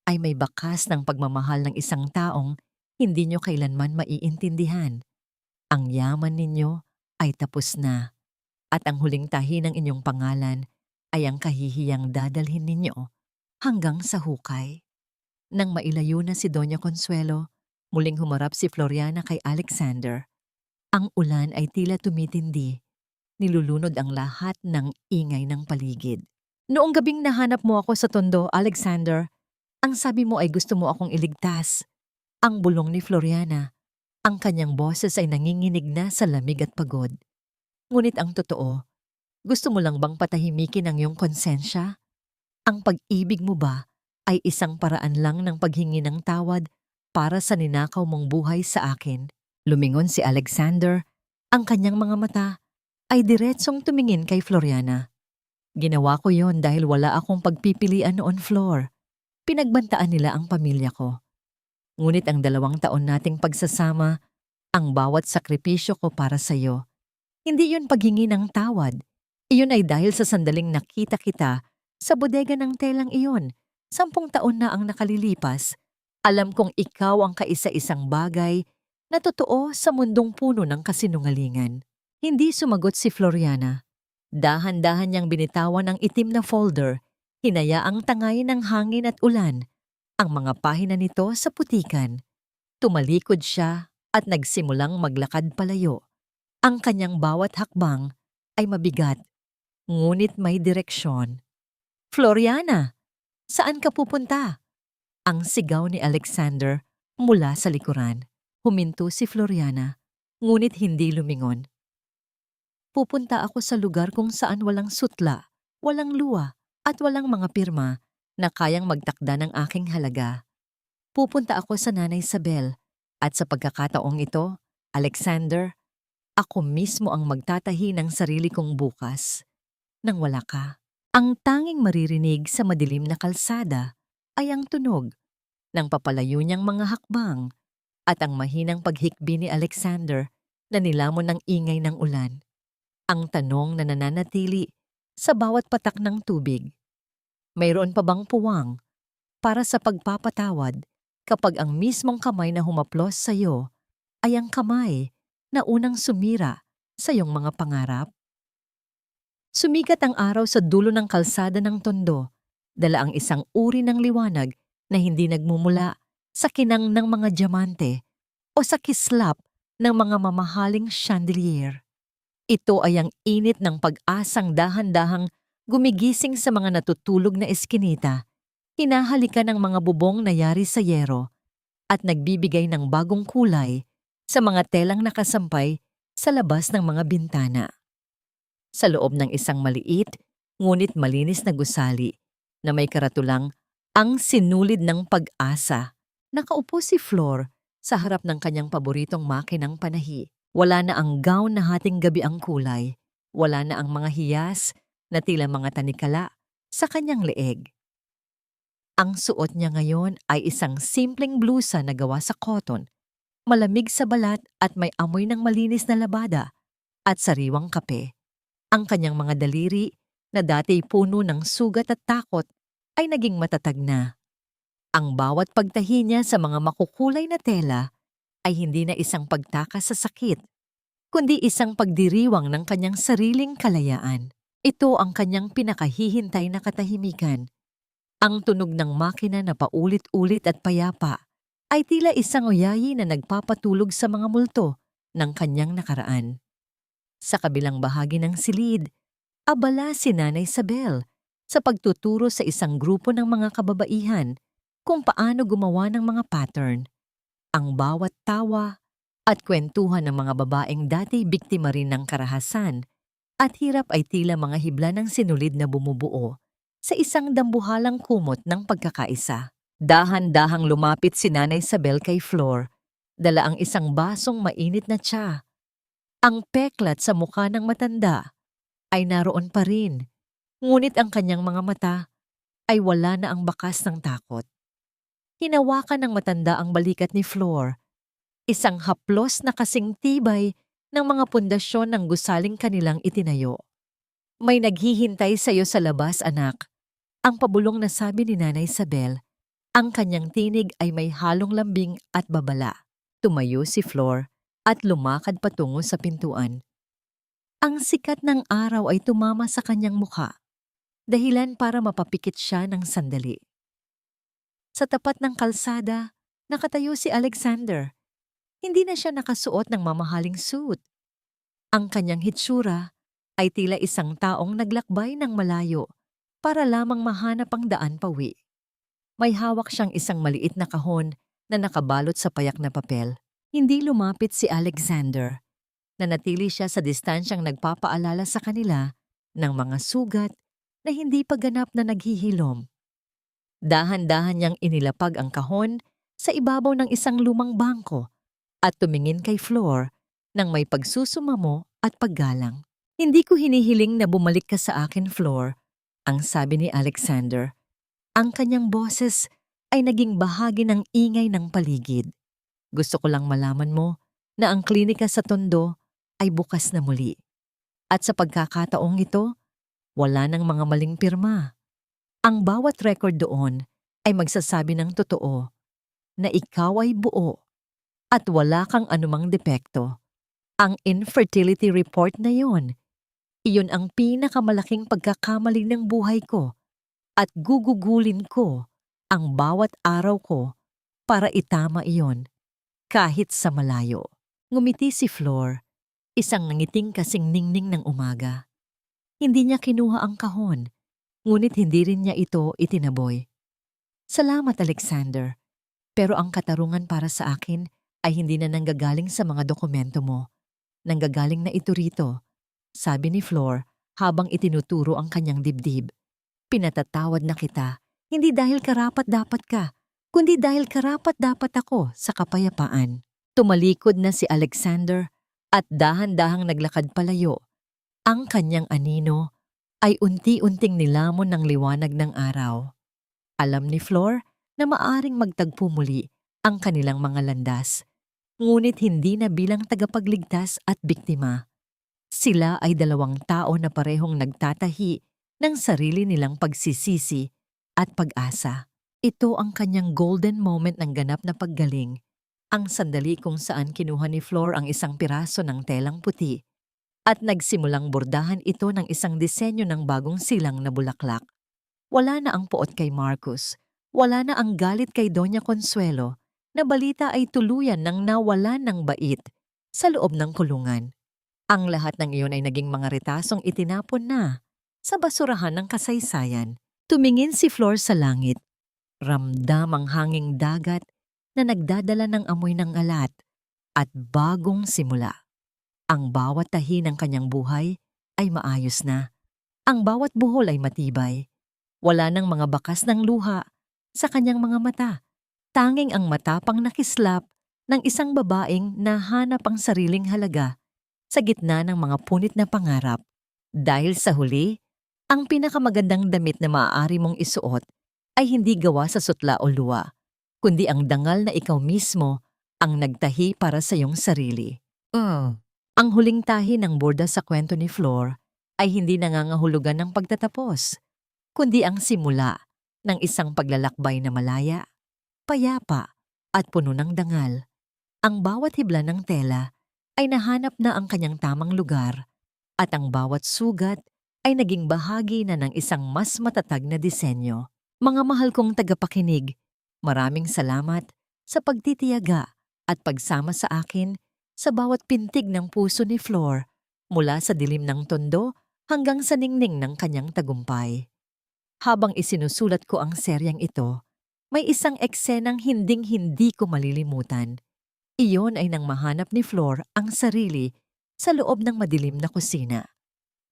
[SPEAKER 1] ay may bakas ng pagmamahal ng isang taong hindi nyo kailanman maiintindihan. Ang yaman ninyo ay tapos na at ang huling tahi ng inyong pangalan ay ang kahihiyang dadalhin ninyo hanggang sa hukay. Nang mailayo na si Doña Consuelo, Muling humarap si Floriana kay Alexander. Ang ulan ay tila tumitindi. Nilulunod ang lahat ng ingay ng paligid. Noong gabing nahanap mo ako sa tondo, Alexander, ang sabi mo ay gusto mo akong iligtas. Ang bulong ni Floriana. Ang kanyang boses ay nanginginig na sa lamig at pagod. Ngunit ang totoo, gusto mo lang bang patahimikin ang iyong konsensya? Ang pag-ibig mo ba ay isang paraan lang ng paghingi ng tawad para sa ninakaw mong buhay sa akin? Lumingon si Alexander. Ang kanyang mga mata ay diretsong tumingin kay Floriana. Ginawa ko yon dahil wala akong pagpipilian noon, Flor. Pinagbantaan nila ang pamilya ko. Ngunit ang 2 taon nating pagsasama, ang bawat sakripisyo ko para sa iyo. Hindi yun paghingi ng tawad. Iyon ay dahil sa sandaling nakita kita sa bodega ng telang iyon. 10 taon na ang nakalilipas. Alam kong ikaw ang kaisa-isang bagay na totoo sa mundong puno ng kasinungalingan. Hindi sumagot si Floriana. Dahan-dahan niyang binitawan ang itim na folder. Hinayaang tangayin ng hangin at ulan. Ang mga pahina nito sa putikan. Tumalikod siya at nagsimulang maglakad palayo. Ang kanyang bawat hakbang ay mabigat, ngunit may direksyon. Floriana, saan ka pupunta? Ang sigaw ni Alexander mula sa likuran. Huminto si Floriana, ngunit hindi lumingon. Pupunta ako sa lugar kung saan walang sutla, walang luwa, at walang mga pirma na kayang magtakda ng aking halaga. Pupunta ako sa Nanay Isabel, at sa pagkakataong ito, Alexander, ako mismo ang magtatahi ng sarili kong bukas. Nang wala ka, ang tanging maririnig sa madilim na kalsada ay ang tunog ng papalayo niyang mga hakbang at ang mahinang paghikbi ni Alexander na nilamon ng ingay ng ulan. Ang tanong na nananatili sa bawat patak ng tubig. Mayroon pa bang puwang para sa pagpapatawad kapag ang mismong kamay na humaplos sa iyo ay ang kamay na unang sumira sa iyong mga pangarap? Sumikat ang araw sa dulo ng kalsada ng tondo, dala ang isang uri ng liwanag na hindi nagmumula sa kinang ng mga diamante o sa kislap ng mga mamahaling chandelier. Ito ay ang init ng pag-asang dahan-dahang gumigising sa mga natutulog na eskinita, hinahalikan ng mga bubong na yari sa yero, at nagbibigay ng bagong kulay sa mga telang nakasampay sa labas ng mga bintana. Sa loob ng isang maliit, ngunit malinis na gusali na may karatulang ang sinulid ng pag-asa, nakaupo si Flor sa harap ng kanyang paboritong makinang panahi. Wala na ang gown na hating gabi ang kulay. Wala na ang mga hiyas na tila mga tanikala sa kanyang leeg. Ang suot niya ngayon ay isang simpleng blusa na gawa sa cotton, malamig sa balat at may amoy ng malinis na labada at sariwang kape. Ang kanyang mga daliri na dati puno ng sugat at takot ay naging matatag na. Ang bawat pagtahi niya sa mga makukulay na tela ay hindi na isang pagtakas sa sakit, kundi isang pagdiriwang ng kanyang sariling kalayaan. Ito ang kanyang pinakahihintay na katahimikan. Ang tunog ng makina na paulit-ulit at payapa ay tila isang oyayi na nagpapatulog sa mga multo ng kanyang nakaraan. Sa kabilang bahagi ng silid, abala si Nanay Isabel sa pagtuturo sa isang grupo ng mga kababaihan kung paano gumawa ng mga pattern. Ang bawat tawa at kwentuhan ng mga babaeng dati biktima rin ng karahasan at hirap ay tila mga hibla ng sinulid na bumubuo sa isang dambuhalang kumot ng pagkakaisa. Dahan-dahang lumapit si Nanay Isabel kay Flor, dala ang isang basong mainit na tsa. Ang peklat sa mukha ng matanda ay naroon pa rin, ngunit ang kanyang mga mata ay wala na ang bakas ng takot. Hinawakan ng matanda ang balikat ni Flor, isang haplos na kasing tibay ng mga pundasyon ng gusaling kanilang itinayo. May naghihintay sa iyo sa labas, anak, ang pabulong na sabi ni Nanay Isabel. Ang kanyang tinig ay may halong lambing at babala. Tumayo si Flor at lumakad patungo sa pintuan. Ang sikat ng araw ay tumama sa kanyang mukha, dahilan para mapapikit siya ng sandali. Sa tapat ng kalsada, Nakatayo si Alexander. Hindi na siya nakasuot ng mamahaling suit. Ang kanyang hitsura ay tila isang taong naglakbay ng malayo para lamang mahanap ang daan pawi. May hawak siyang isang maliit na kahon na nakabalot sa payak na papel. Hindi lumapit si Alexander. Nanatili siya sa distansyang nagpapaalala sa kanila ng mga sugat na hindi pa ganap na naghihilom. Dahan-dahan niyang inilapag ang kahon sa ibabaw ng isang lumang bangko at tumingin kay Flor nang may pagsusumamo at paggalang. Hindi ko hinihiling na bumalik ka sa akin, Flor, ang sabi ni Alexander. Ang kanyang boses ay naging bahagi ng ingay ng paligid. Gusto ko lang malaman mo na ang klinika sa Tondo ay bukas na muli. At sa pagkakataong ito, wala nang mga maling pirma. Ang bawat record doon ay magsasabi ng totoo na ikaw ay buo at wala kang anumang depekto. Ang infertility report na yon, iyon ang pinakamalaking pagkakamali ng buhay ko at gugugulin ko ang bawat araw ko para itama iyon kahit sa malayo. Ngumiti si Flor, isang ngiting kasing ningning ng umaga. Hindi niya kinuha ang kahon, ngunit hindi rin niya ito itinaboy. Salamat, Alexander, pero ang katarungan para sa akin ay hindi na nanggagaling sa mga dokumento mo. Nanggagaling na ito rito, sabi ni Flor habang itinuturo ang kanyang dibdib. Pinatatawad na kita, hindi dahil karapat-dapat ka, kundi dahil karapat-dapat ako sa kapayapaan. Tumalikod na si Alexander at dahan-dahang naglakad palayo. Ang kanyang anino ay unti-unting nilamon ng liwanag ng araw. Alam ni Flor na maaring magtagpo muli ang kanilang mga landas, ngunit hindi na bilang tagapagligtas at biktima. Sila ay dalawang tao na parehong nagtatahi ng sarili nilang pagsisisi at pag-asa. Ito ang kanyang golden moment ng ganap na paggaling, ang sandali kung saan kinuha ni Flor ang isang piraso ng telang puti at nagsimulang bordahan ito ng isang disenyo ng bagong silang na bulaklak. Wala na ang poot kay Marcus, wala na ang galit kay Doña Consuelo, na balita ay tuluyan ng nawalan ng bait sa loob ng kulungan. Ang lahat ng iyon ay naging mga retasong itinapon na sa basurahan ng kasaysayan. Tumingin si Flor sa langit. Ramdam ang hanging dagat na nagdadala ng amoy ng alat at bagong simula. Ang bawat tahi ng kanyang buhay ay maayos na. Ang bawat buhol ay matibay. Wala nang mga bakas ng luha sa kanyang mga mata. Tanging ang matapang na kislap ng isang babaeng na hanap ang sariling halaga sa gitna ng mga punit na pangarap. Dahil sa huli, ang pinakamagandang damit na maaari mong isuot ay hindi gawa sa sutla o luwa, kundi ang dangal na ikaw mismo ang nagtahi para sa iyong sarili. Ang huling tahi ng borda sa kwento ni Flor ay hindi nangangahulugan ng pagtatapos, kundi ang simula ng isang paglalakbay na malaya, payapa at puno ng dangal. Ang bawat hibla ng tela ay nahanap na ang kanyang tamang lugar at ang bawat sugat ay naging bahagi na ng isang mas matatag na disenyo. Mga mahal kong tagapakinig, maraming salamat sa pagtitiyaga at pagsama sa akin sa bawat pintig ng puso ni Flor mula sa dilim ng Tondo hanggang sa ningning ng kanyang tagumpay. Habang isinusulat ko ang seryang ito, may isang eksenang hinding-hindi ko malilimutan. Iyon ay nang mahanap ni Flor ang sarili sa loob ng madilim na kusina.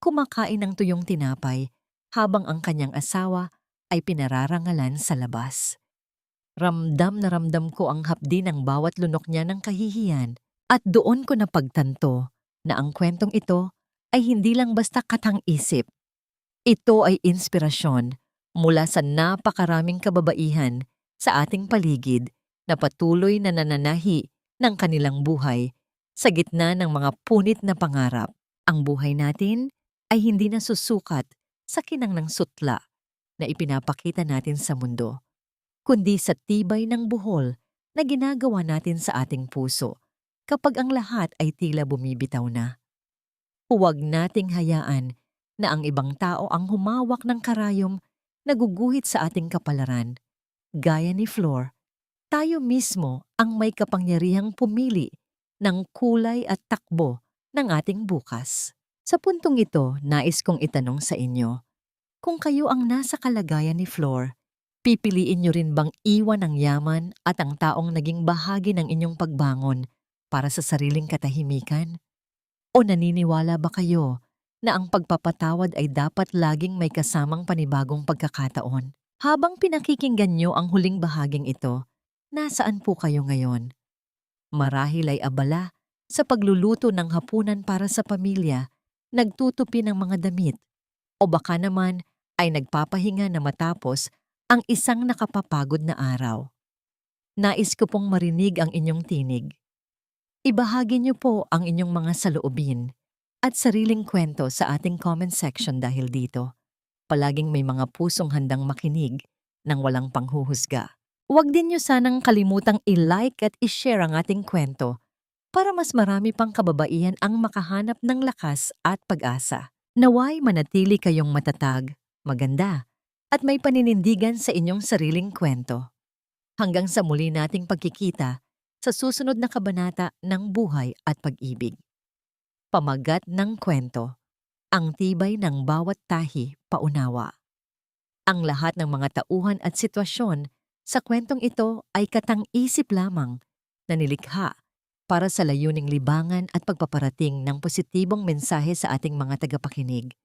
[SPEAKER 1] Kumakain ng tuyong tinapay habang ang kanyang asawa ay pinararangalan sa labas. Ramdam na ramdam ko ang hapdi ng bawat lunok niya ng kahihiyan at doon ko napagtanto na ang kwentong ito ay hindi lang basta katang-isip. Ito ay inspirasyon mula sa napakaraming kababaihan sa ating paligid na patuloy na nananahi ng kanilang buhay sa gitna ng mga punit na pangarap. Ang buhay natin ay hindi na susukat sa kinang ng sutla na ipinapakita natin sa mundo, kundi sa tibay ng buhol na ginagawa natin sa ating puso kapag ang lahat ay tila bumibitaw na. Huwag nating hayaan na ang ibang tao ang humawak ng karayom na guguhit sa ating kapalaran, gaya ni Flor Tayo mismo ang may kapangyarihang pumili ng kulay at takbo ng ating bukas. Sa puntong ito, nais kong itanong sa inyo, kung kayo ang nasa kalagayan ni Flor, pipiliin niyo rin bang iwan ang yaman at ang taong naging bahagi ng inyong pagbangon para sa sariling katahimikan? O naniniwala ba kayo na ang pagpapatawad ay dapat laging may kasamang panibagong pagkakataon? Habang pinakikinggan niyo ang huling bahaging ito, nasaan po kayo ngayon? Marahil ay abala sa pagluluto ng hapunan para sa pamilya, nagtutupi ng mga damit, o baka naman ay nagpapahinga na matapos ang isang nakapapagod na araw. Nais ko pong marinig ang inyong tinig. Ibahagi niyo po ang inyong mga saloobin at sariling kwento sa ating comment section dahil dito. Palaging may mga pusong handang makinig ng walang panghuhusga. Huwag din niyo sanang kalimutang i-like at i-share ang ating kwento para mas marami pang kababaihan ang makahanap ng lakas at pag-asa. Naway manatili kayong matatag, maganda, at may paninindigan sa inyong sariling kwento. Hanggang sa muli nating pagkikita sa susunod na kabanata ng buhay at pag-ibig. Pamagat ng kwento, ang tibay ng bawat tahi paunawa. Ang lahat ng mga tauhan at sitwasyon sa kwentong ito ay katang-isip lamang na nilikha para sa layuning libangan at pagpaparating ng positibong mensahe sa ating mga tagapakinig.